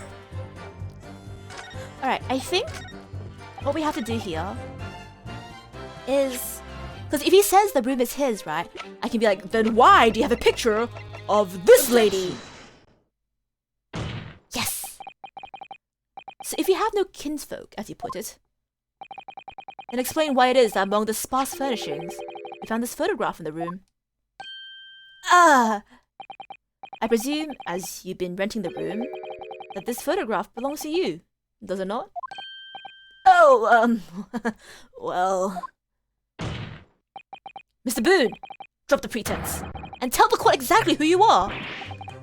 Alright, I think what we have to do here is... Because if he says the room is his, right? I can be like, then why do you have a picture of this lady? Yes! So if you have no kinsfolk, as you put it, then explain why it is that among the sparse furnishings, you found this photograph in the room. I presume, as you've been renting the room, that this photograph belongs to you, does it not? Oh, well... Mr. Boone, drop the pretense, and tell the court exactly who you are.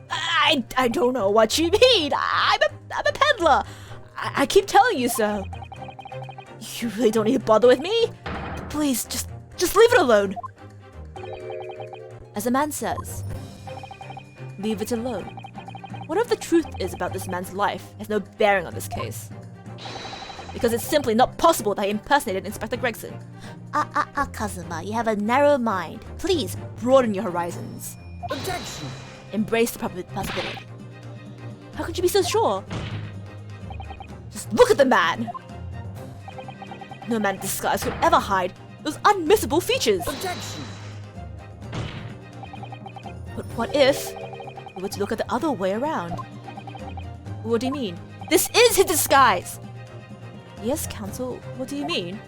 I don't know what you mean. I'm a peddler. I keep telling you so. You really don't need to bother with me? Please, just leave it alone. As the man says, leave it alone. Whatever the truth is about this man's life has no bearing on this case. Because it's simply not possible that he impersonated Inspector Gregson. Kazuma, you have a narrow mind. Please, broaden your horizons. Objection! Embrace the possibility. How could you be so sure? Just look at the man! No man in disguise could ever hide those unmissable features. Objection! But what if we were to look at the other way around? What do you mean? This is his disguise! Yes, counsel, what do you mean?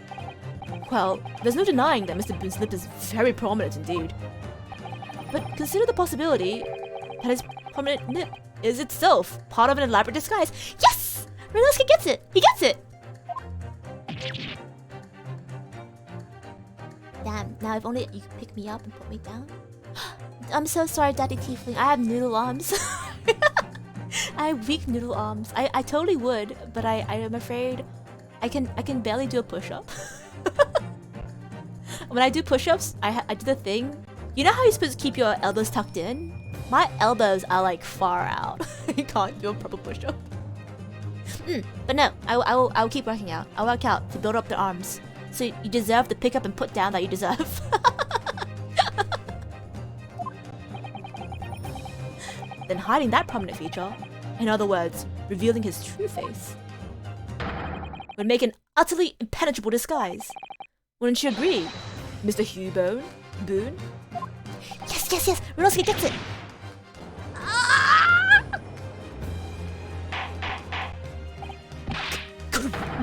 Well, there's no denying that Mr. Boone's lip is very prominent indeed. But consider the possibility that his prominent lip is itself part of an elaborate disguise. Yes! Realisky gets it! He gets it! Damn, now if only you could pick me up and put me down. I'm so sorry, Daddy Tiefling. I have noodle arms. I have weak noodle arms. I totally would, but I am afraid I can barely do a push-up. When I do push-ups, I do the thing. You know how you're supposed to keep your elbows tucked in? My elbows are like far out. I can't do a proper push-up. But no, I'll keep working out. I'll work out to build up the arms. So you deserve the pick up and put down that you deserve. Then hiding that prominent feature, in other words, revealing his true face, would make an utterly impenetrable disguise. Wouldn't you agree, Mr. Hugh Boone? Yes! Renosky gets it!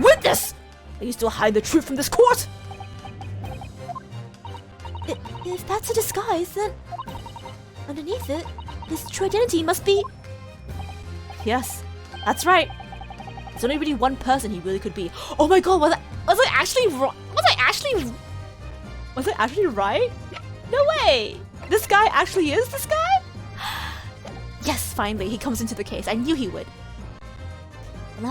Witness! Are you still hiding the truth from this court? If that's a disguise, then underneath it, his true identity must be... Yes, that's right. There's only really one person he really could be. Oh my god, was I actually wrong? Was I actually right? No way! This guy actually is this guy? Yes, finally, he comes into the case. I knew he would. Can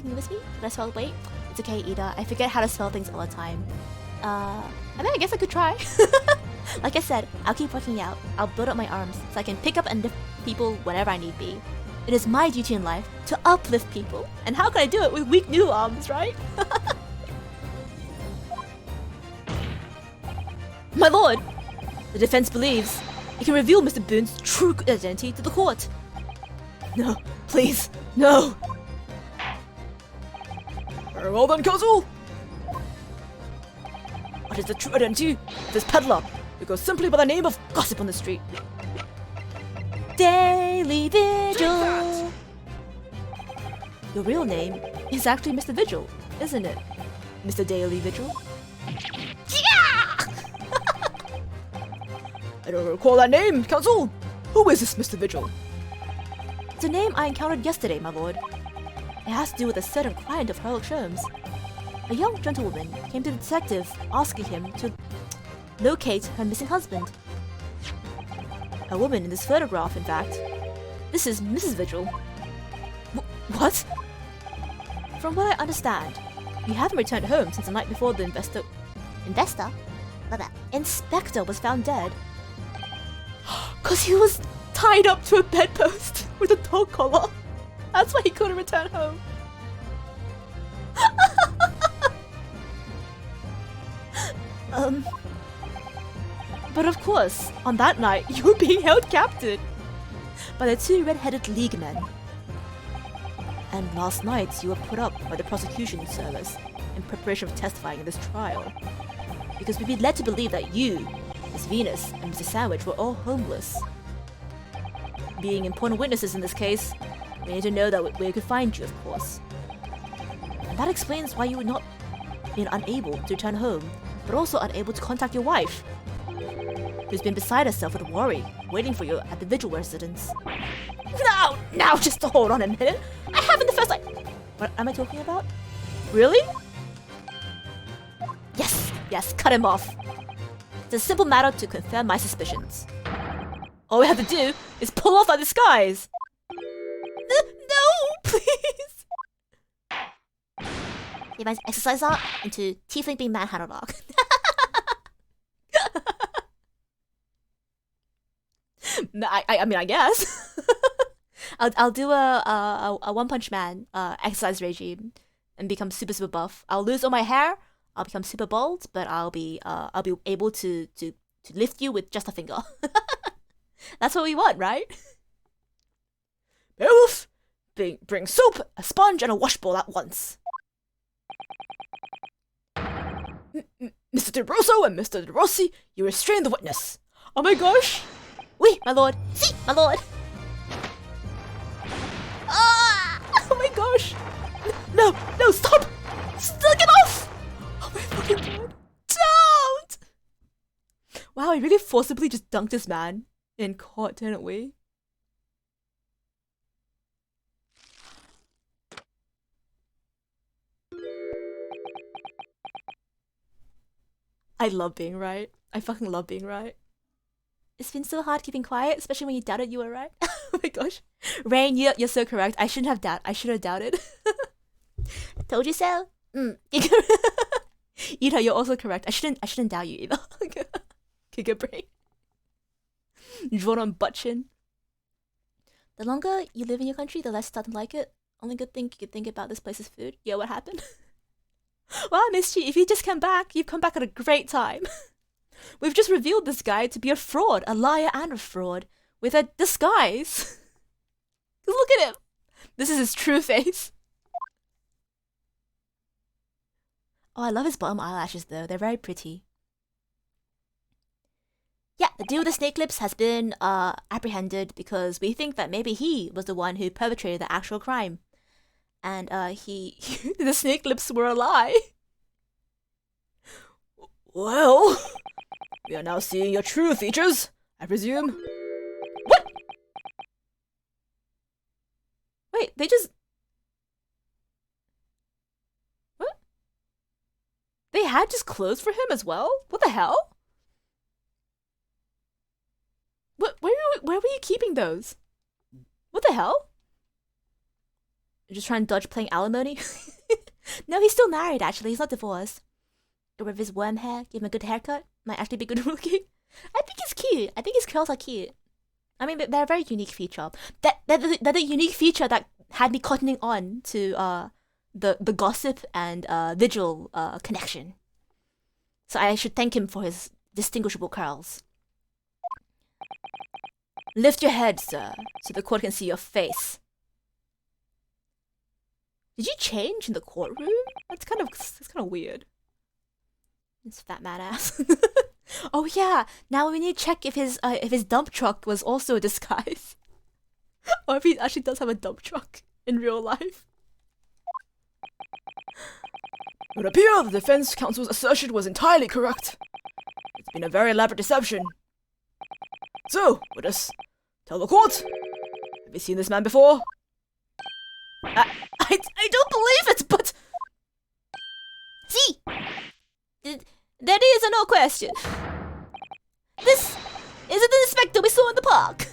you miss me? Can I spell wait? It's okay, Ida. I forget how to spell things all the time. I guess I could try. Like I said, I'll keep working out. I'll build up my arms so I can pick up and lift people whenever I need be. It is my duty in life to uplift people. And how can I do it with weak noodle arms, right? My lord! The defense believes it can reveal Mr. Boone's true identity to the court. No, please, no! Very well then, counsel! What is the true identity of this peddler who goes simply by the name of Gossip on the Street? Daily Vigil! Your real name is actually Mr. Vigil, isn't it? Mr. Daily Vigil? I don't recall that name, counsel! Who is this Mr. Vigil? It's a name I encountered yesterday, my lord. It has to do with a certain client of Sherlock Sholmes. A young gentlewoman came to the detective asking him to locate her missing husband. A woman in this photograph, in fact. This is Mrs. Vigil. What? From what I understand, you haven't returned home since the night before the inspector was found dead. 'Cause he was tied up to a bedpost with a dog collar. That's why he couldn't return home. But of course, on that night, you were being held captive by the two red-headed league men. And last night, you were put up by the prosecution service in preparation for testifying in this trial. Because we've been led to believe that you, Miss Venus, and Mr. Sandwich were all homeless. Being important witnesses in this case, we need to know that where we could find you, of course. And that explains why you were not unable to return home, but also unable to contact your wife, who's been beside herself with worry, waiting for you at the vigil residence. Now, just hold on a minute. I haven't the first time. What am I talking about? Really? Yes, cut him off. It's a simple matter to confirm my suspicions. All we have to do is pull off our disguise. No, please. Give my exercise art into tiefling being manhandled dog. I mean, I guess. I'll do a One Punch Man exercise regime and become super buff. I'll lose all my hair. I'll become super bald, but I'll be able to lift you with just a finger. That's what we want, right? Beowulf, bring soap, a sponge, and a washbowl at once. Mr. De Rosso and Mr. De Rossi, you restrain the witness. Oh my gosh! Oui, my lord. Si, my lord. Ah! Oh my gosh! No, stop! Get off! Oh my fucking god! Don't! Wow, I really forcibly just dunked this man in court, didn't we? I love being right. I fucking love being right. It's been so hard keeping quiet, especially when you doubted you were right. Oh my gosh. Rain, you're so correct. I should have doubted. Told you so. You know, you're also correct. I shouldn't doubt you either. Giga brain. Drawn on butt chin. The longer you live in your country, the less you start to like it. Only good thing you could think about this place's food. Yeah, what happened? Well, I missed you. If you just come back, you've come back at a great time. We've just revealed this guy to be a fraud, a liar and a fraud, with a disguise. Look at him. This is his true face. Oh, I love his bottom eyelashes though. They're very pretty. Yeah, the dude with the snake lips has been apprehended because we think that maybe he was the one who perpetrated the actual crime. And the snake lips were a lie. Well, we are now seeing your true features, I presume. What? Wait, they just... What? They had just clothes for him as well? What the hell? Where were you keeping those? What the hell? You're just trying to dodge playing alimony? No, he's still married actually, he's not divorced. Get rid of his worm hair, give him a good haircut. Might actually be good looking. I think he's cute. I think his curls are cute. I mean, they're a very unique feature. They're the unique feature that had me cottoning on to the gossip and vigil connection. So I should thank him for his distinguishable curls. Lift your head, sir, so the court can see your face. Did you change in the courtroom? That's kind of weird. This fat mad ass. Oh yeah, now we need to check if his dump truck was also a disguise. Or if he actually does have a dump truck in real life. It would appear the defense counsel's assertion was entirely correct. It's been a very elaborate deception. So, let us tell the court. Have you seen this man before? I don't believe it, but... See! There is no question. This isn't the inspector we saw in the park.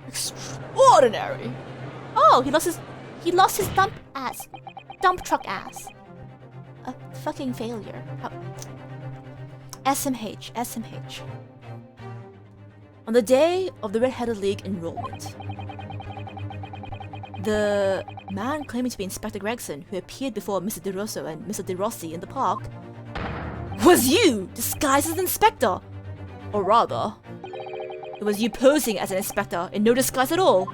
Extraordinary. Oh, he lost his dump truck ass. A fucking failure. SMH. On the day of the Red-Headed League enrollment, the man claiming to be Inspector Gregson, who appeared before Mr. De Rosso and Mr. De Rossi in the park, was you, disguised as an inspector. Or rather, it was you posing as an inspector in no disguise at all.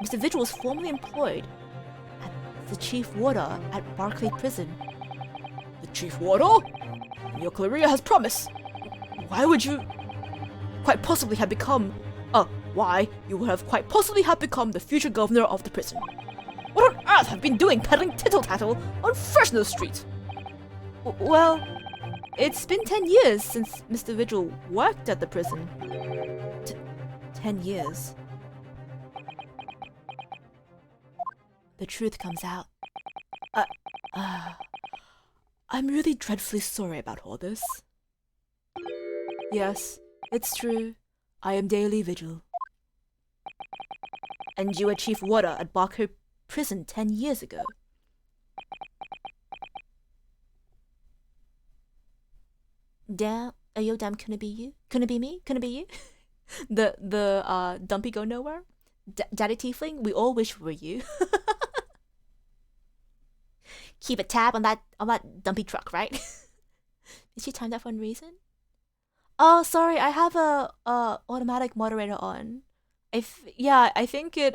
Mr. Mr. Vigil was formerly employed as the chief warder at Barclay Prison. The chief warder? Your career has promise. Why would you quite possibly have become... why you would have quite possibly have become the future governor of the prison? What on earth have you been doing peddling tittle-tattle on Fresno Street? Well, it's been 10 years since Mr. Vigil worked at the prison. 10 years. The truth comes out. I'm really dreadfully sorry about all this. Yes, it's true. I am Daily Vigil. And you were chief warder at Barclay Prison 10 years ago. Damn, yo, damn, couldn't it be you? Couldn't it be me? Couldn't it be you? the dumpy go nowhere? Daddy Tiefling, we all wish we were you. Keep a tab on that dumpy truck, right? Did she time that for a reason? Oh, sorry, I have a automatic moderator on. I think it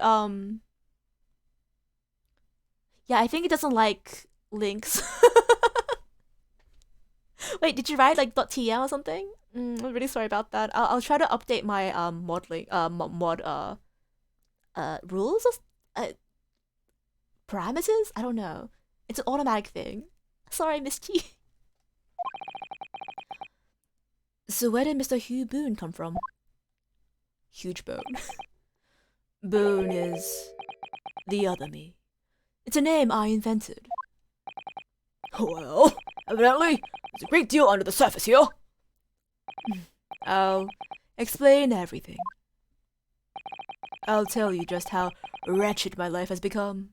I think it doesn't like links. Wait, did you write like .tm or something? I'm really sorry about that. I'll try to update my rules or parameters. I don't know. It's an automatic thing. Sorry, Misty. So where did Mr. Hugh Boone come from? Huge Bone. Boone is the other me. It's a name I invented. Well, evidently, there's a great deal under the surface here. I'll explain everything. I'll tell you just how wretched my life has become.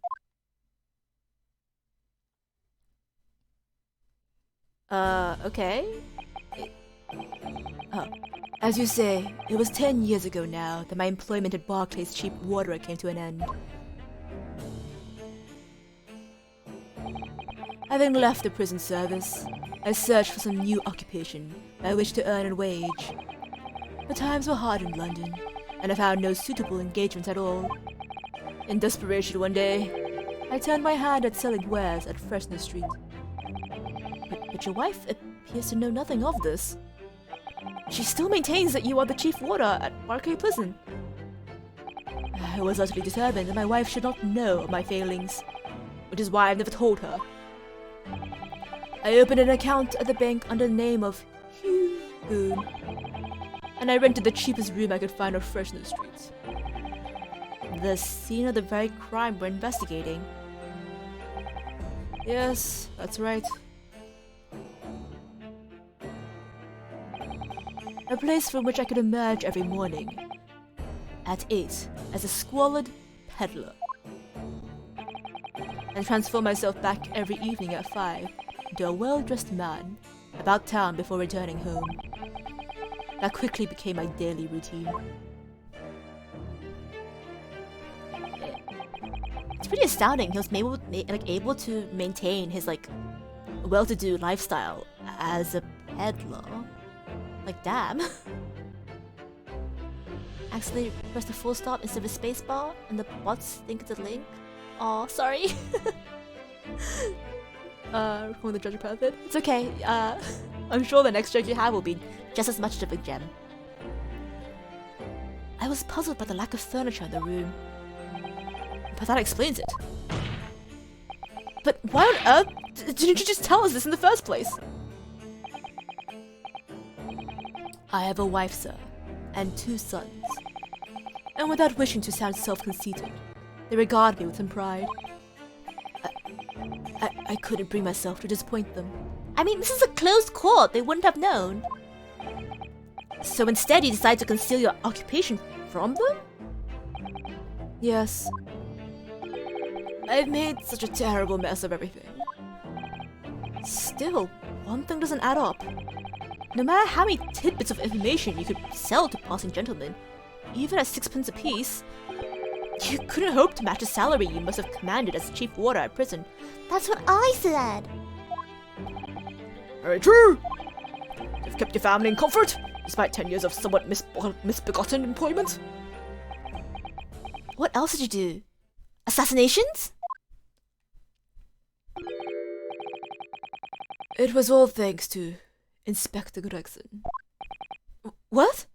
Okay. As you say, it was 10 years ago now that my employment at Barclay's chief warder came to an end. Having left the prison service, I searched for some new occupation by which to earn a wage. But times were hard in London, and I found no suitable engagement at all. In desperation one day, I turned my hand at selling wares at Fresno Street. But your wife appears to know nothing of this. She still maintains that you are the chief warder at Barclay Prison. I was utterly determined that my wife should not know of my failings, which is why I've never told her. I opened an account at the bank under the name of Hugh Boone, and I rented the cheapest room I could find on Fresno Street. The scene of the very crime we're investigating. Yes, that's right. A place from which I could emerge every morning at 8 as a squalid peddler, and transform myself back every evening at 5 into a well-dressed man about town before returning home. That quickly became my daily routine. It's pretty astounding he was able to maintain his well-to-do lifestyle as a peddler. Like, damn. Accidentally pressed a full stop instead of a space bar, and the bots think it's a link. Aw, sorry. Recalling the judge method. It's okay. I'm sure the next judge you have will be just as much of a gem. I was puzzled by the lack of furniture in the room. But that explains it. But why on earth didn't you just tell us this in the first place? I have a wife, sir, and 2 sons. And without wishing to sound self-conceited, they regard me with some pride. I couldn't bring myself to disappoint them. I mean, this is a closed court. They wouldn't have known. So instead, you decide to conceal your occupation from them? Yes. I've made such a terrible mess of everything. Still, one thing doesn't add up. No matter how many tidbits of information you could sell to passing gentlemen, even at 6 pence apiece, you couldn't hope to match the salary you must have commanded as chief warder at prison. That's what I said! Very true! You've kept your family in comfort, despite 10 years of somewhat misbegotten employment. What else did you do? Assassinations? It was all thanks to Inspector Gregson. What?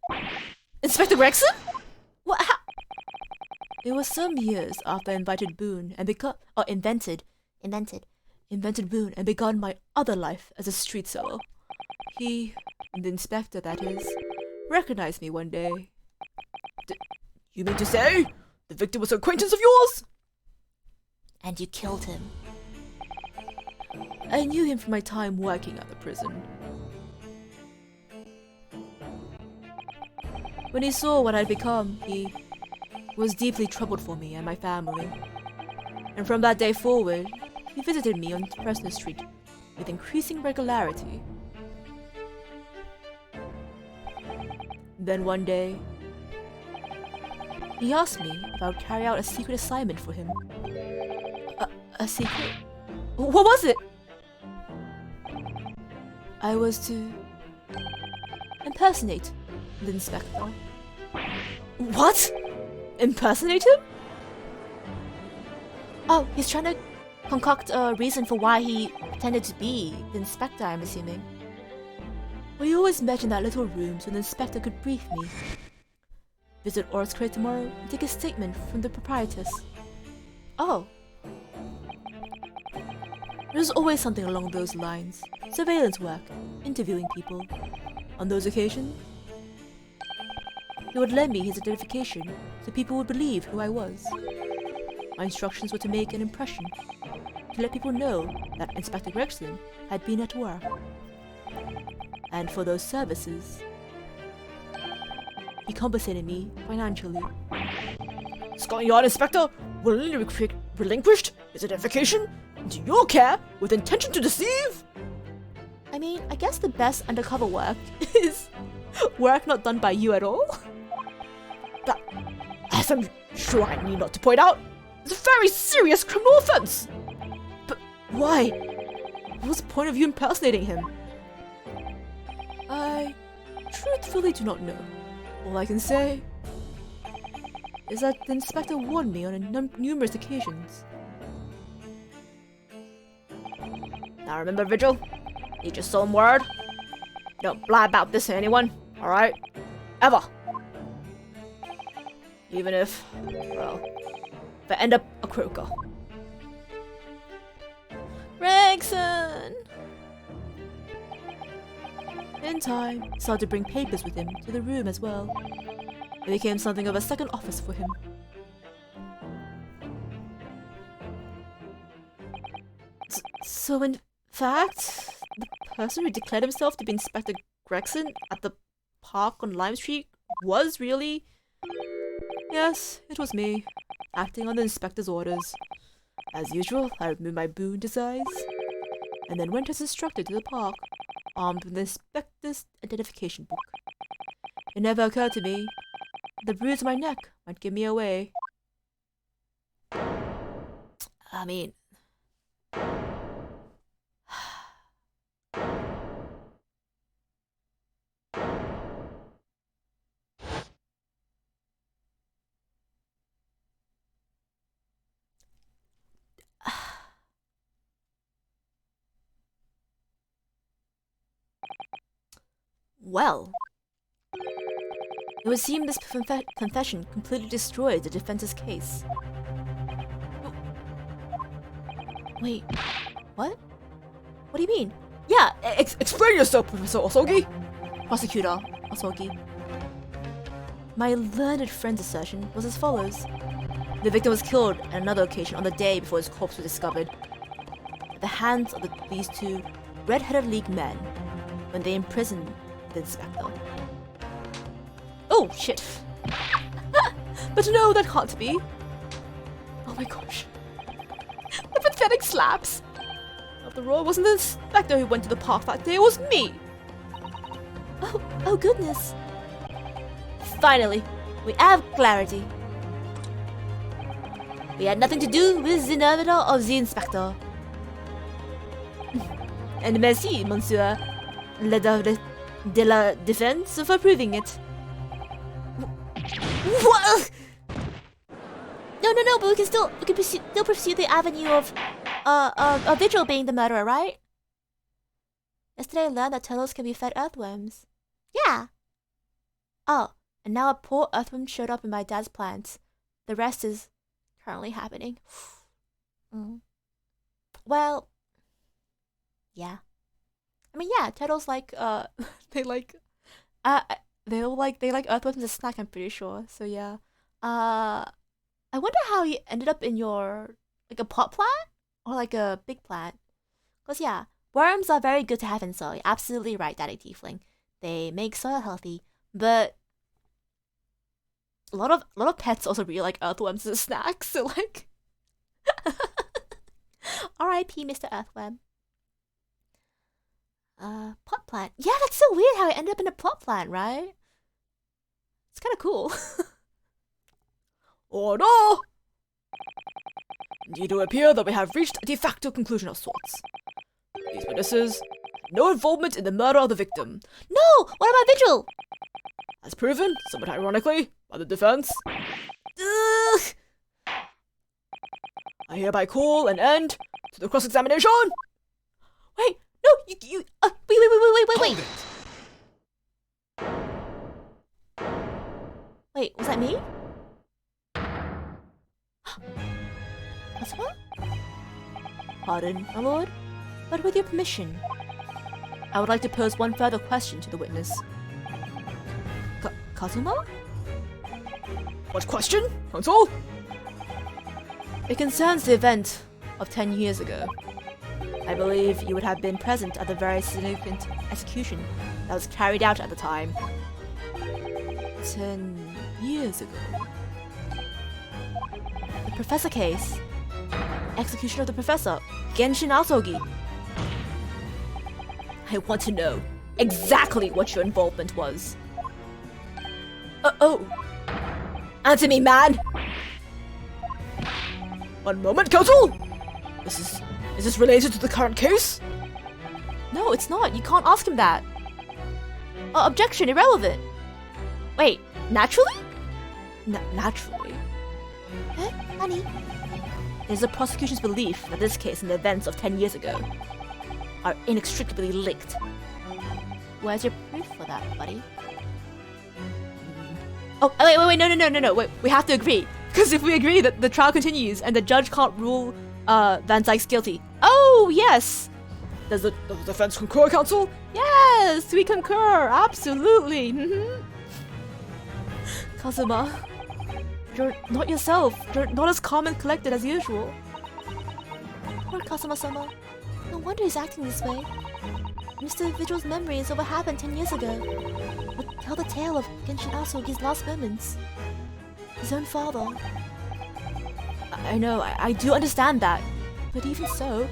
Inspector Gregson? What? It was some years after I invited Boone and invented Boone and begun my other life as a street seller. He, the inspector that is, recognized me one day. You mean to say the victim was an acquaintance of yours? And you killed him. I knew him from my time working at the prison. When he saw what I'd become, he was deeply troubled for me and my family. And from that day forward, he visited me on Fresno Street with increasing regularity. Then one day, he asked me if I would carry out a secret assignment for him. A secret? What was it? I was to impersonate the inspector. What? Impersonate him? Oh, he's trying to concoct a reason for why he pretended to be the inspector, I'm assuming. We always met in that little room so the inspector could brief me. Visit Or's crate tomorrow and take a statement from the proprietress. Oh. There's always something along those lines. Surveillance work, interviewing people. On those occasions, he would lend me his identification so people would believe who I was. My instructions were to make an impression, to let people know that Inspector Gregson had been at work. And for those services, he compensated me financially. Scotland Yard Inspector willingly relinquished his identification into your care with intention to deceive? I mean, I guess the best undercover work is work not done by you at all. That, as I'm sure I need not to point out, is a very serious criminal offense. But why? What was the point of you impersonating him? I truthfully do not know. All I can say is that the inspector warned me on numerous occasions. Now remember, Vigil, need your solemn word. Don't lie about this to anyone, alright? Ever. Even if, well, if I end up a croaker. Gregson! In time, he started to bring papers with him to the room as well. It became something of a second office for him. So in fact, the person who declared himself to be Inspector Gregson at the park on Lime Street was really... Yes, it was me, acting on the inspector's orders. As usual, I removed my Boone disguise, and then went as instructed to the park, armed with the inspector's identification book. It never occurred to me that the bruise on my neck might give me away. I mean... Well, it would seem this confession completely destroyed the defense's case. Wait, what? What do you mean? Yeah, explain yourself, Professor Osogi! Prosecutor Osogi. My learned friend's assertion was as follows. The victim was killed on another occasion on the day before his corpse was discovered at the hands of these two red-headed League men when they imprisoned the inspector. Oh, shit. But no, that can't be. Oh my gosh. The pathetic slaps. After all, it wasn't the inspector who went to the park that day, it was me. Oh goodness. Finally, we have clarity. We had nothing to do with the murder of the inspector. And merci, monsieur le de la défense, for proving it. What? No, but we can still pursue the avenue of a Vigil being the murderer, right? Yesterday I learned that turtles can be fed earthworms. Yeah. Oh, and now a poor earthworm showed up in my dad's plants. The rest is currently happening. Well, yeah. I mean, yeah, turtles like they like earthworms as a snack, I'm pretty sure. So yeah. I wonder how he ended up in your like a pot plant or like a big plant. Cause yeah, worms are very good to have in soil. You're absolutely right, Daddy Tiefling. They make soil healthy, but a lot of pets also really like earthworms as a snack. So like, R.I.P. Mr. Earthworm. Pot plant. Yeah, that's so weird how I ended up in a pot plant, right? It's kind of cool. Order! Indeed, it appear that we have reached a de facto conclusion of sorts. These witnesses, no involvement in the murder of the victim. No! What about Vigil? As proven, somewhat ironically, by the defense. Ugh. I hereby call an end to the cross-examination! Wait, no, you, wait. Hold it. Wait, was that me? Kazuma? Pardon, my lord, but with your permission, I would like to pose one further question to the witness. Kazuma? What question, counsel? It concerns the event of 10 years ago. I believe you would have been present at the very significant execution that was carried out at the time. 10 years ago. The Professor case. Execution of the Professor. Genshin Asogi. I want to know exactly what your involvement was. Oh. Answer me, man! One moment, counsel! Is this related to the current case? No, it's not. You can't ask him that. Objection, irrelevant. Wait, naturally? Naturally? Eh, honey? It is the prosecution's belief that this case and the events of 10 years ago are inextricably linked. Where's your proof for that, buddy? Oh, wait, no. Wait, we have to agree. Because if we agree that the trial continues and the judge can't rule Van Zyke's guilty. Oh, yes! Does the defense concur, counsel? Yes, we concur, absolutely. Kazuma, you're not yourself. You're not as calm and collected as usual. Poor Kazuma-sama. No wonder he's acting this way. Mr. Vigil's memories of what happened 10 years ago would tell the tale of Genshin Asogi's last moments. His own father. I know, I do understand that. But even so...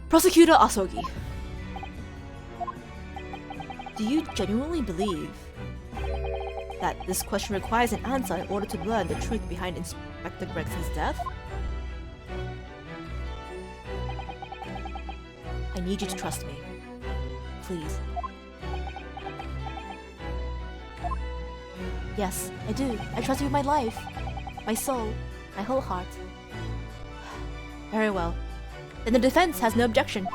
Prosecutor Asogi. Do you genuinely believe that this question requires an answer in order to learn the truth behind Inspector Gregson's death? I need you to trust me. Please. Yes, I do. I trust you with my life, my soul, my whole heart. Very well. Then the defense has no objection.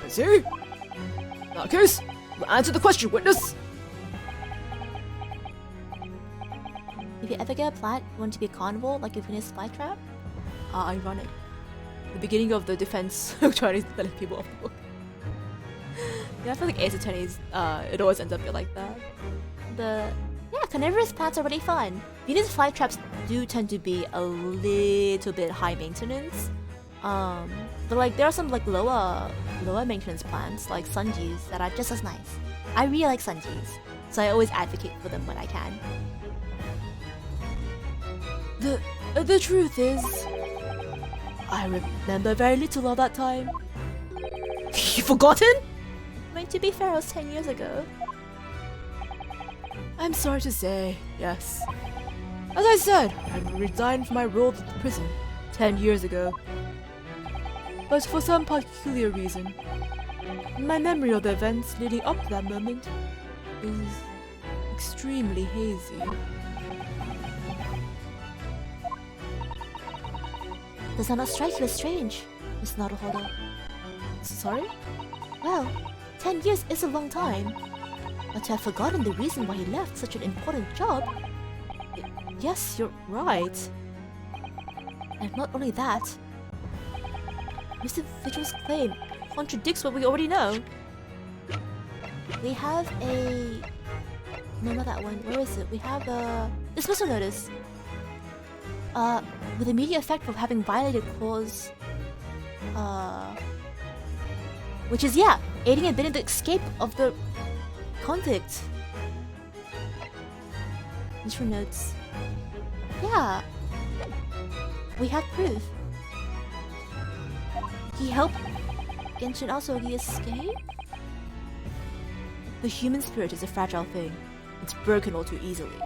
I see. In that case, we'll answer the question, witness. If you ever get a plant, you want to be a carnivore like a Venus flytrap? Ironic. The beginning of the defense trying to let people off the book. Yeah, I feel like Ace Attorneys, it always ends up like that. But yeah, carnivorous plants are really fun. Venus flytraps do tend to be a little bit high maintenance. But like there are some like lower maintenance plants like sundews that are just as nice. I really like sundews, so I always advocate for them when I can. The truth is, I remember very little of that time. You've forgotten? I mean, to be fair, it was 10 years ago. I'm sorry to say, yes. As I said, I resigned from my role at the prison 10 years ago. But for some peculiar reason, my memory of the events leading up to that moment is extremely hazy. Does that not strike you as strange, Miss Naruhodo? Sorry? Well, 10 years is a long time. But to have forgotten the reason why he left such an important job... Yes, you're right. And not only that, Mr. Vigil's claim contradicts what we already know. We have a... No, not that one. Where is it? We have a dismissal notice. With immediate effect for having violated clause... Which is, yeah, aiding and abetting the escape of the convict. Intro notes. Yeah. We have proof. He helped Genshin Asogi escape? The human spirit is a fragile thing. It's broken all too easily.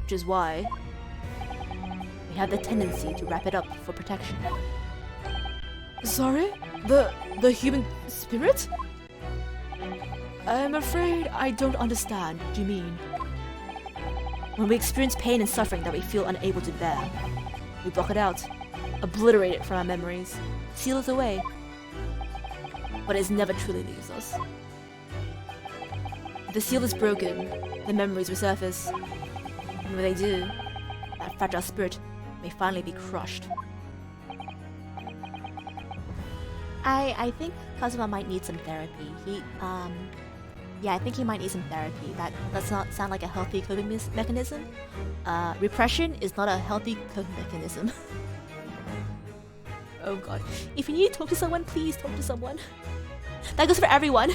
Which is why we have the tendency to wrap it up for protection. Sorry? The human spirit? I'm afraid I don't understand what you mean. When we experience pain and suffering that we feel unable to bear, we block it out, obliterate it from our memories, seal it away. But it never truly leaves us. If the seal is broken, the memories resurface. And when they do, that fragile spirit may finally be crushed. I think Kazuma might need some therapy. Yeah, I think he might need some therapy. That does not sound like a healthy coping mechanism. Repression is not a healthy coping mechanism. Oh god. If you need to talk to someone, please talk to someone. That goes for everyone.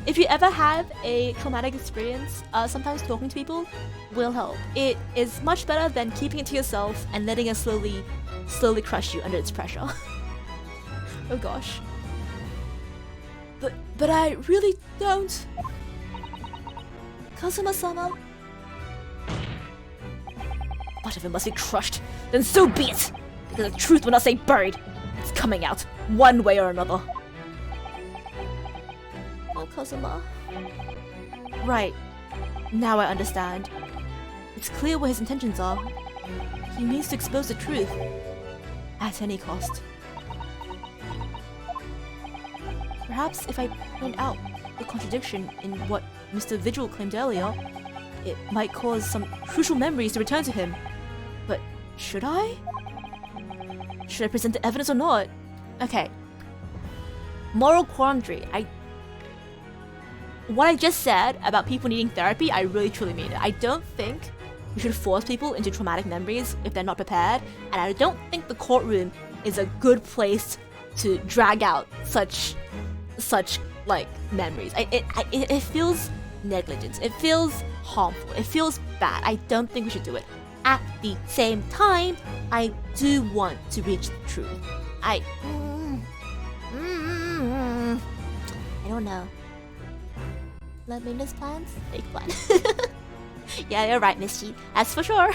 If you ever have a traumatic experience, sometimes talking to people will help. It is much better than keeping it to yourself and letting it slowly crush you under its pressure. Oh gosh. But I really don't. Kazuma-sama? Part of it must be crushed. Then so be it! Because the truth will not stay buried. It's coming out, one way or another. Oh, Kazuma. Right. Now I understand. It's clear what his intentions are. He means to expose the truth. At any cost. Perhaps if I point out the contradiction in what Mr. Vigil claimed earlier, it might cause some crucial memories to return to him. But should I? Should I present the evidence or not? Okay. Moral quandary. What I just said about people needing therapy, I really truly mean it. I don't think we should force people into traumatic memories if they're not prepared, and I don't think the courtroom is a good place to drag out such like memories. It feels negligent. It feels harmful. It feels bad. I don't think we should do it. At the same time, I do want to reach the truth. I don't know. Love maintenance plans? Fake plan. Yeah, you're right, Miss G. That's for sure.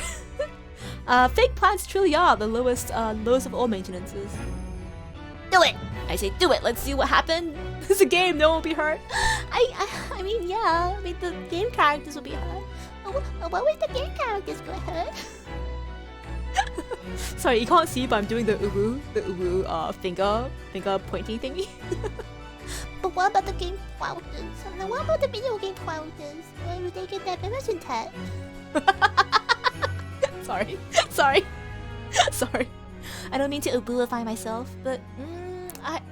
Fake plans truly are the lowest of all maintenances. Do it! I say do it. Let's see what happened. It's a game. No one will be hurt. I mean, yeah. I mean, the game characters will be hurt. What would the game characters get hurt? Sorry, you can't see, but I'm doing the uwu finger pointing thingy. But what about the game characters? And what about the video game characters? Where would they get that permission tag? Sorry. I don't mean to ubuify myself, but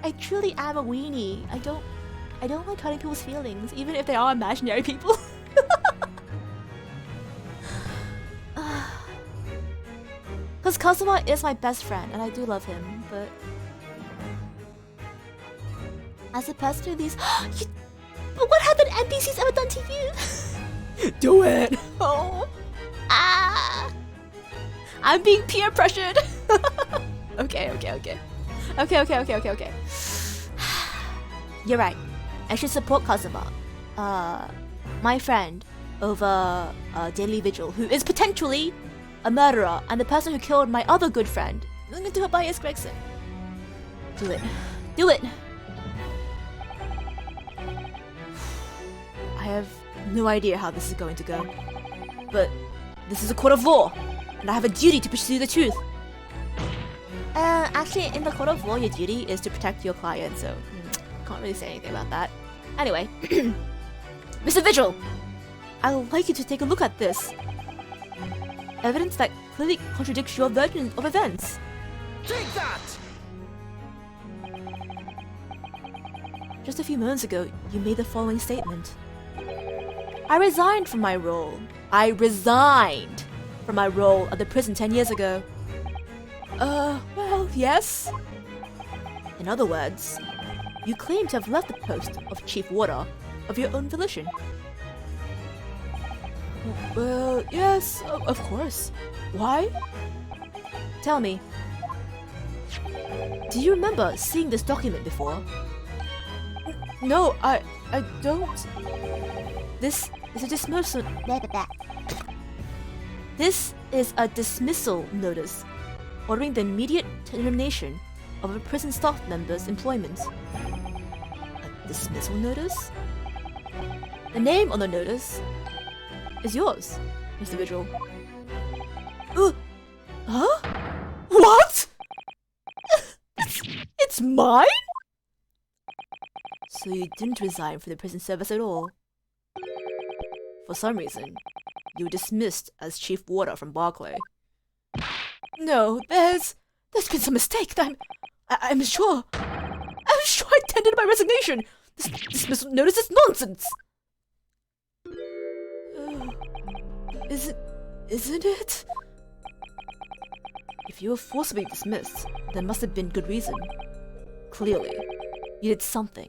I truly am a weenie. I don't like hurting people's feelings, even if they are imaginary people. Because Kazuma is my best friend, and I do love him, but as a person to these, but what have the NPCs ever done to you? Do it! Oh, I'm being peer pressured. Okay. You're right. I should support Kazuma, my friend, over Daily Vigil, who is potentially a murderer and the person who killed my other good friend. I'm gonna do it by Gregson. Do it. I have no idea how this is going to go. But this is a court of law, and I have a duty to pursue the truth. Actually, in the court of law, your duty is to protect your client, so can't really say anything about that. Anyway, Mr. Vigil, I would like you to take a look at this. Evidence that clearly contradicts your version of events. Take that! Just a few moments ago, you made the following statement. I resigned from my role. I resigned from my role at the prison 10 years ago. Well, yes. In other words, you claim to have left the post of Chief Warder of your own volition. Well, yes, of course. Why? Tell me. Do you remember seeing this document before? No, I don't. This is a dismissal. This is a dismissal notice ordering the immediate termination of a prison staff member's employment. A dismissal notice? The name on the notice is yours, Mr. Vigil. Huh? What? It's mine? So you didn't resign from the prison service at all? For some reason, you were dismissed as chief warder from Barclay. No, there's been some mistake. I'm sure I tendered my resignation. This dismissal notice is nonsense. Isn't it? If you were forcibly dismissed, there must have been good reason. Clearly, you did something.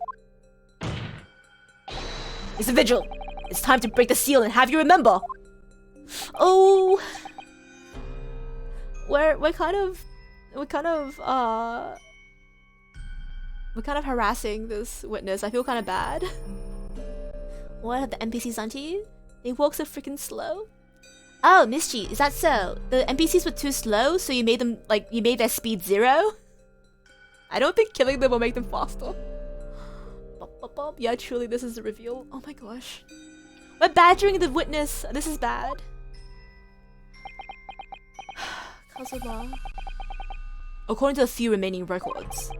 Mr. Vigil, it's time to break the seal and have you remember. Oh, we're kind of harassing this witness. I feel kind of bad. What have the NPCs done to you? They walk so freaking slow. Oh, Mischi, is that so? The NPCs were too slow, so you made them you made their speed 0? I don't think killing them will make them faster. Yeah, truly, this is the reveal. Oh my gosh. We're badgering the witness. This is bad. Kazuma. According to the few remaining records,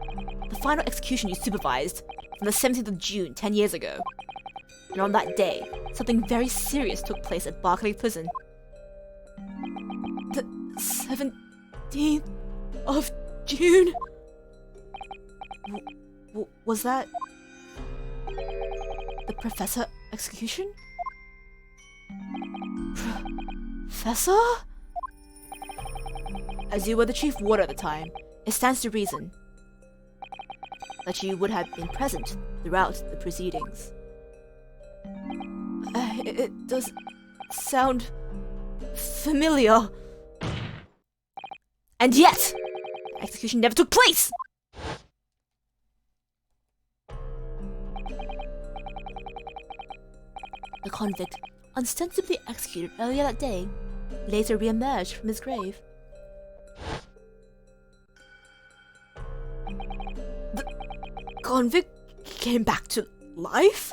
the final execution you supervised on the 17th of June 10 years ago. And on that day, something very serious took place at Barclay Prison. The 17th of June? Was that the professor execution? Professor? As you were the chief warder at the time, it stands to reason that you would have been present throughout the proceedings. It does sound familiar. And yet, the execution never took place! The convict, ostensibly executed earlier that day, later re-emerged from his grave. The convict came back to life?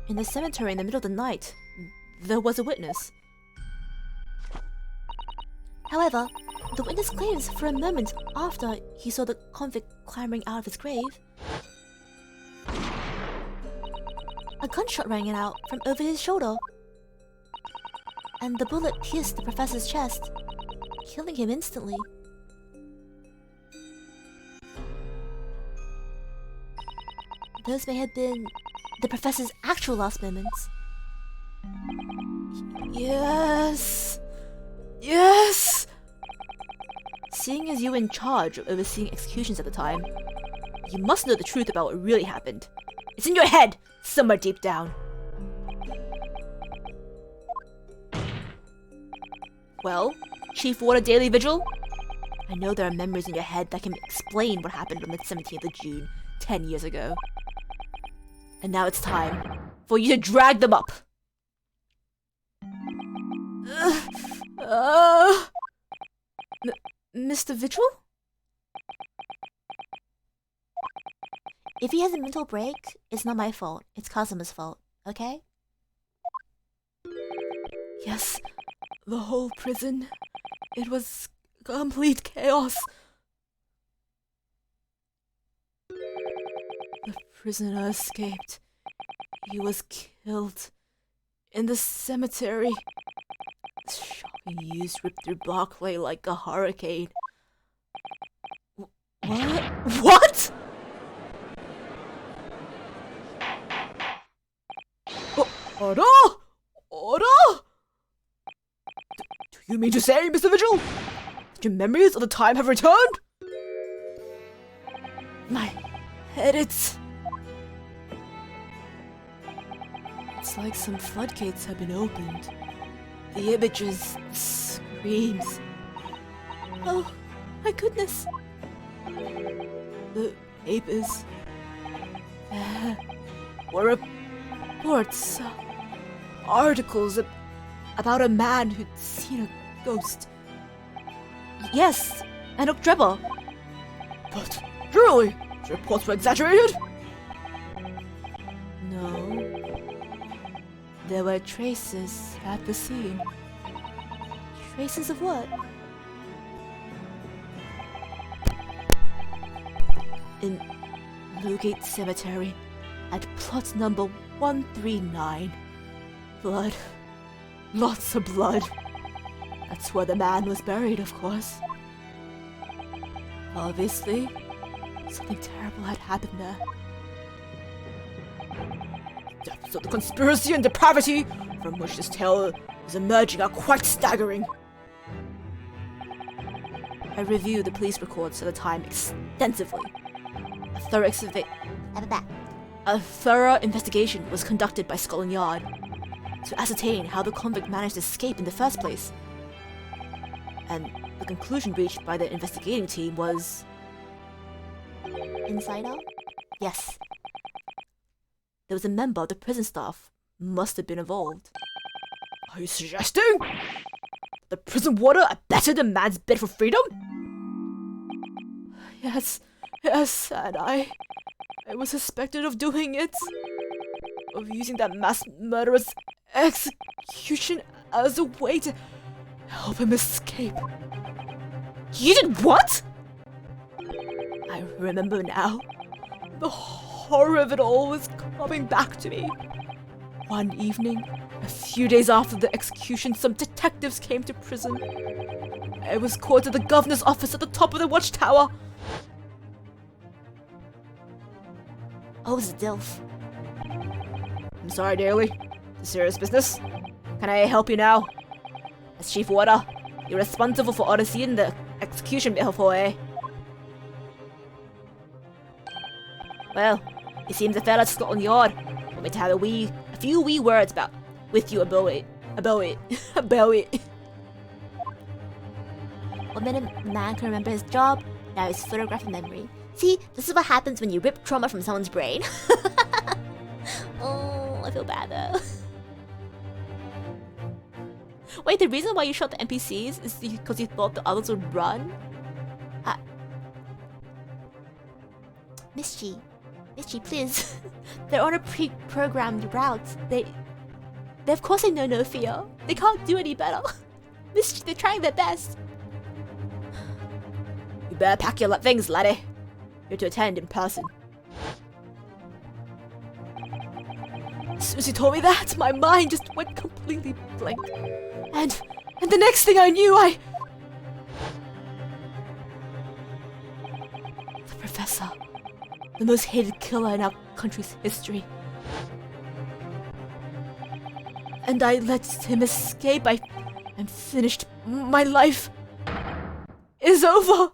In the cemetery in the middle of the night, there was a witness. However, the witness claims for a moment after he saw the convict clambering out of his grave, a gunshot rang out from over his shoulder, and the bullet pierced the professor's chest, killing him instantly. Those may have been the professor's actual last moments. Yes! Yes! Seeing as you were in charge of overseeing executions at the time, you must know the truth about what really happened. It's in your head, somewhere deep down. Well, Chief Warder Daily Vigil, I know there are memories in your head that can explain what happened on the 17th of June, 10 years ago. And now it's time for you to drag them up. Mr. Vigil? If he has a mental break, it's not my fault. It's Kazuma's fault, okay? Yes, the whole prison. It was complete chaos. The prisoner escaped. He was killed in the cemetery. The shocking news ripped through Barclay like a hurricane. What? What? Order! Order! Do you mean to say, Mr. Vigil, that your memories of the time have returned? My head, it's like some floodgates have been opened. The images, the screams. Oh, my goodness. The papers. There were reports, articles about a man who'd seen a ghost. Yes, and Oktreba. But surely, the reports were exaggerated? No. There were traces at the scene. Traces of what? In Newgate Cemetery, at plot number 139. Blood. Lots of blood. That's where the man was buried, of course. Obviously, something terrible had happened there. Depths of the conspiracy and depravity from which this tale is emerging are quite staggering. I reviewed the police records at the time extensively. A thorough investigation was conducted by Scotland Yard to ascertain how the convict managed to escape in the first place. And the conclusion reached by the investigating team was... Insider? Yes. There was a member of the prison staff must have been involved. Are you suggesting the prison warder abetted a man's bid for freedom? Yes, and I was suspected of doing it. Of using that mass murderous execution as a way to help him escape. You did what? I remember now. The horror of it all was coming back to me. One evening, a few days after the execution, some detectives came to prison. I was called to the governor's office at the top of the watchtower. Oh, it's a DILF. I'm sorry, Daly. It's serious business. Can I help you now? As chief warder, you're responsible for overseeing the execution before, eh? Well, it seems the fella at Scotland Yard want me to have a few wee words with you about it. One minute the man can remember his job, now his photographic memory. See, this is what happens when you rip trauma from someone's brain. Oh, I feel bad though. Wait, the reason why you shot the NPCs is because you thought the others would run? Mischi, please. They're on a pre-programmed route. They of course they know no fear. They can't do any better. Mischi, they're trying their best. You better pack your things, laddie. You're to attend in person. As soon as you told me that, my mind just went completely blank. And the next thing I knew, the professor. The most hated killer in our country's history. And I let him escape. I'm finished. My life is over.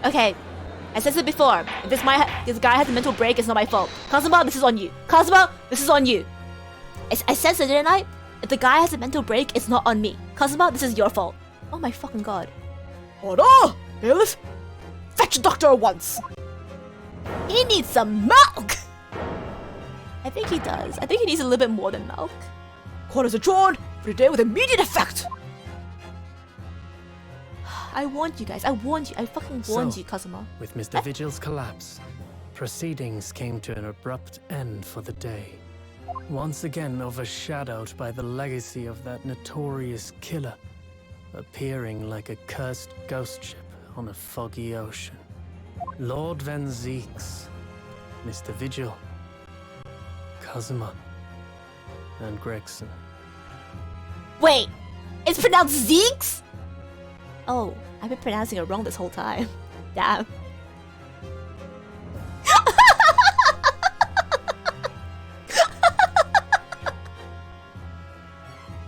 Okay, I said it before. If this guy has a mental break, it's not my fault. Kazuma, this is on you. Kazuma, this is on you. I said so, didn't I? If the guy has a mental break, it's not on me. Kazuma, this is your fault. Oh my fucking god. Order! Bailiff! Fetch a doctor at once! He needs some milk! I think he does. I think he needs a little bit more than milk. Court is adjourned for today with immediate effect. I warned you guys. I warned you. I fucking warned you, Kazuma. With Mr. Vigil's collapse, proceedings came to an abrupt end for the day. Once again overshadowed by the legacy of that notorious killer, appearing like a cursed ghost ship on a foggy ocean. Lord Van Zeeks, Mr. Vigil, Kazuma, and Gregson. Wait, it's pronounced Zeeks? Oh, I've been pronouncing it wrong this whole time. Damn.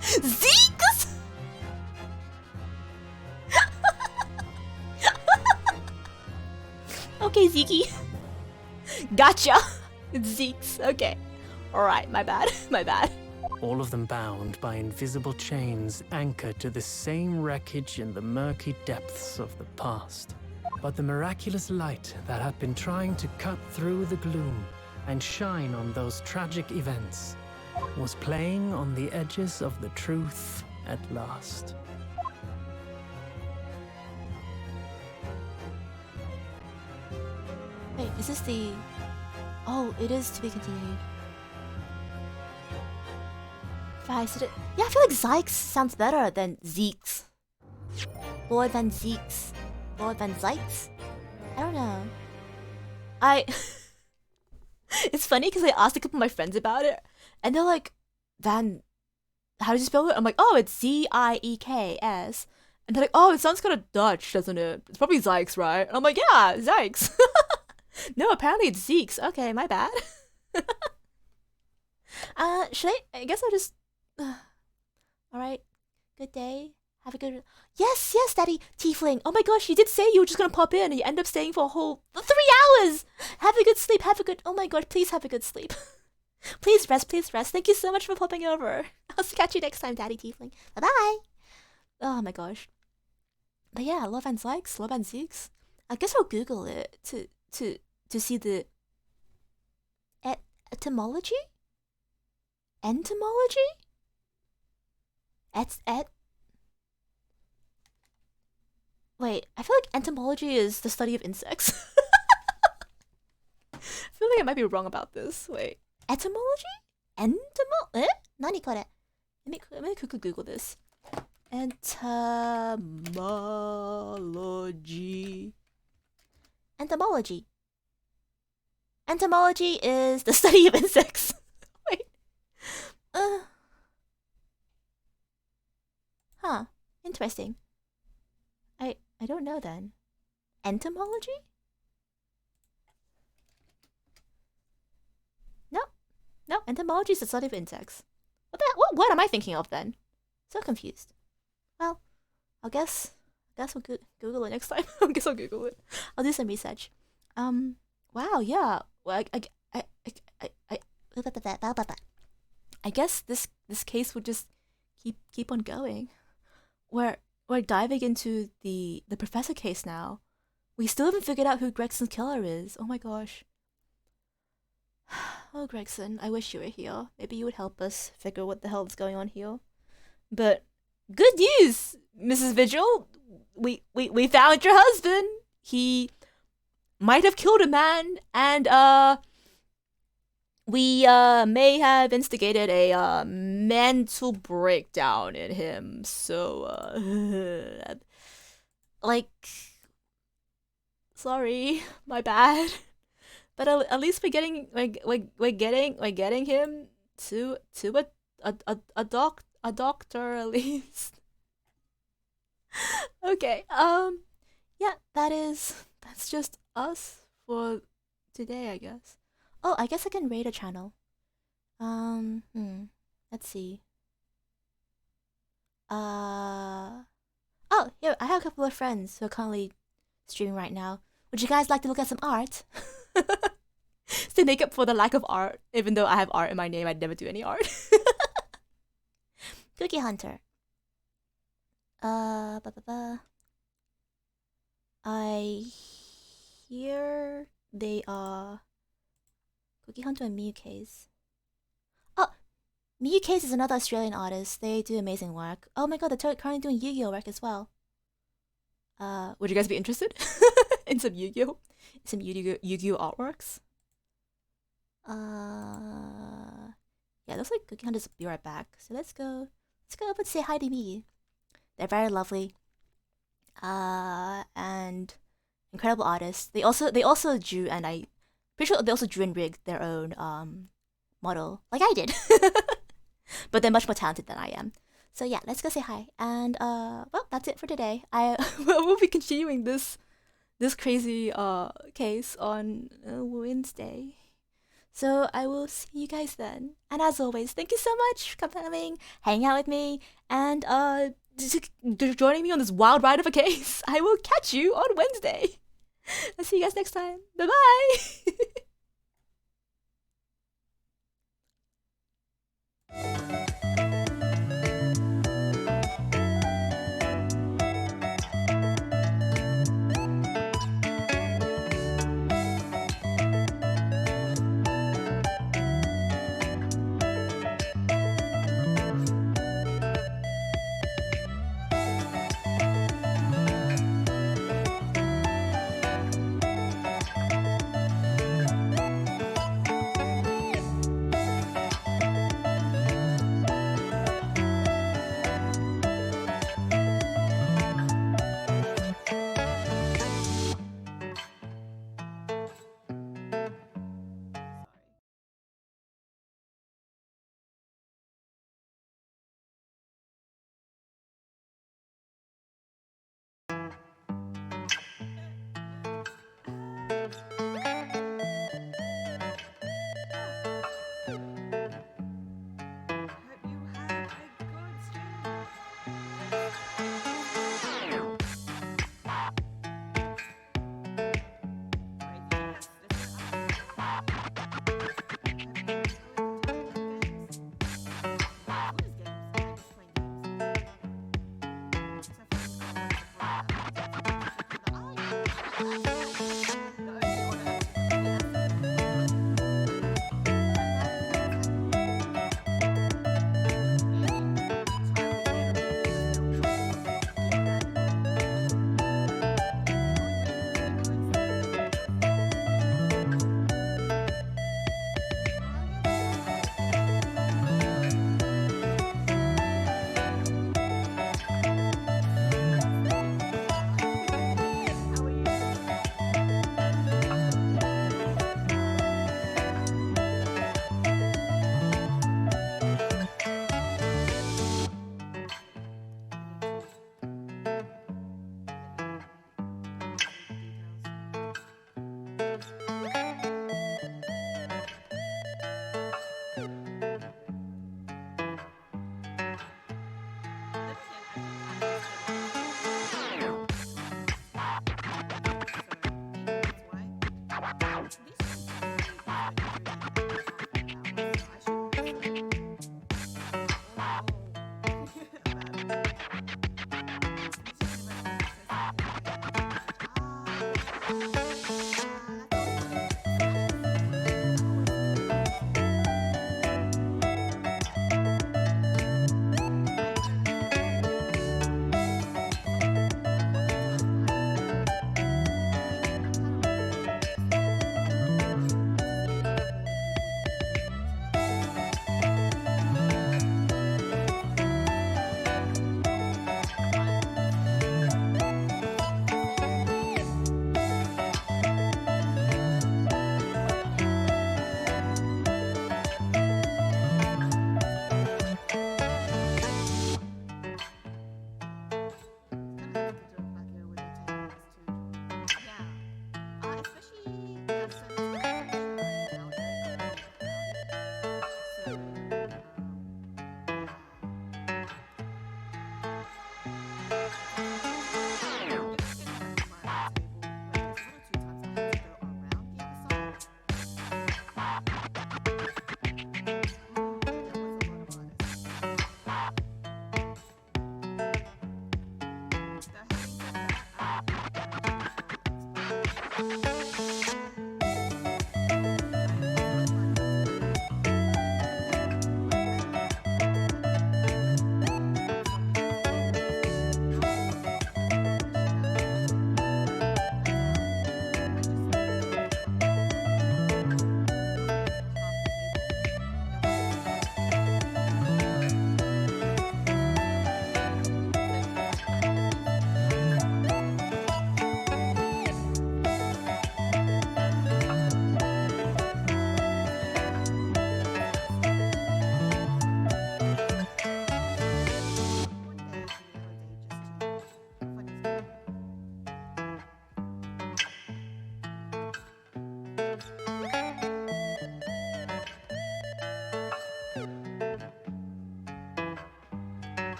Zeeks? Okay, Zeke. Gotcha. It's Zeeks. Okay. Alright, my bad. My bad. All of them bound by invisible chains anchored to the same wreckage in the murky depths of the past. But the miraculous light that had been trying to cut through the gloom and shine on those tragic events was playing on the edges of the truth at last. Wait, is this the... Oh, it is to be continued. If I said it... Yeah, I feel like Zykes sounds better than Zeeks. Lord Van Zeeks. Lord Van Zykes? I don't know. It's funny because I asked a couple of my friends about it, and they're like, Van... How do you spell it? I'm like, oh, it's Z-I-E-K-S. And they're like, oh, it sounds kind of Dutch, doesn't it? It's probably Zykes, right? And I'm like, yeah, Zykes. No, apparently it's Zeeks. Okay, my bad. Should I guess I'll just... Alright. Good day. Have a good... Yes, Daddy. Tiefling. Oh my gosh, you did say you were just gonna pop in and you end up staying for a whole 3 hours! Have a good sleep. Have a good... Oh my god, please have a good sleep. Please rest. Thank you so much for popping over. I'll catch you next time, Daddy Tiefling. Bye-bye. Oh my gosh. But yeah, Love and Zykes, Love and Zeeks. I guess I'll Google it to see the etymology? Entomology? Wait, I feel like entomology is the study of insects. I feel like I might be wrong about this. Wait, etymology? Nani kore? Let me quickly Google this. Entomology. Entomology is the study of insects. Wait. Huh. Interesting. I don't know then. Entomology? No, entomology is the study of insects. What am I thinking of then? So confused. Well, I guess we'll Google it next time. I guess I'll Google it. I'll do some research. Wow, yeah. Well, I guess this case would just keep on going. We're diving into the professor case now. We still haven't figured out who Gregson's killer is. Oh my gosh. Oh, Gregson, I wish you were here. Maybe you would help us figure what the hell is going on here. But good news, Mrs. Vigil. We found your husband. He might have killed a man, and we may have instigated a mental breakdown in him. So like, sorry, my bad. But at least we're getting him to a doctor at least. Okay. Yeah, that's just us for today, I guess. Oh, I guess I can raid a channel. Let's see. Oh, here, I have a couple of friends who are currently streaming right now. Would you guys like to look at some art? To make up for the lack of art, even though I have art in my name, I'd never do any art. Cookie Hunter. I hear they are Cookie Hunter and Miyuke's. ZEE-kuh-s is another Australian artist. They do amazing work. Oh my god, they're currently doing Yu-Gi-Oh work as well. Would you guys be interested in some Yu-Gi-Oh? Some Yu-Gi-Oh artworks? Yeah, looks like we can just be right back. So let's go up and say hi to me. They're very lovely. And incredible artists. They also drew, and I pretty sure they also drew and rigged their own model, like I did. But they're much more talented than I am. So yeah, let's go say hi. And well, that's it for today. I will be continuing this crazy case on Wednesday. So I will see you guys then. And as always, thank you so much for coming, hanging out with me, and joining me on this wild ride of a case. I will catch you on Wednesday. I'll see you guys next time. Bye bye.